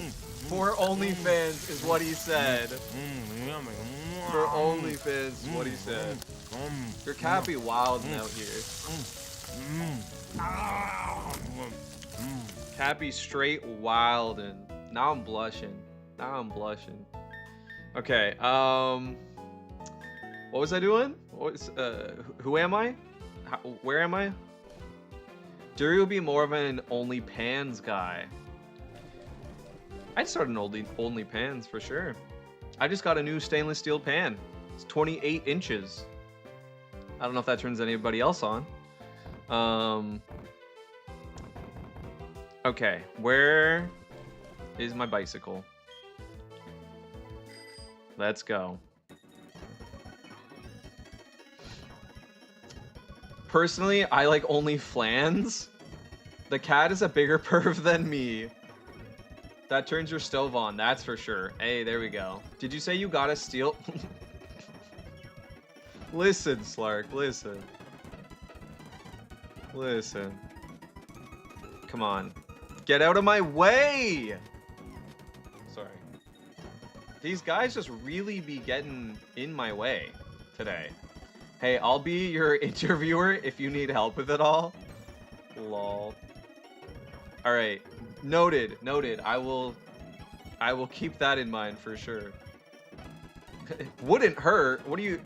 For OnlyFans is what he said. For OnlyFans is what he said. Your cat be wilding out here. Cat be straight wilding. Now I'm blushing. Okay, what was I doing? What was, who am I? Where am I? Dury will be more of an OnlyPans guy. I'd start an OnlyPans for sure. I just got a new stainless steel pan. It's 28 inches. I don't know if that turns anybody else on. Okay, where is my bicycle? Let's go. personally, I like only flans. The cat is a bigger perv than me. That turns your stove on, that's for sure. Hey, there we go. Did you say you gotta steal? Listen, Slark, listen. Listen. Come on. Get out of my way! Sorry. These guys just really be getting in my way today. Hey, I'll be your interviewer if you need help with it all. Lol. Alright. Noted. Noted. I will keep that in mind for sure. Wouldn't hurt. What do you...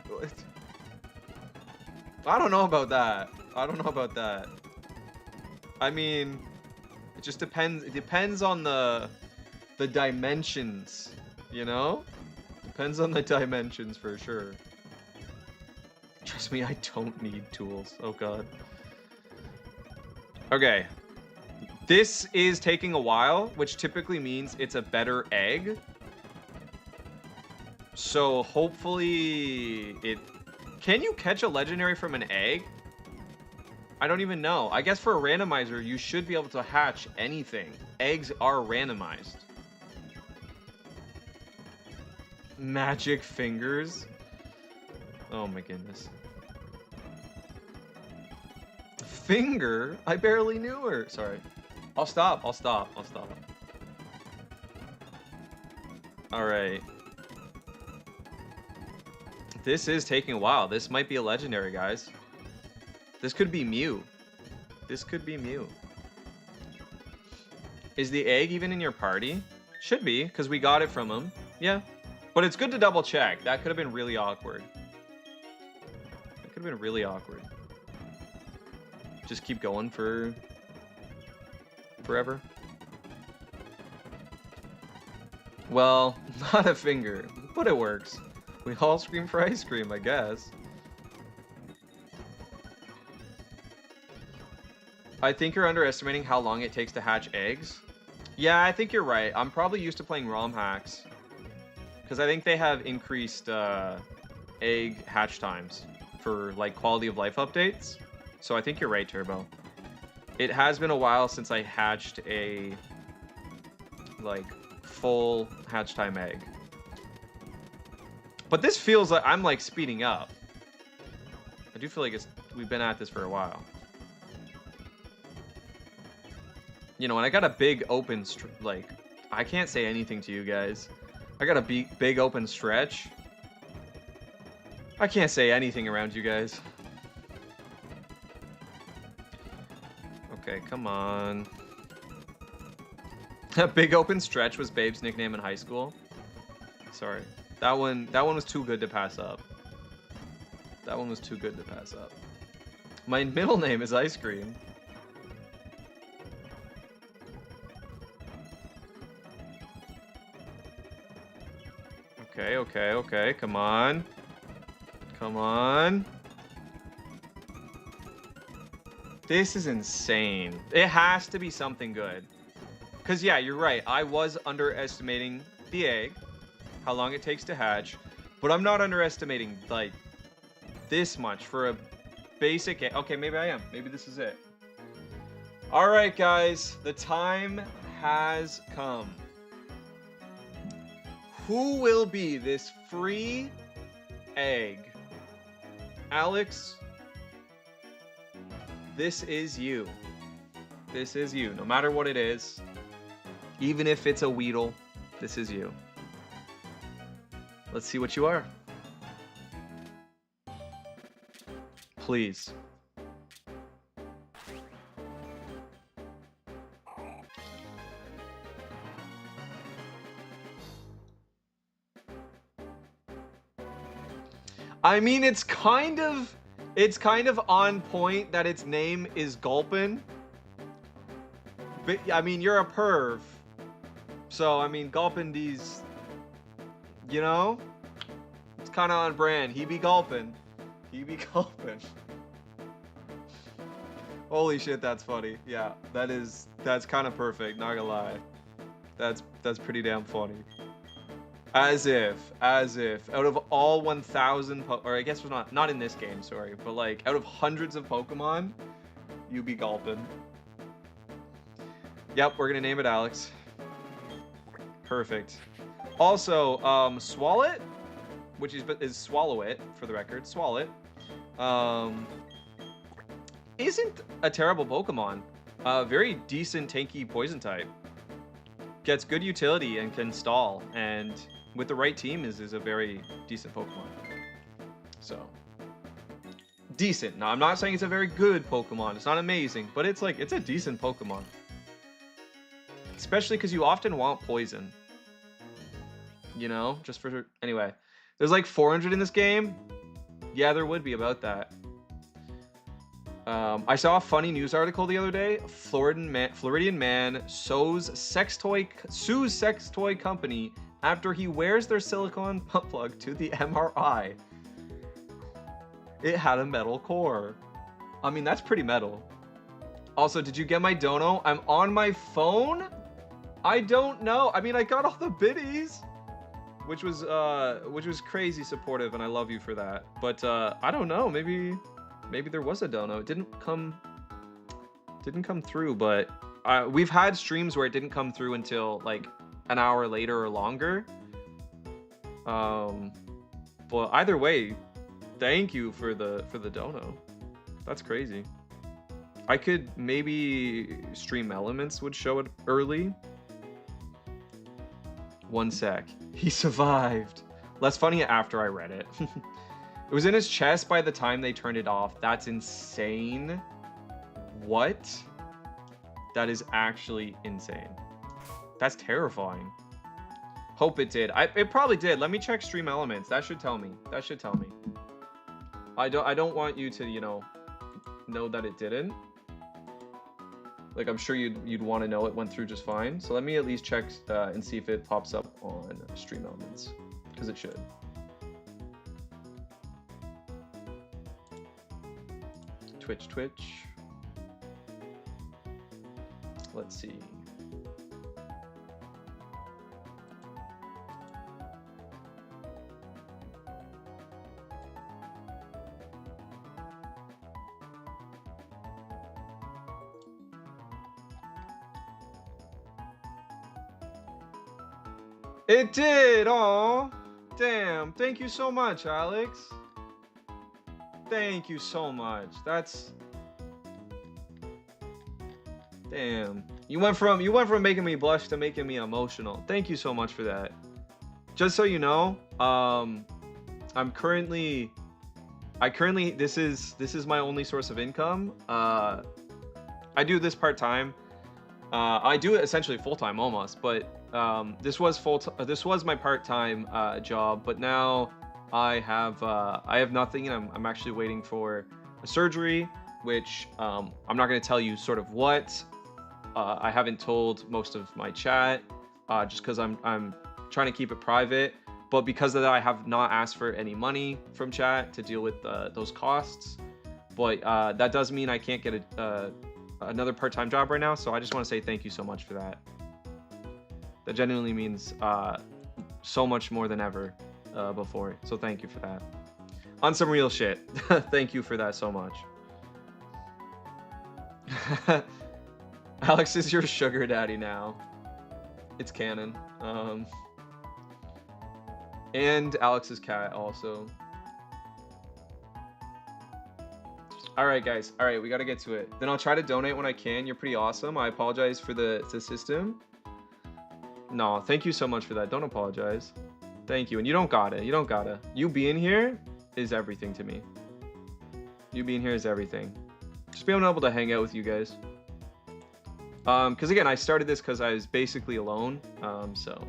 I don't know about that. I don't know about that. I mean, it just depends. It depends on the dimensions, you know? Depends on the dimensions for sure. Trust me, I don't need tools. Oh god. Okay. This is taking a while, which typically means it's a better egg. So hopefully it... Can you catch a legendary from an egg? I don't even know. I guess for a randomizer, you should be able to hatch anything. Eggs are randomized. Magic fingers? Oh my goodness. Finger? I barely knew her. Sorry. I'll stop. I'll stop. I'll stop. Alright. This is taking a while. This might be a legendary, guys. This could be Mew. This could be Mew. Is the egg even in your party? Should be, because we got it from him. Yeah. But it's good to double check. That could have been really awkward. That could have been really awkward. Just keep going for... forever. Well, not a finger, but it works. We all scream for ice cream, I guess. I think you're underestimating how long it takes to hatch eggs. Yeah, I think you're right. I'm probably used to playing ROM hacks. Because I think they have increased egg hatch times for like quality of life updates. So I think you're right, Turbo. It has been a while since I hatched a like full hatch time egg. But this feels like I'm like speeding up. I do feel like we've been at this for a while. You know, and I got a big open, like, I can't say anything to you guys. I got a big open stretch. I can't say anything around you guys. Okay, come on. That big open stretch was Babe's nickname in high school. Sorry. That one was too good to pass up. That one was too good to pass up. My middle name is Ice Cream. Okay, okay, okay. Come on. Come on. This is insane. It has to be something good. Because, yeah, you're right. I was underestimating the egg. How long it takes to hatch. But I'm not underestimating, like, this much for a basic egg. Okay, maybe I am. Maybe this is it. Alright, guys. The time has come. Who will be this free egg? Alex, this is you. This is you. No matter what it is, even if it's a Weedle, this is you. Let's see what you are. Please. I mean, it's kind of on point that its name is Gulpin. But, I mean, you're a perv. So, I mean, Gulpin these, you know? It's kind of on brand. He be Gulpin. He be Gulpin. Holy shit, that's funny. Yeah, that's kind of perfect, not gonna lie. That's pretty damn funny. As if out of all 1,000 or I guess it's not in this game, sorry, but like out of hundreds of Pokemon, you be gulping. Yep, we're gonna name it Alex. Perfect. Also, Swalot, which is Swalowit for the record, Swalot, isn't a terrible Pokemon. Very decent tanky poison type. Gets good utility and can stall, and with the right team is a very decent Pokemon. So decent. Now I'm not saying it's a very good Pokemon. It's not amazing, but it's like it's a decent Pokemon. Especially because you often want poison. You know, just for anyway. There's like 400 in this game. Yeah, there would be about that. I saw a funny news article the other day. Floridian man sues sex toy company after he wears their silicone butt plug to the MRI. It had a metal core. I mean, that's pretty metal. Also, did you get my dono? I'm on my phone? I don't know. I mean, I got all the biddies, which was crazy supportive, and I love you for that. But I don't know. Maybe there was a dono. It didn't come through, but we've had streams where it didn't come through until like an hour later or longer. But either way, thank you for the dono. That's crazy. I could maybe stream Elements would show it early. One sec. He survived. Less funny after I read it. It was in his chest by the time they turned it off. That's insane. What? That is actually insane. That's terrifying. Hope it did. It probably did. Let me check Stream Elements. That should tell me. That should tell me. I don't want you to, you know that it didn't. Like, I'm sure you'd want to know it went through just fine. So let me at least check and see if it pops up on Stream Elements, because it should. Twitch. Let's see. It did! Aw! Damn, thank you so much, Alex. Thank you so much. That's... Damn. You went from making me blush to making me emotional. Thank you so much for that. Just so you know, this is my only source of income. I do this part-time. I do it essentially full-time almost, but this was my part-time job, but now I have nothing, and I'm actually waiting for a surgery, which I'm not going to tell you sort of what. I haven't told most of my chat just because I'm trying to keep it private, but because of that, I have not asked for any money from chat to deal with those costs. But that does mean I can't get another part-time job right now, so I just want to say thank you so much for that. That genuinely means so much more than ever before, so thank you for that. On some real shit, thank you for that so much. Alex is your sugar daddy now. It's canon. And Alex's cat also. Alright guys, alright, we gotta get to it. Then I'll try to donate when I can. You're pretty awesome. I apologize for the system. No, thank you so much for that. Don't apologize. Thank you. And you don't gotta. You don't gotta. You being here is everything to me. You being here is everything. Just being able to hang out with you guys. Because again, I started this because I was basically alone. So.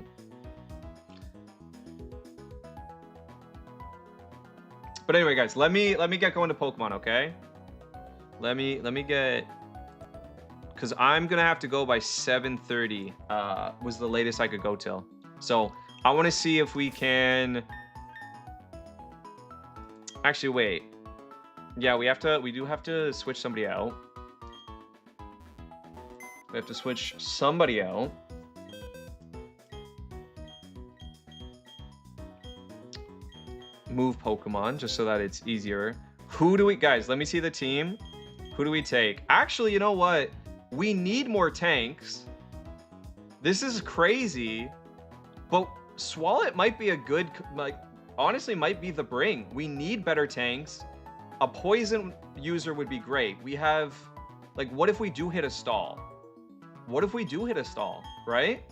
But anyway, guys, let me get going to Pokemon, okay? Let me get. Because I'm gonna have to go by 7:30. Was the latest I could go till. So I want to see if we can. Actually, wait. Yeah, we do have to switch somebody out. We have to switch somebody out. move Pokemon just so that it's easier. Who do we, guys, let me see the team. Who do we take? Actually, you know what? We need more tanks. This is crazy, but Swalot might be a good, like, honestly might be the bring. We need better tanks. A poison user would be great. We have, like, what if we do hit a stall? What if we do hit a stall, right?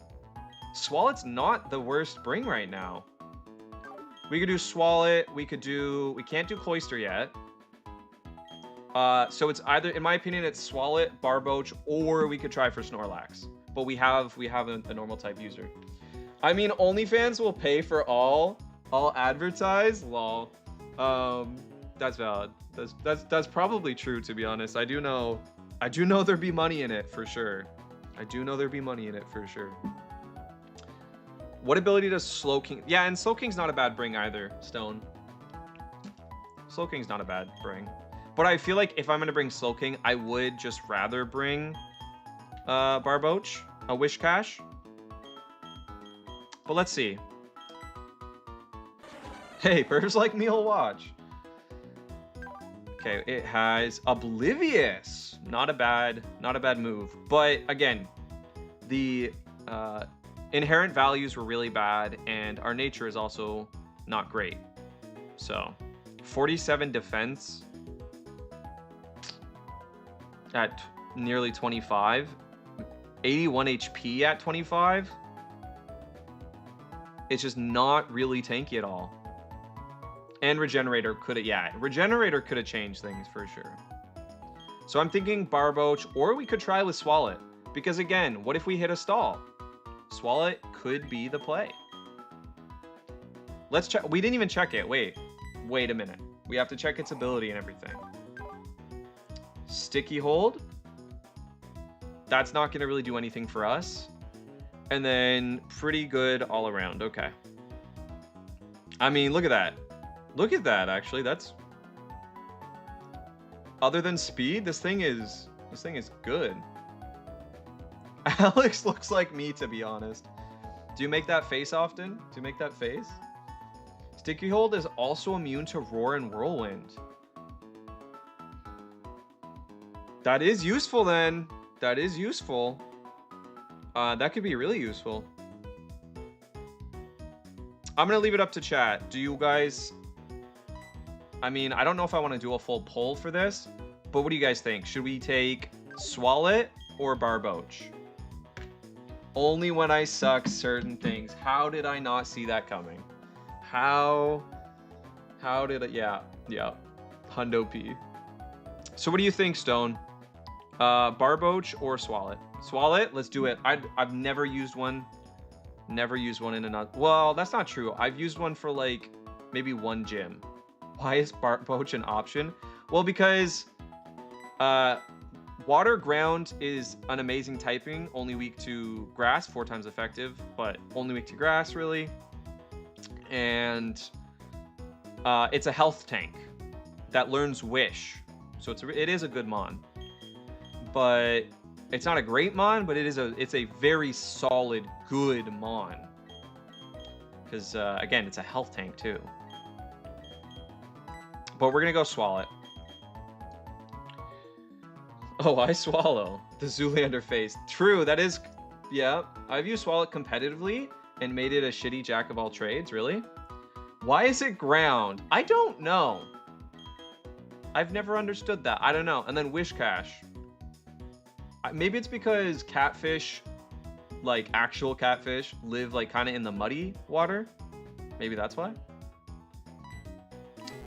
Swalot's not the worst bring right now. We could do Swalot, we can't do Cloyster yet. So it's either, in my opinion, it's Swalot, Barboach, or we could try for Snorlax. But we have a normal type user. I mean, OnlyFans will pay for all advertise. Lol. That's valid. That's probably true, to be honest. I do know there'd be money in it for sure. What ability does Slowking? Yeah, and Slowking's not a bad bring either, Stone. Slowking's not a bad bring. But I feel like if I'm gonna bring Slowking, I would just rather bring Barboach, a Wishcash. But let's see. Hey, birds like me will watch. Okay, it has Oblivious. Not a bad move. But again, the inherent values were really bad, and our nature is also not great. So 47 defense at nearly 25, 81 HP at 25. It's just not really tanky at all. And Regenerator could have changed things for sure. So I'm thinking Barboach, or we could try with Swalot. Because again, what if we hit a stall? Swalot could be the play. Let's check. We didn't even check it. Wait a minute. We have to check its ability and everything. Sticky Hold. That's not going to really do anything for us. And then pretty good all around. Okay. I mean, look at that. Look at that, actually. That's... Other than speed, this thing is good. Alex looks like me, to be honest. Do you make that face often? Do you make that face? Sticky Hold is also immune to Roar and Whirlwind. That is useful then. That is useful. That could be really useful. I'm gonna leave it up to chat. Do you guys... I mean, I don't know if I want to do a full poll for this, but what do you guys think? Should we take Swalot or Barboach? Only when I suck certain things. How did I not see that coming? How did it? Yeah. Hundo P. So what do you think, Stone? Barboach or Swalot? Swalot, let's do it. I've never used one. Never used one in another. Well, that's not true. I've used one for like maybe one gym. Why is Barboach an option? Well, because Water Ground is an amazing typing, only weak to Grass, 4 times effective, but only weak to Grass, really. And it's a health tank that learns Wish, so it is a good mon. But it's not a great mon, but it's a very solid, good mon. Because again, it's a health tank too. But we're gonna go Swalot. Oh, I swallow the Zoolander face. True, that is, yeah. I've used Swalot competitively and made it a shitty jack of all trades. Really? Why is it ground? I don't know. I've never understood that. I don't know. And then Wishcash. Maybe it's because catfish, like actual catfish, live like kind of in the muddy water. Maybe that's why.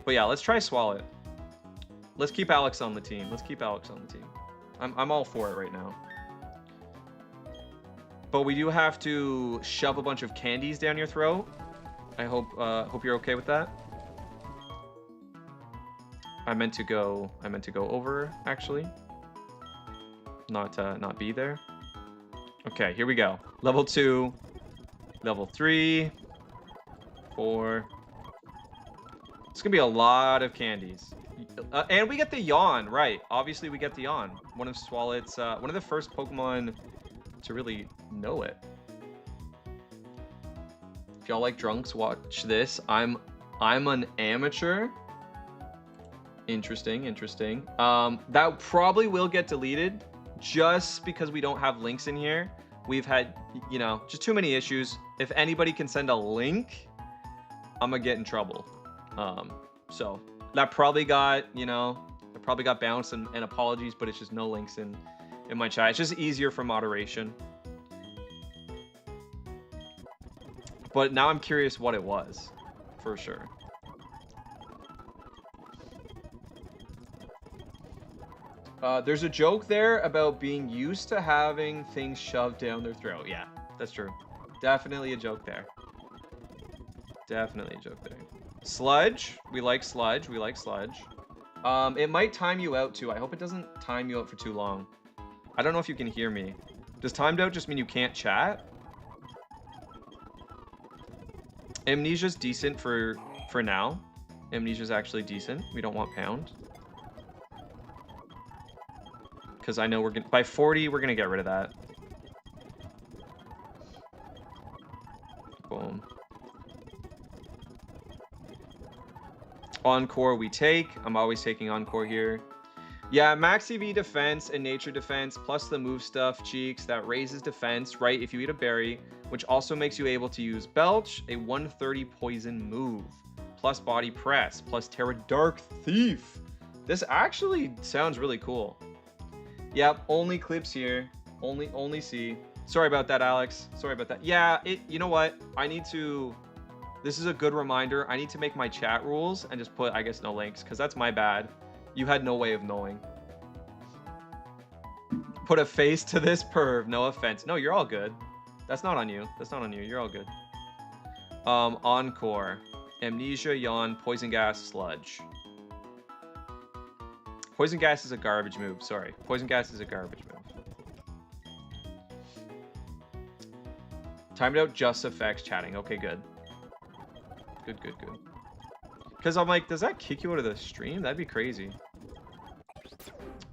But yeah, let's try Swalot. Let's keep Alex on the team. I'm all for it right now. But we do have to shove a bunch of candies down your throat. I hope you're okay with that. I meant to go over actually. Not be there. Okay, here we go. Level 2, level 3, 4. It's gonna be a lot of candies. And we get the Yawn, right? Obviously, we get the Yawn. One of Swalot's, one of the first Pokemon to really know it. If y'all like drunks, watch this. I'm I'm an amateur. Interesting, interesting. That probably will get deleted just because we don't have links in here. We've had, you know, just too many issues. If anybody can send a link, I'm gonna get in trouble. So that probably got, you know, it probably got bounced, and apologies, but it's just no links in my chat. It's just easier for moderation. But now I'm curious what it was, for sure. There's a joke there about being used to having things shoved down their throat. Yeah, that's true. Definitely a joke there. Definitely a joke there. Sludge. We like sludge. We like sludge. It might time you out too. I hope it doesn't time you out for too long. I don't know if you can hear me. Does timed out just mean you can't chat? Amnesia's decent for now. Amnesia's actually decent. We don't want pound. Because I know we're gonna, by 40, we're gonna get rid of that. Boom. Encore we take. I'm always taking Encore here. Yeah, max EV defense and nature defense plus the move stuff, Cheeks, that raises defense, right, if you eat a berry, which also makes you able to use Belch, a 130 poison move, plus body press, plus Terra Dark Thief. This actually sounds really cool. Yep, only clips here. Only C. Sorry about that, Alex. Sorry about that. Yeah, you know what? I need to... This is a good reminder. I need to make my chat rules and just put, I guess, no links, because that's my bad. You had no way of knowing. Put a face to this perv. No offense. No, you're all good. That's not on you. That's not on you. You're all good. Encore. Amnesia, Yawn, Poison Gas, Sludge. Poison Gas is a garbage move. Sorry. Poison Gas is a garbage move. Timed out just affects chatting. Okay, good. Good. Because I'm like, does that kick you out of the stream? That'd be crazy.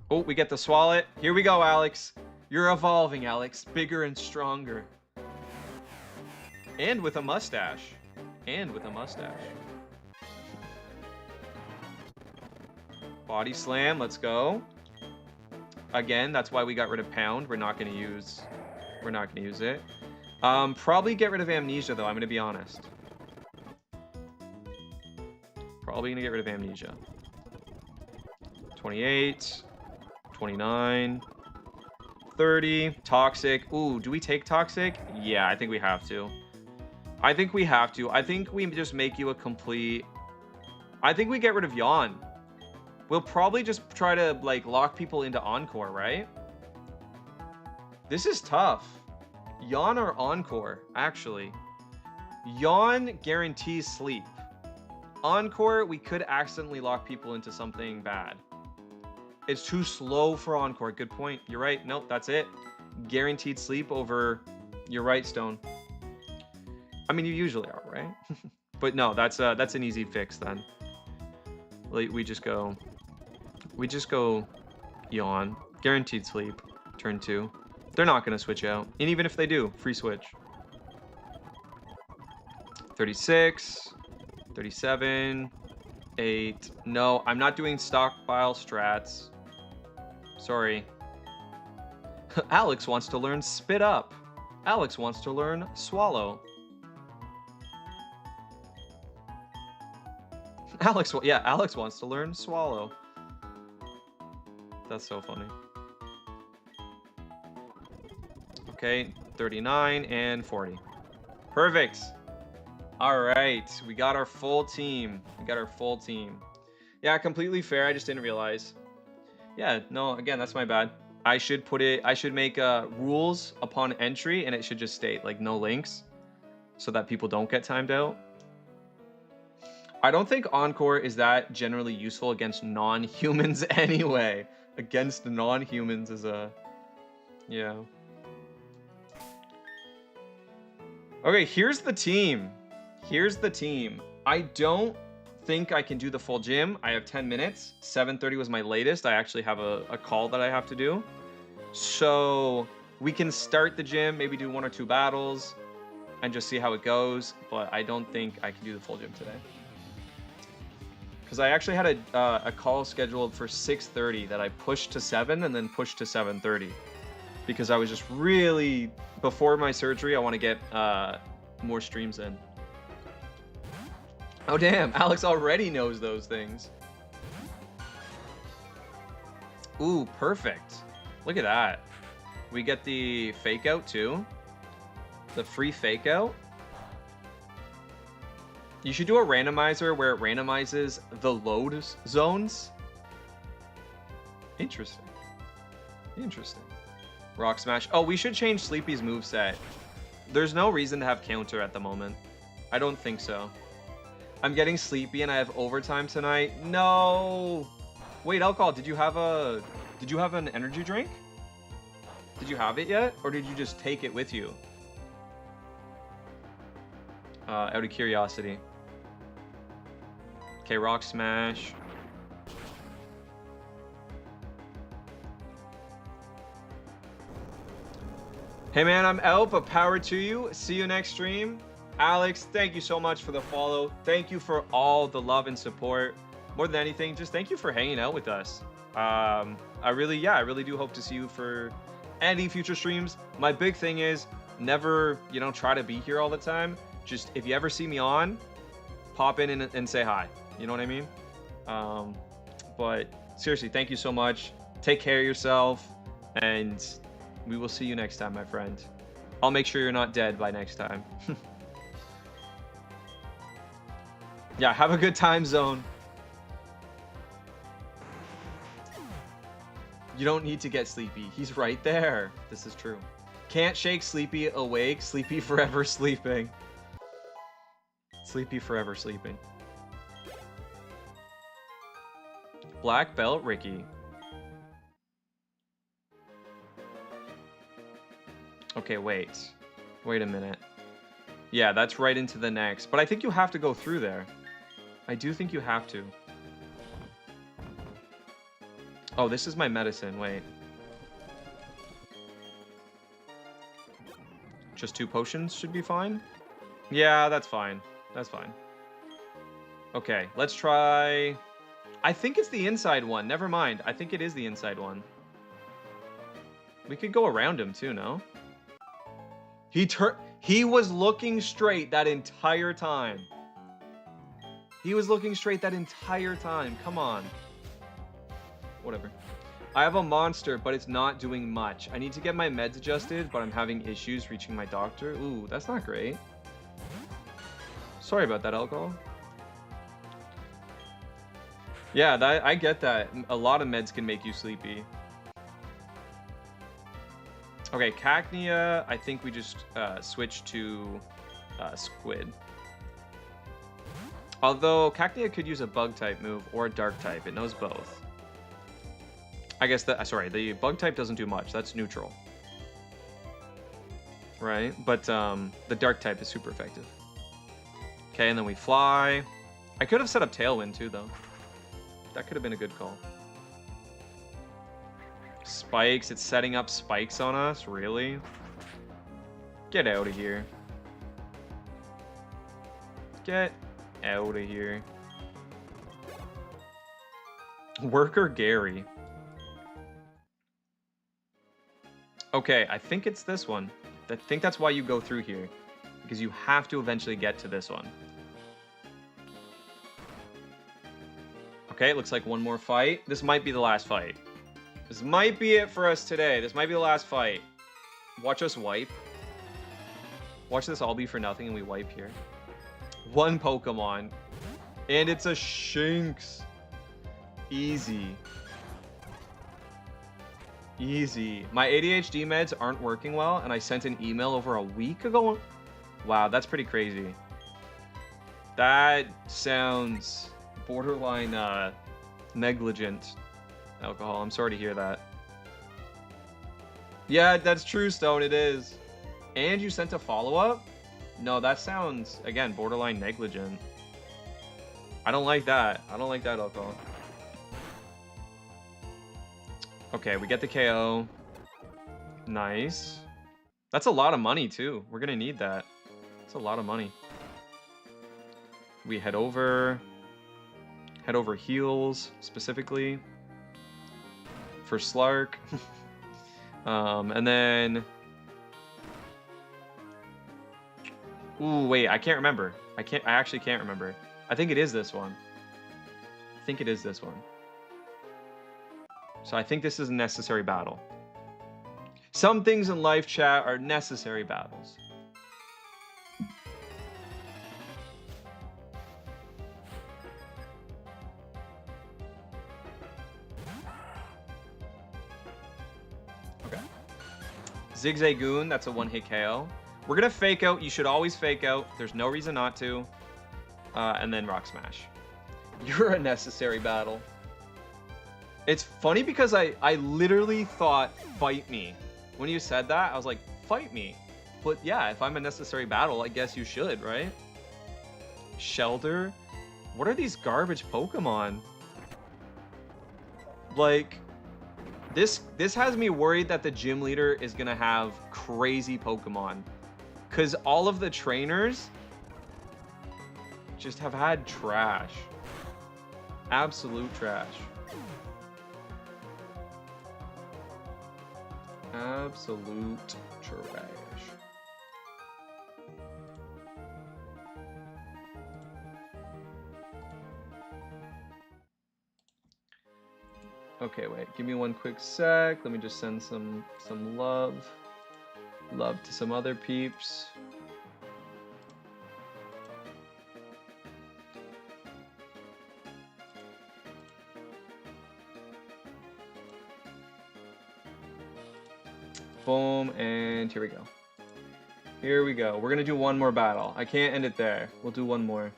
Oh, we get the Swallet. Here we go, Alex. You're evolving, Alex. Bigger and stronger. And with a mustache. Body Slam, let's go. Again, that's why we got rid of Pound. We're not gonna use it. Probably get rid of Amnesia though, I'm gonna be honest. Probably gonna get rid of Amnesia. 28, 29, 30, Toxic. Ooh, do we take Toxic? Yeah, I think we have to. I think we just make you a complete... I think we get rid of Yawn. We'll probably just try to, like, lock people into Encore, right? This is tough. Yawn or Encore, actually. Yawn guarantees sleep. Encore, we could accidentally lock people into something bad. It's too slow for Encore. Good point. You're right. Nope, that's it. Guaranteed sleep over... You're right, Stone. I mean, you usually are, right? But no, that's an easy fix then. We just go Yawn. Guaranteed sleep. Turn 2. They're not going to switch out. And even if they do, free switch. 36. 37. 8. No, I'm not doing stockpile strats. Sorry. Alex wants to learn Spit Up. Alex wants to learn Swallow. Alex wants to learn Swallow. That's so funny. Okay, 39 and 40. Perfect. All right, we got our full team. Yeah, completely fair. I just didn't realize. Yeah, no, again, that's my bad. I should make rules upon entry, and it should just state like no links, so that people don't get timed out. I don't think Encore is that generally useful against non-humans anyway. Against non-humans is a... Yeah. Okay, here's the team. I don't think I can do the full gym. I have 10 minutes. 7:30 was my latest. I actually have a call that I have to do. So we can start the gym, maybe do 1 or 2 battles, and just see how it goes. But I don't think I can do the full gym today. because I actually had a call scheduled for 6:30 that I pushed to 7 and then pushed to 7:30 because I was just really, before my surgery, I want to get more streams in. Oh damn, Alex already knows those things. Ooh, perfect. Look at that. We get the fake out too. The free fake out. You should do a randomizer where it randomizes the load zones. Interesting. Interesting. Rock Smash. Oh, we should change Sleepy's moveset. There's no reason to have counter at the moment. I don't think so. I'm getting sleepy and I have overtime tonight. No. Wait, Alcohol, did you have an energy drink? Did you have it yet? Or did you just take it with you? Out of curiosity. Okay, Rock Smash. Hey man, I'm out, but power to you. See you next stream. Alex, thank you so much for the follow. Thank you for all the love and support. More than anything, just thank you for hanging out with us. I really do hope to see you for any future streams. My big thing is never, try to be here all the time. Just if you ever see me on, pop in and say hi. You know what I mean? But seriously, thank you so much. Take care of yourself, and we will see you next time, my friend. I'll make sure you're not dead by next time. Yeah, have a good time zone. You don't need to get sleepy. He's right there. This is true. Can't shake Sleepy awake. Sleepy forever sleeping. Sleepy forever sleeping. Black belt Ricky. Okay, wait. Wait a minute. Yeah, that's right into the next. But I think you have to go through there. I do think you have to. Oh, this is my medicine. Wait. Just 2 potions should be fine? Yeah, that's fine. That's fine. Okay, let's try... I think it's the inside one. Never mind. I think it is the inside one. We could go around him too, no? He was looking straight that entire time. He was looking straight that entire time. Come on. Whatever. I have a monster, but it's not doing much. I need to get my meds adjusted, but I'm having issues reaching my doctor. Ooh, that's not great. Sorry about that, Alcohol. Yeah, I get that. A lot of meds can make you sleepy. Okay, Cacnea, I think we just switch to Squid. Although Cacnea could use a bug type move or a dark type. It knows both. I guess the bug type doesn't do much. That's neutral. Right? But the dark type is super effective. Okay, and then we fly. I could have set up Tailwind too, though. That could have been a good call. Spikes. It's setting up spikes on us. Really? Get out of here. Get out of here. Worker Gary. Okay, I think it's this one. I think that's why you go through here. Because you have to eventually get to this one. Okay, it looks like one more fight. This might be the last fight. This might be it for us today. This might be the last fight. Watch us wipe. Watch this all be for nothing and we wipe here. One Pokemon. And it's a Shinx. Easy. Easy. My ADHD meds aren't working well, and I sent an email over a week ago. Wow, that's pretty crazy. That sounds borderline negligent, Alcohol. I'm sorry to hear that. Yeah, that's true, Stone. It is. And you sent a follow-up? No, that sounds, again, borderline negligent. I don't like that. I don't like that, Alcohol. Okay, we get the KO. Nice. That's a lot of money, too. We're going to need that. It's a lot of money. We head over Head over heels, specifically. For Slark. And then... Ooh, wait, I can't remember. I actually can't remember. I think it is this one. I think it is this one. So I think this is a necessary battle. Some things in life, chat, are necessary battles. Okay. Zigzagoon, that's a one-hit KO. We're gonna fake out. You should always fake out. There's no reason not to. And then Rock Smash. You're a necessary battle. It's funny because I literally thought, fight me. When you said that, I was like, fight me. But yeah, if I'm a necessary battle, I guess you should, right? Shelter? What are these garbage Pokemon? Like, this has me worried that the gym leader is gonna have crazy Pokemon. Because all of the trainers just have had trash. Absolute trash. Absolute trash. Okay, wait. Give me one quick sec. Let me just send some love. Love to some other peeps. Boom, and here we go. Here we go. We're gonna do one more battle. I can't end it there. We'll do one more.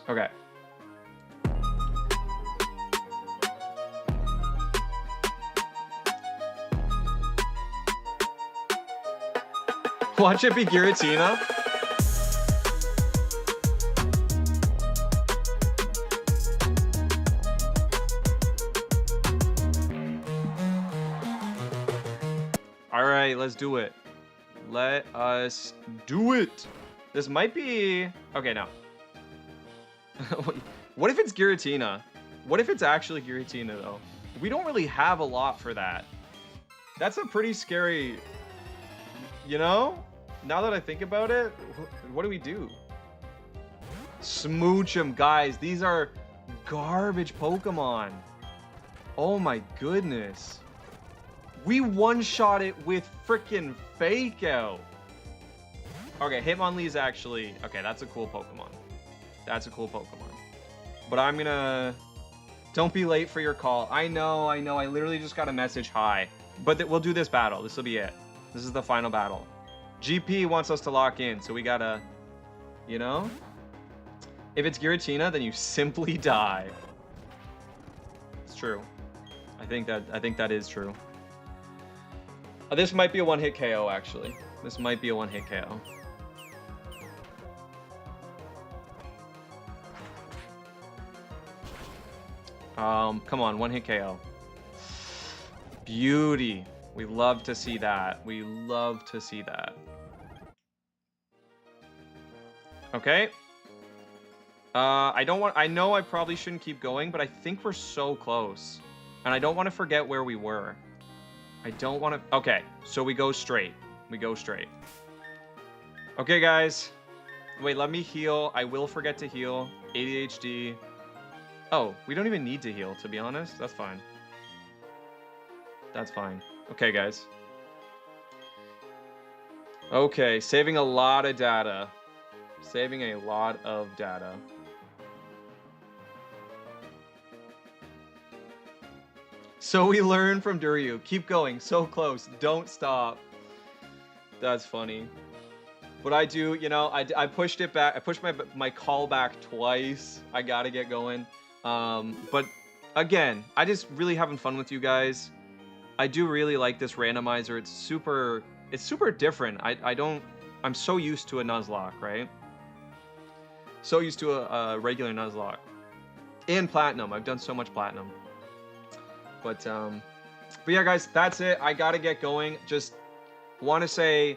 Okay. Watch it be Giratina. All right, let's do it. Let us do it. This might be... Okay, no. What if it's Giratina? What if it's actually Giratina, though? We don't really have a lot for that. That's a pretty scary... You know? Now that I think about it, what do we do? Smooch 'em, guys. These are garbage Pokemon. Oh my goodness. We one-shot it with freaking Fake Out. Okay, Hitmonlee's actually... Okay, that's a cool Pokemon. That's a cool Pokemon. But I'm gonna... Don't be late for your call. I know. I literally just got a message. Hi. But we'll do this battle. This will be it. This is the final battle. GP wants us to lock in, so we gotta... You know? If it's Giratina, then you simply die. It's true. I think that is true. This might be a one-hit KO, actually. This might be a one-hit KO. Come on, one-hit KO. Beauty. We love to see that. We love to see that. Okay. I know I probably shouldn't keep going, but I think we're so close. And I don't want to forget where we were. I don't want to... Okay, so we go straight. We go straight. Okay, guys. Wait, let me heal. I will forget to heal. ADHD. Oh, we don't even need to heal, to be honest. That's fine. That's fine. Okay, guys. Okay, saving a lot of data. Saving a lot of data. So we learn from Duryu. Keep going. So close. Don't stop. That's funny. But I do, you know, I pushed it back. I pushed my call back twice. I gotta get going. But again, I just really having fun with you guys. I do really like this randomizer. It's super different. I'm so used to a Nuzlocke, right? So used to a regular Nuzlocke. And Platinum. I've done so much Platinum. But But yeah, guys, that's it. I gotta get going. Just want to say,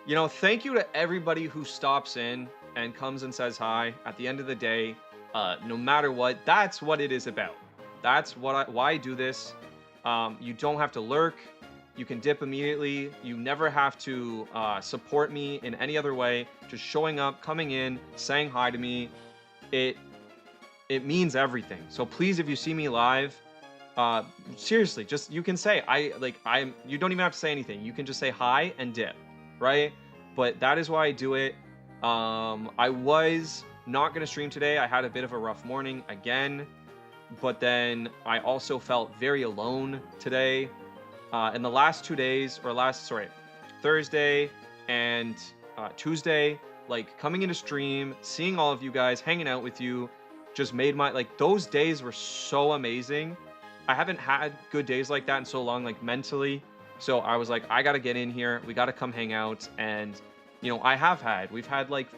you know, thank you to everybody who stops in and comes and says hi. At the end of the day, no matter what, that's what it is about. That's why I do this. You don't have to lurk. You can dip immediately. You never have to support me in any other way. Just showing up, coming in, saying hi to me. It means everything. So please, if you see me live, seriously, just you can say you don't even have to say anything. You can just say hi and dip, right? But that is why I do it. I was not gonna stream today. I had a bit of a rough morning again, but then I also felt very alone today. In the last 2 days, Thursday and Tuesday, like coming into stream, seeing all of you guys, hanging out with you, just made those days were so amazing. I haven't had good days like that in so long, like mentally. So I was like, I gotta get in here. We gotta come hang out. And, you know, we've had like,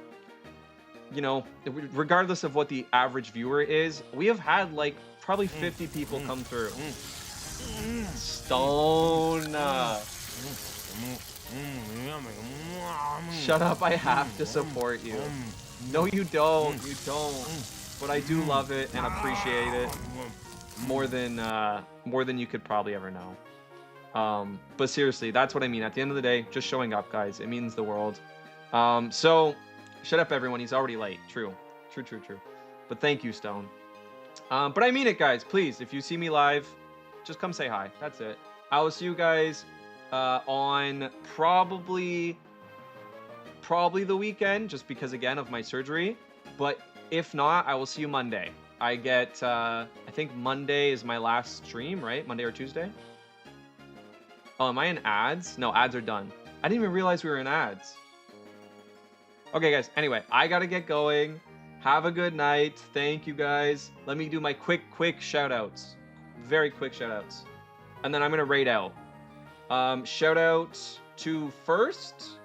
you know, regardless of what the average viewer is, we have had like probably 50 people come through. Stone. Shut up, I have to support you. No, you don't. You don't. But I do love it and appreciate it more than you could probably ever know. But seriously, that's what I mean. At the end of the day, just showing up, guys. It means the world. So shut up, everyone. He's already late. True. But thank you, Stone. But I mean it, guys. Please, if you see me live, just come say hi. That's it. I will see you guys on probably the weekend, just because, again, of my surgery. But if not, I will see you Monday. I get, I think Monday is my last stream, right? Monday or Tuesday? Oh, am I in ads? No, ads are done. I didn't even realize we were in ads. Okay, guys. Anyway, I gotta get going. Have a good night. Thank you, guys. Let me do my quick shout-outs. Very quick shout-outs. And then I'm gonna raid out. Shout-out to First.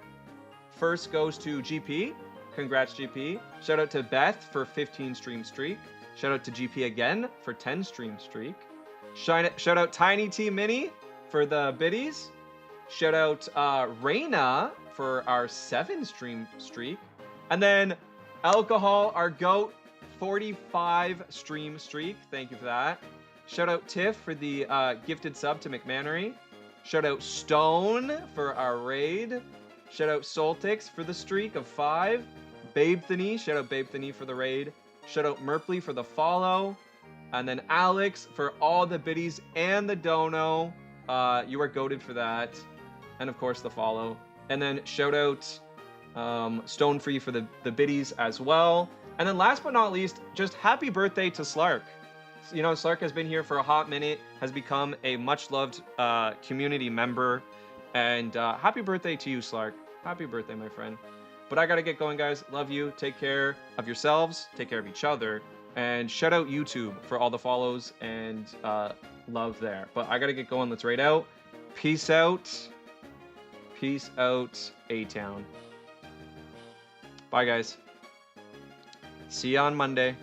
First goes to GP. Congrats, GP. Shout-out to Beth for 15 stream streak. Shout-out to GP again for 10 stream streak. Shout-out Tiny T Mini for the biddies. Shout-out Reina for our 7 stream streak. And then Alcohol, our GOAT, 45 stream streak. Thank you for that. Shout out Tiff for the gifted sub to McManery. Shout out Stone for our raid. Shout out Soltix for the streak of 5. Babe Thany, shout out Babe Thany for the raid. Shout out Merpley for the follow. And then Alex for all the biddies and the dono. You are goated for that. And of course the follow. And then shout out Stone Free for the biddies as well. And then last but not least, just happy birthday to Slark. You know, Slark has been here for a hot minute, has become a much loved community member. And happy birthday to you, Slark. Happy birthday, my friend. But I gotta get going, guys. Love you. Take care of yourselves. Take care of each other. And shout out YouTube for all the follows and love there. But I gotta get going. Let's raid out. Peace out. Peace out, A-Town. Bye, guys. See you on Monday.